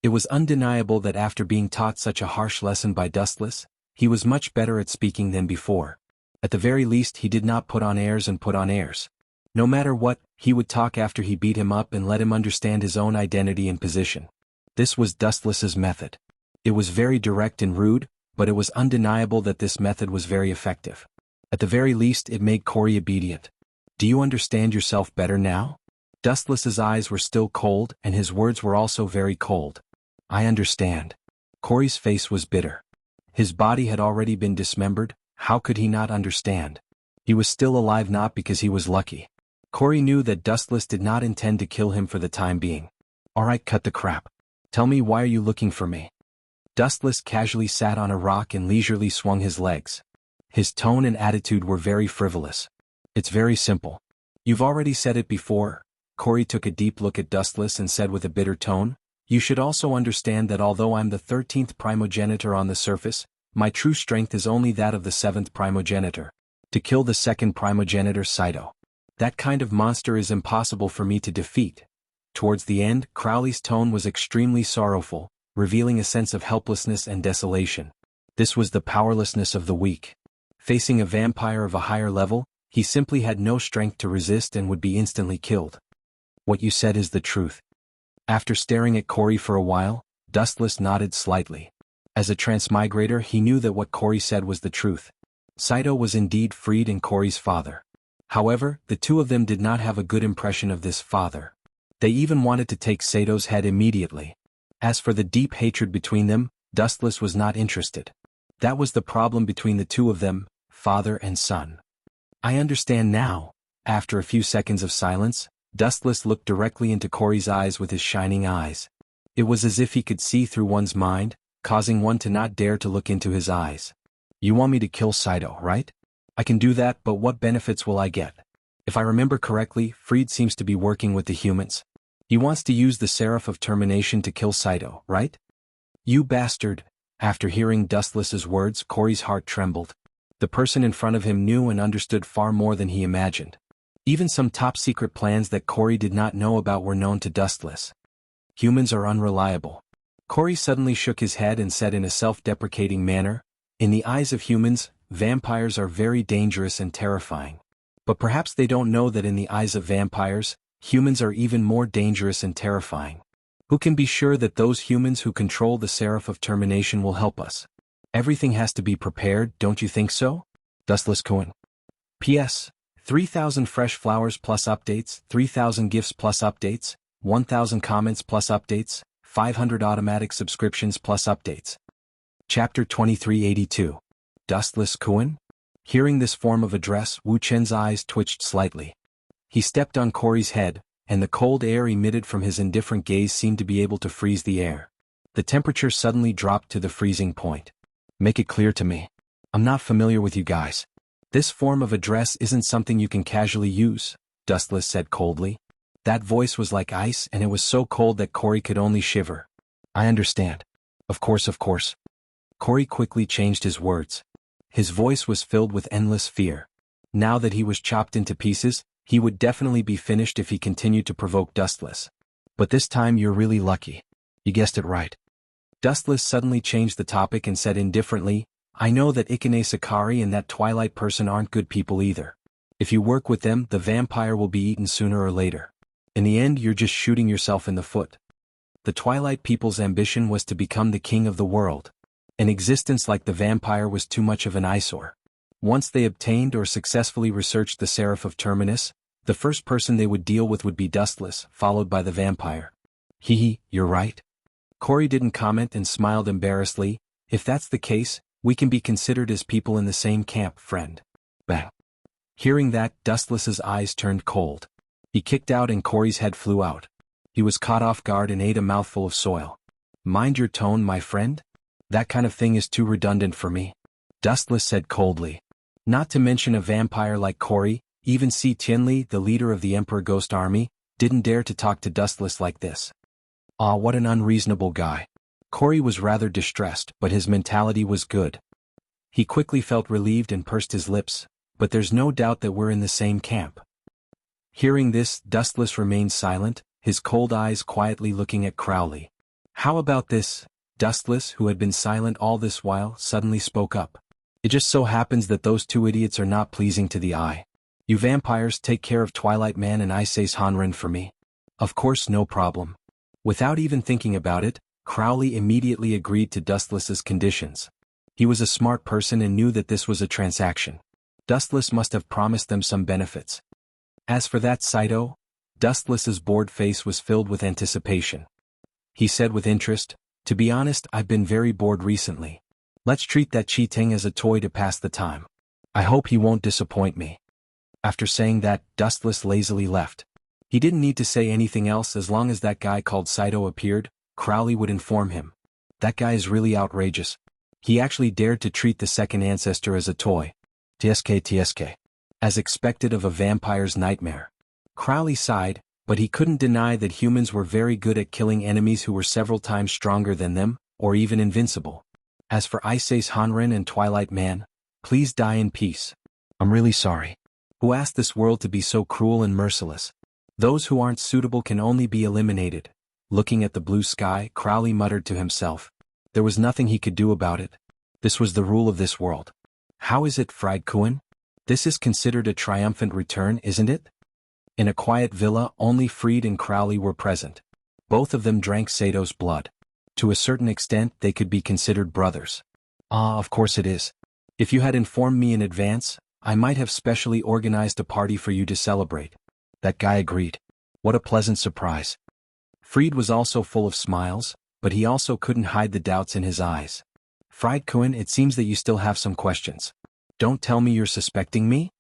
It was undeniable that after being taught such a harsh lesson by Dustless, he was much better at speaking than before. At the very least, he did not put on airs and put on airs. No matter what, he would talk after he beat him up and let him understand his own identity and position. This was Dustless's method. It was very direct and rude, but it was undeniable that this method was very effective. At the very least, it made Corey obedient. Do you understand yourself better now? Dustless's eyes were still cold, and his words were also very cold. I understand. Corey's face was bitter. His body had already been dismembered. How could he not understand? He was still alive not because he was lucky. Corey knew that Dustless did not intend to kill him for the time being. Alright, cut the crap. Tell me, why are you looking for me? Dustless casually sat on a rock and leisurely swung his legs. His tone and attitude were very frivolous. It's very simple. You've already said it before. Corey took a deep look at Dustless and said with a bitter tone, you should also understand that although I'm the 13th primogenitor on the surface, my true strength is only that of the 7th primogenitor. To kill the 2nd primogenitor Saito. That kind of monster is impossible for me to defeat. Towards the end, Crowley's tone was extremely sorrowful, revealing a sense of helplessness and desolation. This was the powerlessness of the weak. Facing a vampire of a higher level, he simply had no strength to resist and would be instantly killed. What you said is the truth. After staring at Corey for a while, Dustless nodded slightly. As a transmigrator, he knew that what Corey said was the truth. Saito was indeed freed and Corey's father. However, the two of them did not have a good impression of this father. They even wanted to take Saito's head immediately. As for the deep hatred between them, Dustless was not interested. That was the problem between the two of them, father and son. I understand now. After a few seconds of silence, Dustless looked directly into Corey's eyes with his shining eyes. It was as if he could see through one's mind, causing one to not dare to look into his eyes. You want me to kill Saito, right? I can do that, but what benefits will I get? If I remember correctly, Freed seems to be working with the humans. He wants to use the Seraph of Termination to kill Saito, right? You bastard. After hearing Dustless's words, Corey's heart trembled. The person in front of him knew and understood far more than he imagined. Even some top-secret plans that Corey did not know about were known to Dustless. Humans are unreliable. Corey suddenly shook his head and said in a self-deprecating manner, in the eyes of humans, vampires are very dangerous and terrifying. But perhaps they don't know that in the eyes of vampires, humans are even more dangerous and terrifying. Who can be sure that those humans who control the Seraph of Termination will help us? Everything has to be prepared, don't you think so? Dustless Cohen. P.S. 3,000 fresh flowers plus updates, 3,000 gifts plus updates, 1,000 comments plus updates, 500 automatic subscriptions plus updates. Chapter 2382. Dustless Cohen? Hearing this form of address, Wu Chen's eyes twitched slightly. He stepped on Corey's head, and the cold air emitted from his indifferent gaze seemed to be able to freeze the air. The temperature suddenly dropped to the freezing point. Make it clear to me. I'm not familiar with you guys. This form of address isn't something you can casually use, Dustless said coldly. That voice was like ice, and it was so cold that Corey could only shiver. I understand. Of course. Corey quickly changed his words. His voice was filled with endless fear. Now that he was chopped into pieces, he would definitely be finished if he continued to provoke Dustless. But this time you're really lucky. You guessed it right. Dustless suddenly changed the topic and said indifferently, I know that Ikane Sakari and that Twilight person aren't good people either. If you work with them, the vampire will be eaten sooner or later. In the end, you're just shooting yourself in the foot. The Twilight people's ambition was to become the king of the world. An existence like the vampire was too much of an eyesore. Once they obtained or successfully researched the Seraph of Terminus, the first person they would deal with would be Dustless, followed by the vampire. You're right. Corey didn't comment and smiled embarrassedly. If that's the case, we can be considered as people in the same camp, friend. Bang. Hearing that, Dustless's eyes turned cold. He kicked out and Corey's head flew out. He was caught off guard and ate a mouthful of soil. Mind your tone, my friend? That kind of thing is too redundant for me. Dustless said coldly. Not to mention a vampire like Corey, even Si Tianli, the leader of the Emperor Ghost Army, didn't dare to talk to Dustless like this. Ah, what an unreasonable guy. Corey was rather distressed, but his mentality was good. He quickly felt relieved and pursed his lips, but there's no doubt that we're in the same camp. Hearing this, Dustless remained silent, his cold eyes quietly looking at Crowley. How about this? Dustless, who had been silent all this while, suddenly spoke up. It just so happens that those two idiots are not pleasing to the eye. You vampires take care of Twilight Man and xuanhuan for me. Of course, no problem. Without even thinking about it, Crowley immediately agreed to Dustless's conditions. He was a smart person and knew that this was a transaction. Dustless must have promised them some benefits. As for that Saito, Dustless's bored face was filled with anticipation. He said with interest, to be honest, I've been very bored recently. Let's treat that Chi-Ting as a toy to pass the time. I hope he won't disappoint me. After saying that, Dustless lazily left. He didn't need to say anything else. As long as that guy called Saito appeared, Crowley would inform him. That guy is really outrageous. He actually dared to treat the second ancestor as a toy. TSK. As expected of a vampire's nightmare. Crowley sighed, but he couldn't deny that humans were very good at killing enemies who were several times stronger than them, or even invincible. As for xuanhuan and Twilight Man, please die in peace. I'm really sorry. Who asked this world to be so cruel and merciless? Those who aren't suitable can only be eliminated. Looking at the blue sky, Crowley muttered to himself. There was nothing he could do about it. This was the rule of this world. How is it, Fried Kuan? This is considered a triumphant return, isn't it? In a quiet villa, only Fried and Crowley were present. Both of them drank Sato's blood. To a certain extent, they could be considered brothers. Ah, of course it is. If you had informed me in advance, I might have specially organized a party for you to celebrate. That guy agreed. What a pleasant surprise. Fried was also full of smiles, but he also couldn't hide the doubts in his eyes. Fried Kuan, it seems that you still have some questions. Don't tell me you're suspecting me?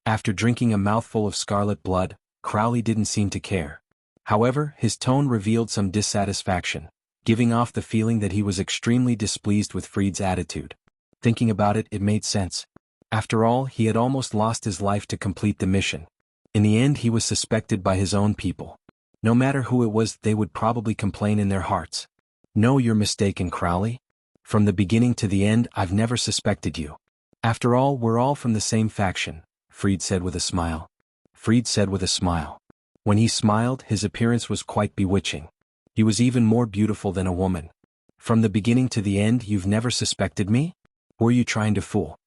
After drinking a mouthful of scarlet blood, Crowley didn't seem to care. However, his tone revealed some dissatisfaction, giving off the feeling that he was extremely displeased with Fried's attitude. Thinking about it, it made sense. After all, he had almost lost his life to complete the mission. In the end, he was suspected by his own people. No matter who it was, they would probably complain in their hearts. No, you're mistaken, Crowley. From the beginning to the end, I've never suspected you. After all, we're all from the same faction, Fried said with a smile. When he smiled, his appearance was quite bewitching. He was even more beautiful than a woman. From the beginning to the end, you've never suspected me? Who are you trying to fool?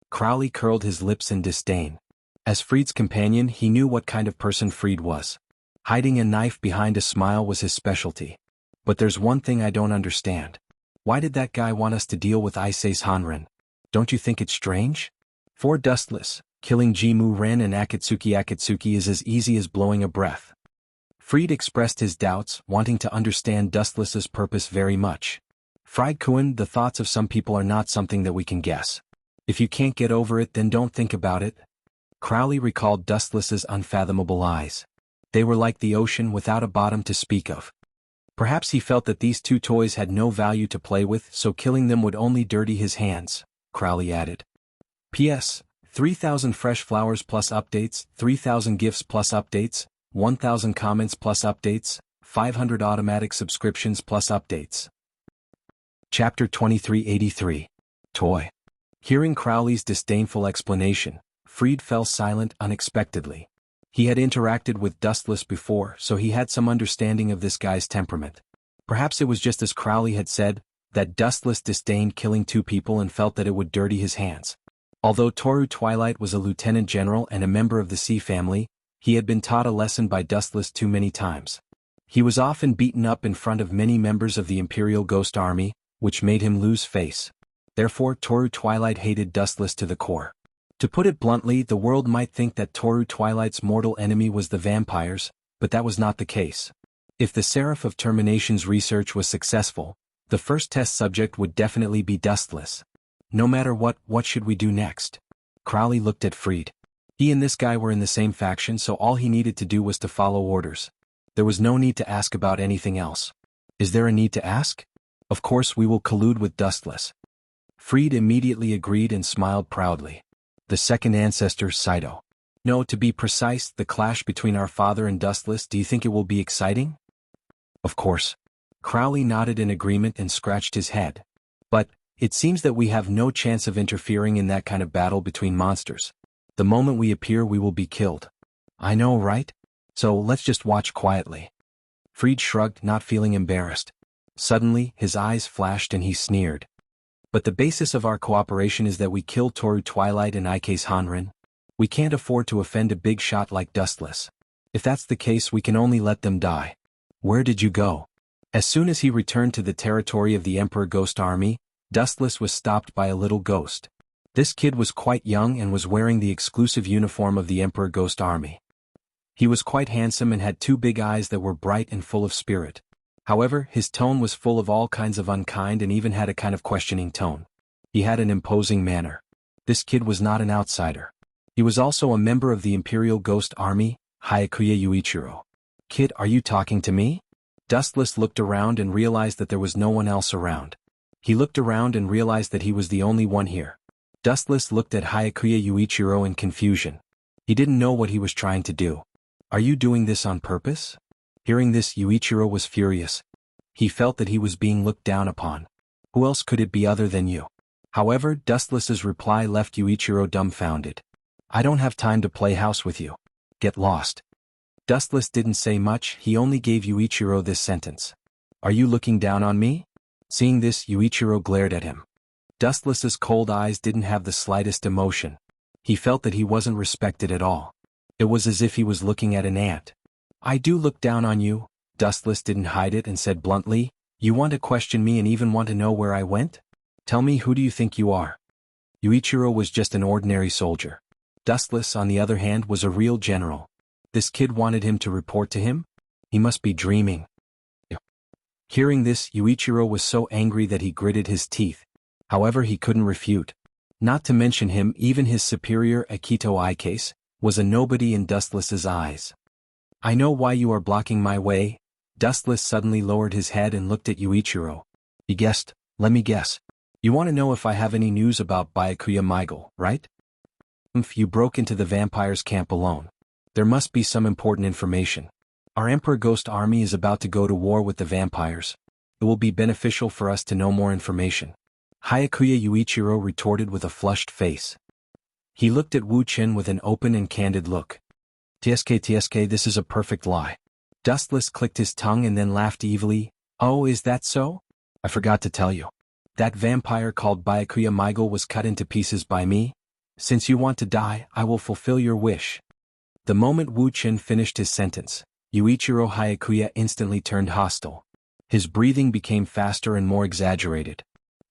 Crowley curled his lips in disdain. As Fried's companion, he knew what kind of person Fried was. Hiding a knife behind a smile was his specialty. But there's one thing I don't understand. Why did that guy want us to deal with xuanhuan? Don't you think it's strange? For Dustless, killing Jimu Ren and Akatsuki is as easy as blowing a breath. Fried expressed his doubts, wanting to understand Dustless's purpose very much. Fried Kuan, the thoughts of some people are not something that we can guess. If you can't get over it, then don't think about it. Crowley recalled Dustless's unfathomable eyes. They were like the ocean without a bottom to speak of. Perhaps he felt that these two toys had no value to play with, so killing them would only dirty his hands, Crowley added. P.S. 3,000 fresh flowers plus updates, 3,000 gifts plus updates, 1,000 comments plus updates, 500 automatic subscriptions plus updates. Chapter 2383. Toy. Hearing Crowley's disdainful explanation, Freed fell silent unexpectedly. He had interacted with Dustless before, so he had some understanding of this guy's temperament. Perhaps it was just as Crowley had said, that Dustless disdained killing two people and felt that it would dirty his hands. Although Toru Twilight was a lieutenant general and a member of the Sea family, he had been taught a lesson by Dustless too many times. He was often beaten up in front of many members of the Imperial Ghost Army, which made him lose face. Therefore Toru Twilight hated Dustless to the core. To put it bluntly, the world might think that Toru Twilight's mortal enemy was the vampires, but that was not the case. If the Seraph of Termination's research was successful, the first test subject would definitely be Dustless. No matter what should we do next? Crowley looked at Freed. He and this guy were in the same faction, so all he needed to do was to follow orders. There was no need to ask about anything else. Is there a need to ask? Of course we will collude with Dustless. Freed immediately agreed and smiled proudly. The second ancestor, Saito. No, to be precise, the clash between our father and Dustless. Do you think it will be exciting? Of course. Crowley nodded in agreement and scratched his head. But, it seems that we have no chance of interfering in that kind of battle between monsters. The moment we appear we will be killed. I know, right? So let's just watch quietly. Freed shrugged, not feeling embarrassed. Suddenly, his eyes flashed and he sneered. But the basis of our cooperation is that we kill Toru Twilight and xuanhuan. We can't afford to offend a big shot like Dustless. If that's the case, we can only let them die. Where did you go? As soon as he returned to the territory of the Emperor Ghost Army, Dustless was stopped by a little ghost. This kid was quite young and was wearing the exclusive uniform of the Emperor Ghost Army. He was quite handsome and had two big eyes that were bright and full of spirit. However, his tone was full of all kinds of unkind and even had a kind of questioning tone. He had an imposing manner. This kid was not an outsider. He was also a member of the Imperial Ghost Army, Hyakuya Yuichiro. Kid, are you talking to me? Dustless looked around and realized that there was no one else around. He looked around and realized that he was the only one here. Dustless looked at Hyakuya Yuichiro in confusion. He didn't know what he was trying to do. Are you doing this on purpose? Hearing this, Yuichiro was furious. He felt that he was being looked down upon. Who else could it be other than you? However, Dustless's reply left Yuichiro dumbfounded. I don't have time to play house with you. Get lost. Dustless didn't say much, he only gave Yuichiro this sentence. Are you looking down on me? Seeing this, Yuichiro glared at him. Dustless's cold eyes didn't have the slightest emotion. He felt that he wasn't respected at all. It was as if he was looking at an ant. I do look down on you. Dustless didn't hide it and said bluntly, you want to question me and even want to know where I went? Tell me, who do you think you are? Yuichiro was just an ordinary soldier. Dustless, on the other hand, was a real general. This kid wanted him to report to him? He must be dreaming. Hearing this, Yuichiro was so angry that he gritted his teeth. However, he couldn't refute. Not to mention him, even his superior, Akito Aikase, was a nobody in Dustless's eyes. I know why you are blocking my way. Dustless suddenly lowered his head and looked at Yuichiro. He guessed. Let me guess. You want to know if I have any news about Byakuya Michael, right? You broke into the vampire's camp alone. There must be some important information. Our Emperor Ghost Army is about to go to war with the vampires. It will be beneficial for us to know more information. Hyakuya Yuichiro retorted with a flushed face. He looked at Wu Qin with an open and candid look. TSK, this is a perfect lie. Dustless clicked his tongue and then laughed evilly. Oh, is that so? I forgot to tell you. That vampire called Byakuya Michael was cut into pieces by me. Since you want to die, I will fulfill your wish. The moment Wu Qin finished his sentence, Yuichiro Hyakuya instantly turned hostile. His breathing became faster and more exaggerated.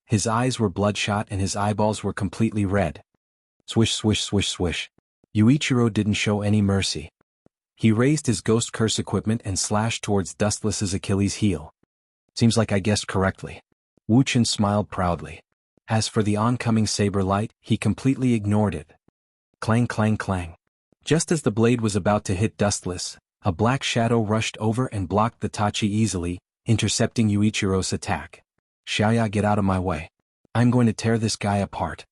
His eyes were bloodshot and his eyeballs were completely red. Swish, swish, swish, swish. Yuichiro didn't show any mercy. He raised his ghost curse equipment and slashed towards Dustless's Achilles heel. Seems like I guessed correctly. Wu Qin smiled proudly. As for the oncoming saber light, he completely ignored it. Clang clang clang. Just as the blade was about to hit Dustless, a black shadow rushed over and blocked the tachi easily, intercepting Yuichiro's attack. Xiaoya, get out of my way. I'm going to tear this guy apart.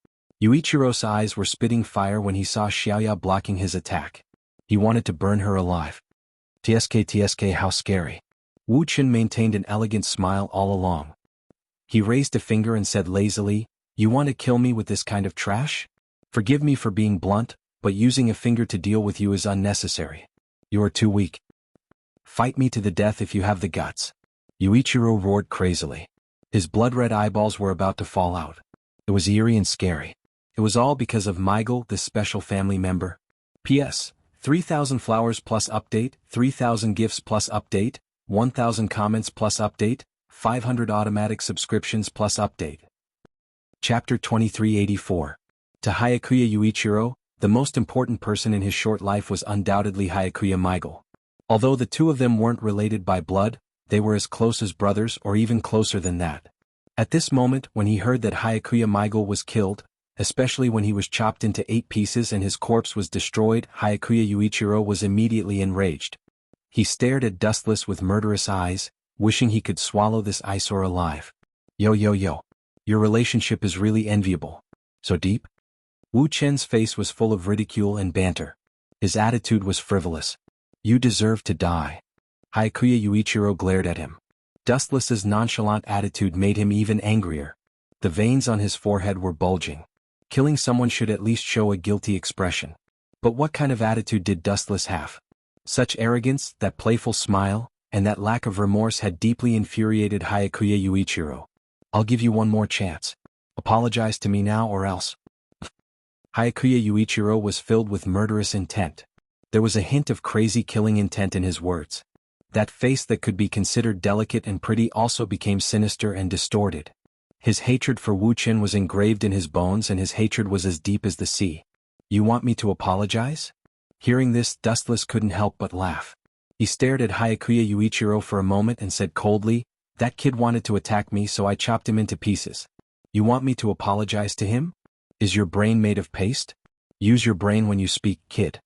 Yuichiro's eyes were spitting fire when he saw Xiaoya blocking his attack. He wanted to burn her alive. TSK, how scary. Wu Qin maintained an elegant smile all along. He raised a finger and said lazily, you want to kill me with this kind of trash? Forgive me for being blunt, but using a finger to deal with you is unnecessary. You are too weak. Fight me to the death if you have the guts. Yuichiro roared crazily. His blood-red eyeballs were about to fall out. It was eerie and scary. It was all because of Michael, this special family member. P.S. 3,000 flowers plus update, 3,000 gifts plus update, 1,000 comments plus update, 500 automatic subscriptions plus update. Chapter 2384. To Hyakuya Yuichiro, the most important person in his short life was undoubtedly Hyakuya Michael. Although the two of them weren't related by blood, they were as close as brothers or even closer than that. At this moment, when he heard that Hyakuya Michael was killed, especially when he was chopped into 8 pieces and his corpse was destroyed, Hyakuya Yuichiro was immediately enraged. He stared at Dustless with murderous eyes, wishing he could swallow this eyesore alive. Yo. Your relationship is really enviable. So deep? Wu Chen's face was full of ridicule and banter. His attitude was frivolous. You deserve to die. Hyakuya Yuichiro glared at him. Dustless's nonchalant attitude made him even angrier. The veins on his forehead were bulging. Killing someone should at least show a guilty expression. But what kind of attitude did Dustless have? Such arrogance, that playful smile, and that lack of remorse had deeply infuriated Hyakuya Yuichiro. I'll give you one more chance. Apologize to me now or else. Hyakuya Yuichiro was filled with murderous intent. There was a hint of crazy killing intent in his words. That face that could be considered delicate and pretty also became sinister and distorted. His hatred for Wu Qin was engraved in his bones, and his hatred was as deep as the sea. You want me to apologize? Hearing this, Dustless couldn't help but laugh. He stared at Hyakuya Yuichiro for a moment and said coldly, that kid wanted to attack me, so I chopped him into pieces. You want me to apologize to him? Is your brain made of paste? Use your brain when you speak, kid.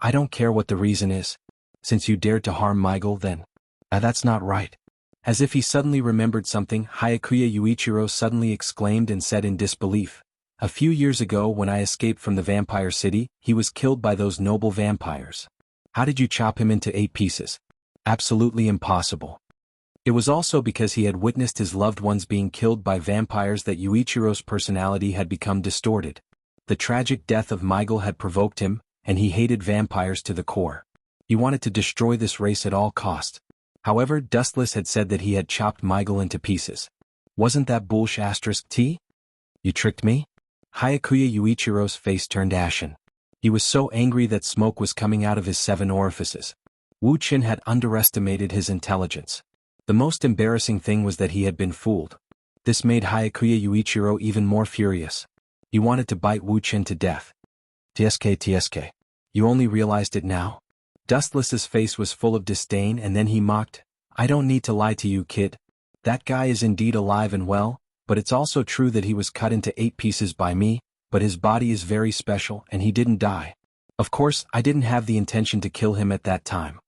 I don't care what the reason is. Since you dared to harm Michael, then. That's not right. As if he suddenly remembered something, Hyakuya Yuichiro suddenly exclaimed and said in disbelief. A few years ago, when I escaped from the vampire city, he was killed by those noble vampires. How did you chop him into 8 pieces? Absolutely impossible. It was also because he had witnessed his loved ones being killed by vampires that Yuichiro's personality had become distorted. The tragic death of Michael had provoked him, and he hated vampires to the core. He wanted to destroy this race at all cost. However, Dustless had said that he had chopped Michael into pieces. Wasn't that bullsh*t? You tricked me? Hyakuya Yuichiro's face turned ashen. He was so angry that smoke was coming out of his 7 orifices. Wu Qin had underestimated his intelligence. The most embarrassing thing was that he had been fooled. This made Hyakuya Yuichiro even more furious. He wanted to bite Wu Qin to death. TSK. You only realized it now? Dustless's face was full of disdain, and then he mocked, I don't need to lie to you, kid. That guy is indeed alive and well, but it's also true that he was cut into 8 pieces by me, but his body is very special and he didn't die. Of course, I didn't have the intention to kill him at that time.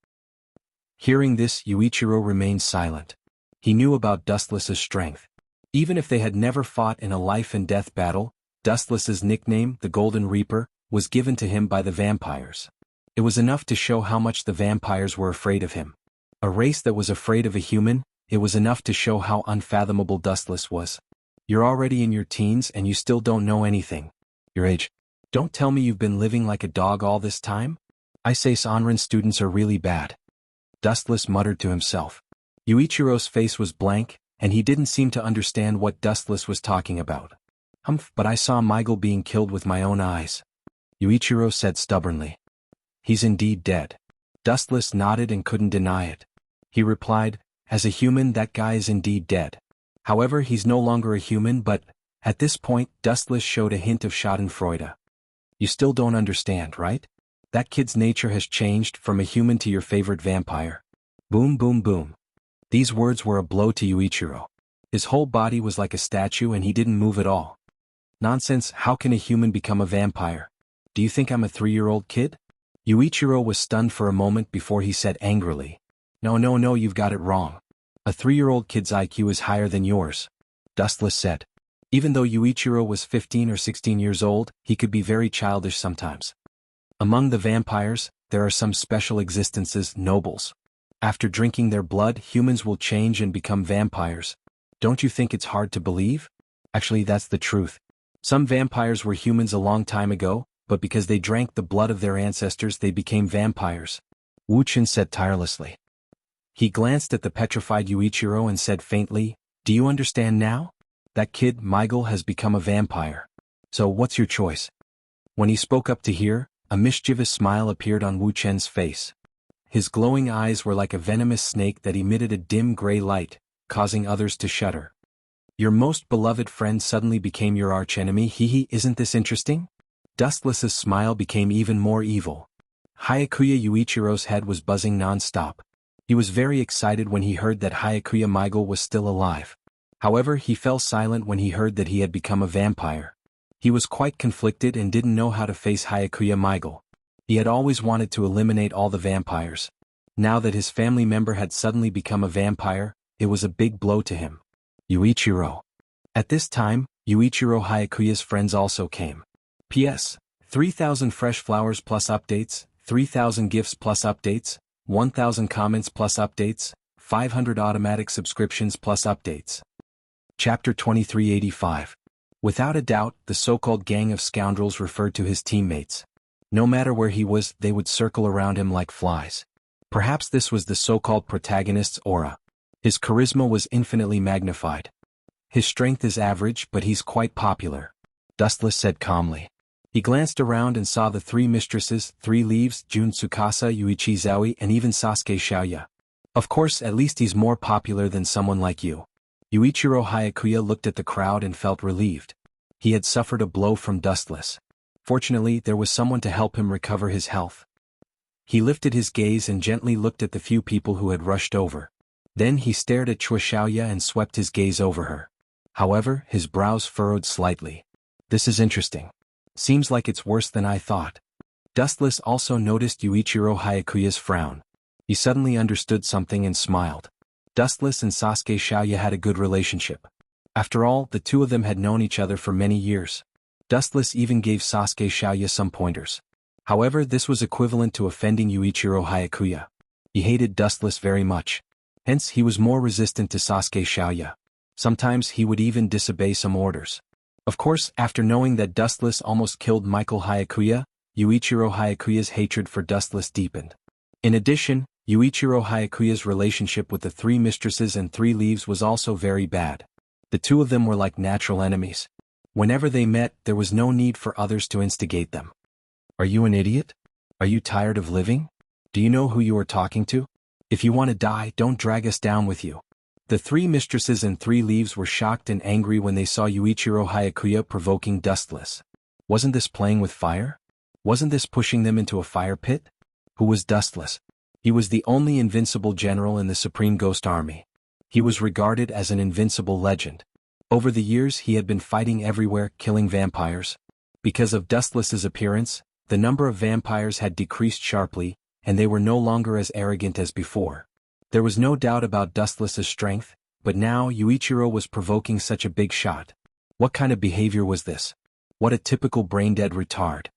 Hearing this, Yuichiro remained silent. He knew about Dustless's strength. Even if they had never fought in a life-and-death battle, Dustless's nickname, the Golden Reaper, was given to him by the vampires. It was enough to show how much the vampires were afraid of him. A race that was afraid of a human, it was enough to show how unfathomable Dustless was. You're already in your teens and you still don't know anything. Your age. Don't tell me you've been living like a dog all this time? I say Sanran students are really bad. Dustless muttered to himself. Yuichiro's face was blank, and he didn't seem to understand what Dustless was talking about. But I saw Michael being killed with my own eyes. Yuichiro said stubbornly. He's indeed dead. Dustless nodded and couldn't deny it. He replied, as a human, that guy is indeed dead. However, he's no longer a human, but, at this point, Dustless showed a hint of schadenfreude. You still don't understand, right? That kid's nature has changed from a human to your favorite vampire. Boom boom boom. These words were a blow to Yuichiro. His whole body was like a statue and he didn't move at all. Nonsense, how can a human become a vampire? Do you think I'm a 3-year-old kid? Yuichiro was stunned for a moment before he said angrily. No, you've got it wrong. A 3-year-old kid's IQ is higher than yours. Dustless said. Even though Yuichiro was 15 or 16 years old, he could be very childish sometimes. Among the vampires, there are some special existences, nobles. After drinking their blood, humans will change and become vampires. Don't you think it's hard to believe? Actually, that's the truth. Some vampires were humans a long time ago, but because they drank the blood of their ancestors they became vampires. Wu Chen said tirelessly. He glanced at the petrified Yuichiro and said faintly, Do you understand now? That kid, Michael, has become a vampire. So what's your choice? When he spoke up to hear, a mischievous smile appeared on Wu Chen's face. His glowing eyes were like a venomous snake that emitted a dim gray light, causing others to shudder. Your most beloved friend suddenly became your archenemy, isn't this interesting? Dustless's smile became even more evil. Hyakuya Yuichiro's head was buzzing non-stop. He was very excited when he heard that Hyakuya Michael was still alive. However, he fell silent when he heard that he had become a vampire. He was quite conflicted and didn't know how to face Hyakuya Michael. He had always wanted to eliminate all the vampires. Now that his family member had suddenly become a vampire, it was a big blow to him. Yuichiro. At this time, Yuichiro Hyakuya's friends also came. P.S. 3,000 fresh flowers plus updates, 3,000 gifts plus updates, 1,000 comments plus updates, 500 automatic subscriptions plus updates. Chapter 2385. Without a doubt, the so-called gang of scoundrels referred to his teammates. No matter where he was, they would circle around him like flies. Perhaps this was the so-called protagonist's aura. His charisma was infinitely magnified. His strength is average, but he's quite popular. Dustless said calmly. He glanced around and saw the 3 mistresses, 3 Leaves, Jun Tsukasa, Yuichi Zaoi, and even Sasuke Xiaoya. Of course, at least he's more popular than someone like you. Yuichiro Hyakuya looked at the crowd and felt relieved. He had suffered a blow from Dustless. Fortunately, there was someone to help him recover his health. He lifted his gaze and gently looked at the few people who had rushed over. Then he stared at Chua Xiaoya and swept his gaze over her. However, his brows furrowed slightly. This is interesting. Seems like it's worse than I thought. Dustless also noticed Yuichiro Hyakuya's frown. He suddenly understood something and smiled. Dustless and Sasuke Xiaoya had a good relationship. After all, the two of them had known each other for many years. Dustless even gave Sasuke Xiaoya some pointers. However, this was equivalent to offending Yuichiro Hyakuya. He hated Dustless very much. Hence, he was more resistant to Sasuke Xiaoya. Sometimes he would even disobey some orders. Of course, after knowing that Dustless almost killed Michael Hyakuya, Yuichiro Hyakuya's hatred for Dustless deepened. In addition, Yuichiro Hyakuya's relationship with the 3 mistresses and 3 Leaves was also very bad. The two of them were like natural enemies. Whenever they met, there was no need for others to instigate them. Are you an idiot? Are you tired of living? Do you know who you are talking to? If you want to die, don't drag us down with you. The 3 mistresses and 3 Leaves were shocked and angry when they saw Yuichiro Hyakuya provoking Dustless. Wasn't this playing with fire? Wasn't this pushing them into a fire pit? Who was Dustless? He was the only invincible general in the Supreme Ghost Army. He was regarded as an invincible legend. Over the years he had been fighting everywhere, killing vampires. Because of Dustless's appearance, the number of vampires had decreased sharply, and they were no longer as arrogant as before. There was no doubt about Dustless's strength, but now Yuichiro was provoking such a big shot. What kind of behavior was this? What a typical brain-dead retard.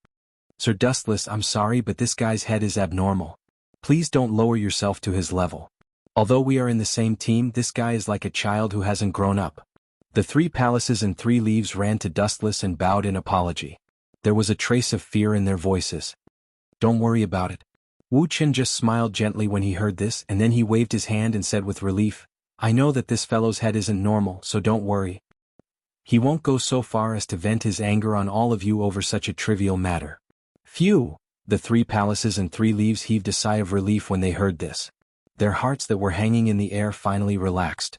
Sir Dustless, I'm sorry, but this guy's head is abnormal. Please don't lower yourself to his level. Although we are in the same team, this guy is like a child who hasn't grown up. The 3 palaces and 3 Leaves ran to Dustless and bowed in apology. There was a trace of fear in their voices. Don't worry about it. Wu Chen just smiled gently when he heard this, and then he waved his hand and said with relief, I know that this fellow's head isn't normal, so don't worry. He won't go so far as to vent his anger on all of you over such a trivial matter. Phew! The 3 palaces and 3 Leaves heaved a sigh of relief when they heard this. Their hearts that were hanging in the air finally relaxed.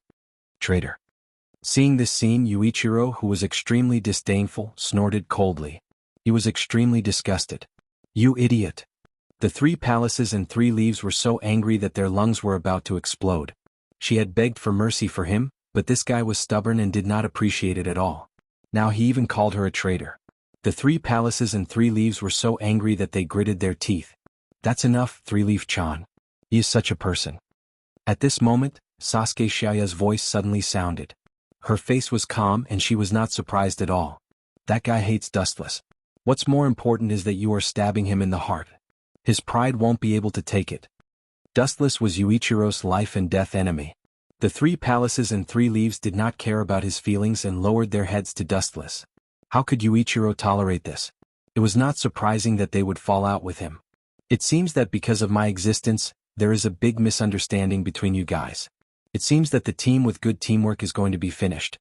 Traitor. Seeing this scene, Yuichiro, who was extremely disdainful, snorted coldly. He was extremely disgusted. You idiot. The 3 palaces and 3 Leaves were so angry that their lungs were about to explode. She had begged for mercy for him, but this guy was stubborn and did not appreciate it at all. Now he even called her a traitor. The 3 palaces and 3 leaves were so angry that they gritted their teeth. That's enough, 3-leaf-chan. He is such a person. At this moment, Sasuke Xiaoya's voice suddenly sounded. Her face was calm and she was not surprised at all. That guy hates Dustless. What's more important is that you are stabbing him in the heart. His pride won't be able to take it. Dustless was Yuichiro's life and death enemy. The 3 palaces and 3 leaves did not care about his feelings and lowered their heads to Dustless. How could Yuichiro tolerate this? It was not surprising that they would fall out with him. It seems that because of my existence, there is a big misunderstanding between you guys. It seems that the team with good teamwork is going to be finished.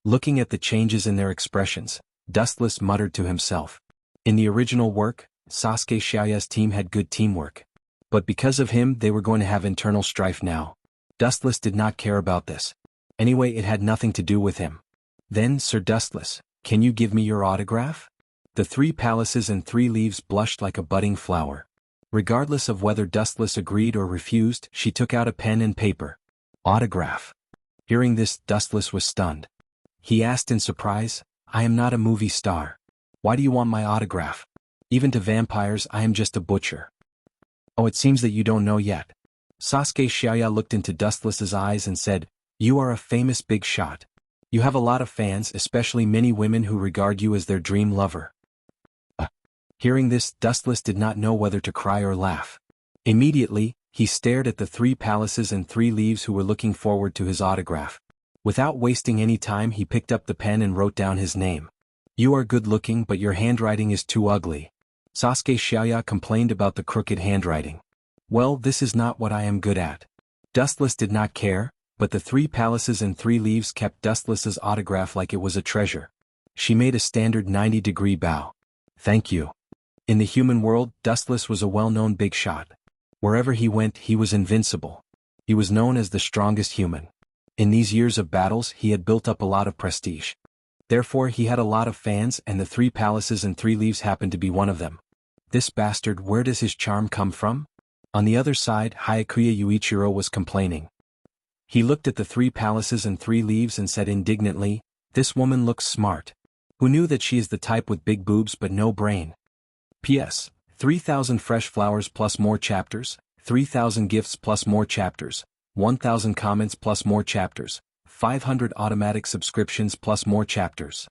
Looking at the changes in their expressions, Dustless muttered to himself. In the original work, Sasuke Xiaoya's team had good teamwork. But because of him they were going to have internal strife now. Dustless did not care about this. Anyway, it had nothing to do with him. Then, Sir Dustless, can you give me your autograph? The 3 palaces and 3 leaves blushed like a budding flower. Regardless of whether Dustless agreed or refused, she took out a pen and paper. Autograph. Hearing this, Dustless was stunned. He asked in surprise, I am not a movie star. Why do you want my autograph? Even to vampires I am just a butcher. Oh, it seems that you don't know yet. Sasuke Xiaoya looked into Dustless's eyes and said, You are a famous big shot. You have a lot of fans, especially many women who regard you as their dream lover. Hearing this, Dustless did not know whether to cry or laugh. Immediately, he stared at the 3 palaces and 3 leaves who were looking forward to his autograph. Without wasting any time he picked up the pen and wrote down his name. You are good looking but your handwriting is too ugly. Sasuke Xiaoya complained about the crooked handwriting. Well, this is not what I am good at. Dustless did not care, but the 3 palaces and 3 leaves kept Dustless's autograph like it was a treasure. She made a standard 90-degree bow. Thank you. In the human world, Dustless was a well-known big shot. Wherever he went, he was invincible. He was known as the strongest human. In these years of battles, he had built up a lot of prestige. Therefore, he had a lot of fans and the 3 palaces and 3 leaves happened to be one of them. This bastard, where does his charm come from? On the other side, Hyakuya Yuichiro was complaining. He looked at the 3 palaces and 3 leaves and said indignantly, This woman looks smart. Who knew that she is the type with big boobs but no brain? P.S. 3,000 fresh flowers plus more chapters, 3,000 gifts plus more chapters, 1,000 comments plus more chapters, 500 automatic subscriptions plus more chapters.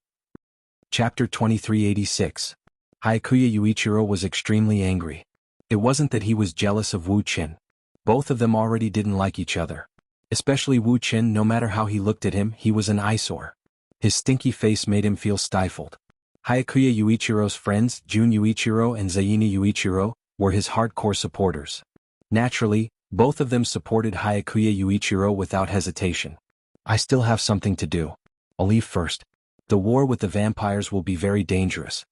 Chapter 2386. Hyakuya Yuichiro was extremely angry. It wasn't that he was jealous of Wu Qin. Both of them already didn't like each other. Especially Wu Qin, no matter how he looked at him, he was an eyesore. His stinky face made him feel stifled. Hyakuya Yuichiro's friends, Jun Yuichiro and Zaini Yuichiro, were his hardcore supporters. Naturally, both of them supported Hyakuya Yuichiro without hesitation. I still have something to do. I'll leave first. The war with the vampires will be very dangerous.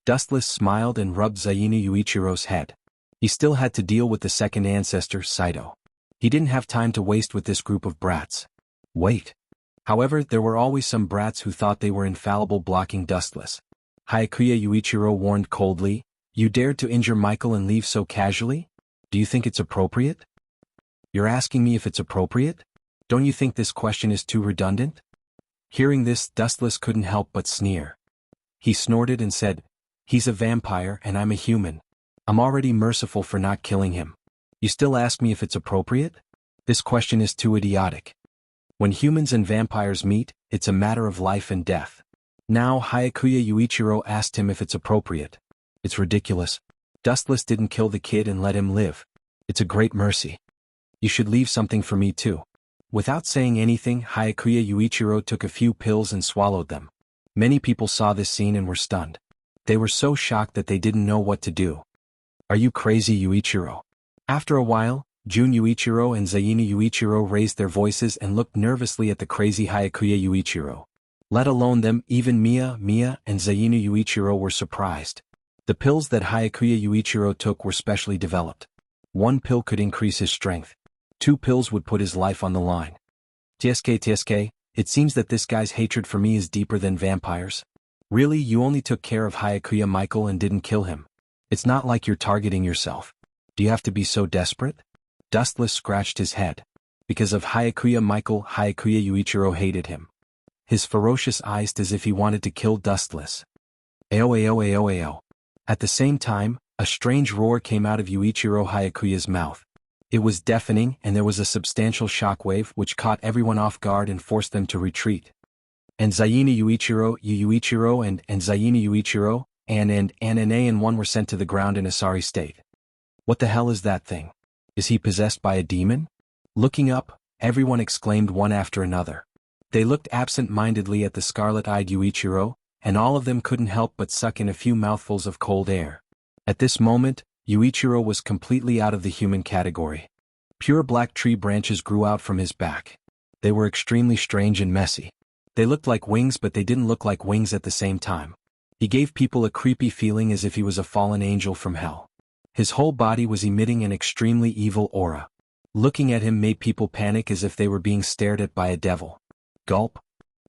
Dustless smiled and rubbed Zaini Yuichiro's head. He still had to deal with the second ancestor, Saito. He didn't have time to waste with this group of brats. Wait. However, there were always some brats who thought they were infallible blocking Dustless. Hyakuya Yuichiro warned coldly, You dared to injure Michael and leave so casually? Do you think it's appropriate? You're asking me if it's appropriate? Don't you think this question is too redundant? Hearing this, Dustless couldn't help but sneer. He snorted and said, He's a vampire and I'm a human. I'm already merciful for not killing him. You still ask me if it's appropriate? This question is too idiotic. When humans and vampires meet, it's a matter of life and death. Now Hyakuya Yuichiro asked him if it's appropriate. It's ridiculous. Dustless didn't kill the kid and let him live. It's a great mercy. You should leave something for me too. Without saying anything, Hyakuya Yuichiro took a few pills and swallowed them. Many people saw this scene and were stunned. They were so shocked that they didn't know what to do. Are you crazy, Yuichiro? After a while, Jun Yuichiro and Zaini Yuichiro raised their voices and looked nervously at the crazy Hyakuya Yuichiro. Let alone them, even Mia and Zaini Yuichiro were surprised. The pills that Hyakuya Yuichiro took were specially developed. 1 pill could increase his strength. 2 pills would put his life on the line. TSK, it seems that this guy's hatred for me is deeper than vampires. Really, you only took care of Hyakuya Michael and didn't kill him. It's not like you're targeting yourself. Do you have to be so desperate? Dustless scratched his head. Because of Hyakuya Michael, Hyakuya Yuichiro hated him. His ferocious eyes as if he wanted to kill Dustless. Ao. At the same time, a strange roar came out of Yuichiro Hayakuya's mouth. It was deafening and there was a substantial shockwave which caught everyone off guard and forced them to retreat. And Zaina Yuichiro and Zaina Yuichiro, and one were sent to the ground in a sorry state. What the hell is that thing? Is he possessed by a demon? Looking up, everyone exclaimed one after another. They looked absent-mindedly at the scarlet-eyed Yuichiro, and all of them couldn't help but suck in a few mouthfuls of cold air. At this moment, Yuichiro was completely out of the human category. Pure black tree branches grew out from his back. They were extremely strange and messy. They looked like wings but they didn't look like wings at the same time. He gave people a creepy feeling as if he was a fallen angel from hell. His whole body was emitting an extremely evil aura. Looking at him made people panic as if they were being stared at by a devil. Gulp.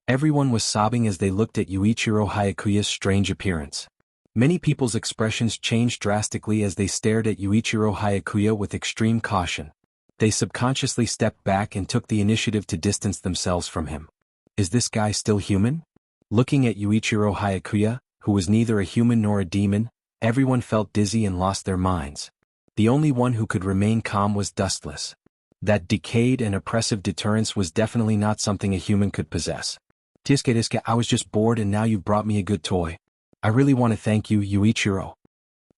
Everyone was sobbing as they looked at Yuichiro Hayakuya's strange appearance. Many people's expressions changed drastically as they stared at Yuichiro Hayakuya with extreme caution. They subconsciously stepped back and took the initiative to distance themselves from him. Is this guy still human? Looking at Yuichiro Hayakuya, who was neither a human nor a demon, everyone felt dizzy and lost their minds. The only one who could remain calm was Dustless. That decayed and oppressive deterrence was definitely not something a human could possess. Tiske, I was just bored and now you've brought me a good toy. I really want to thank you, Yuichiro.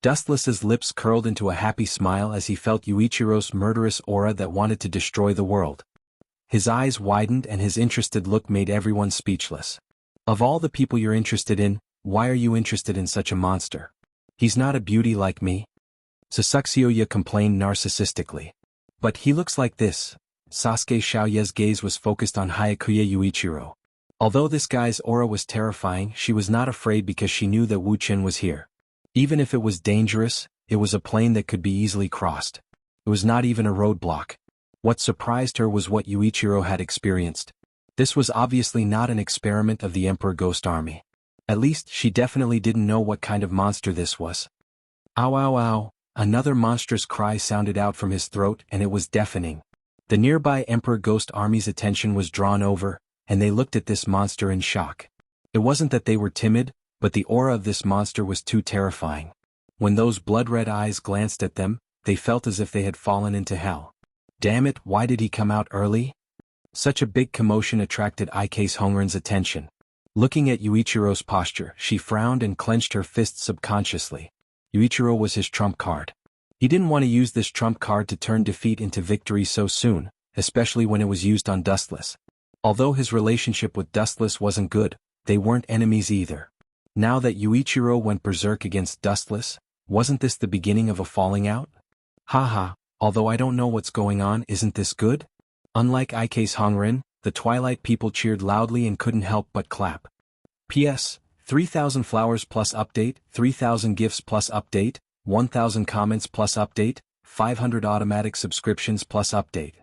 Dustless's lips curled into a happy smile as he felt Yuichiro's murderous aura that wanted to destroy the world. His eyes widened and his interested look made everyone speechless. Of all the people you're interested in, why are you interested in such a monster? He's not a beauty like me. Sasukeoya complained narcissistically. But he looks like this. Sasuke Xiaoya's gaze was focused on Hayakuya Yuichiro. Although this guy's aura was terrifying, she was not afraid because she knew that Wu Qin was here. Even if it was dangerous, it was a plane that could be easily crossed. It was not even a roadblock. What surprised her was what Yuichiro had experienced. This was obviously not an experiment of the Emperor Ghost Army. At least, she definitely didn't know what kind of monster this was. Ow ow ow, another monstrous cry sounded out from his throat and it was deafening. The nearby Emperor Ghost Army's attention was drawn over, and they looked at this monster in shock. It wasn't that they were timid, but the aura of this monster was too terrifying. When those blood-red eyes glanced at them, they felt as if they had fallen into hell. Damn it, why did he come out early? Such a big commotion attracted xianxia's attention. Looking at Yuichiro's posture, she frowned and clenched her fists subconsciously. Yuichiro was his trump card. He didn't want to use this trump card to turn defeat into victory so soon, especially when it was used on Dustless. Although his relationship with Dustless wasn't good, they weren't enemies either. Now that Yuichiro went berserk against Dustless, wasn't this the beginning of a falling out? Haha, although I don't know what's going on, isn't this good? Unlike xianxia, the Twilight people cheered loudly and couldn't help but clap. P.S. 3,000 flowers plus update, 3,000 gifts plus update, 1,000 comments plus update, 500 automatic subscriptions plus update.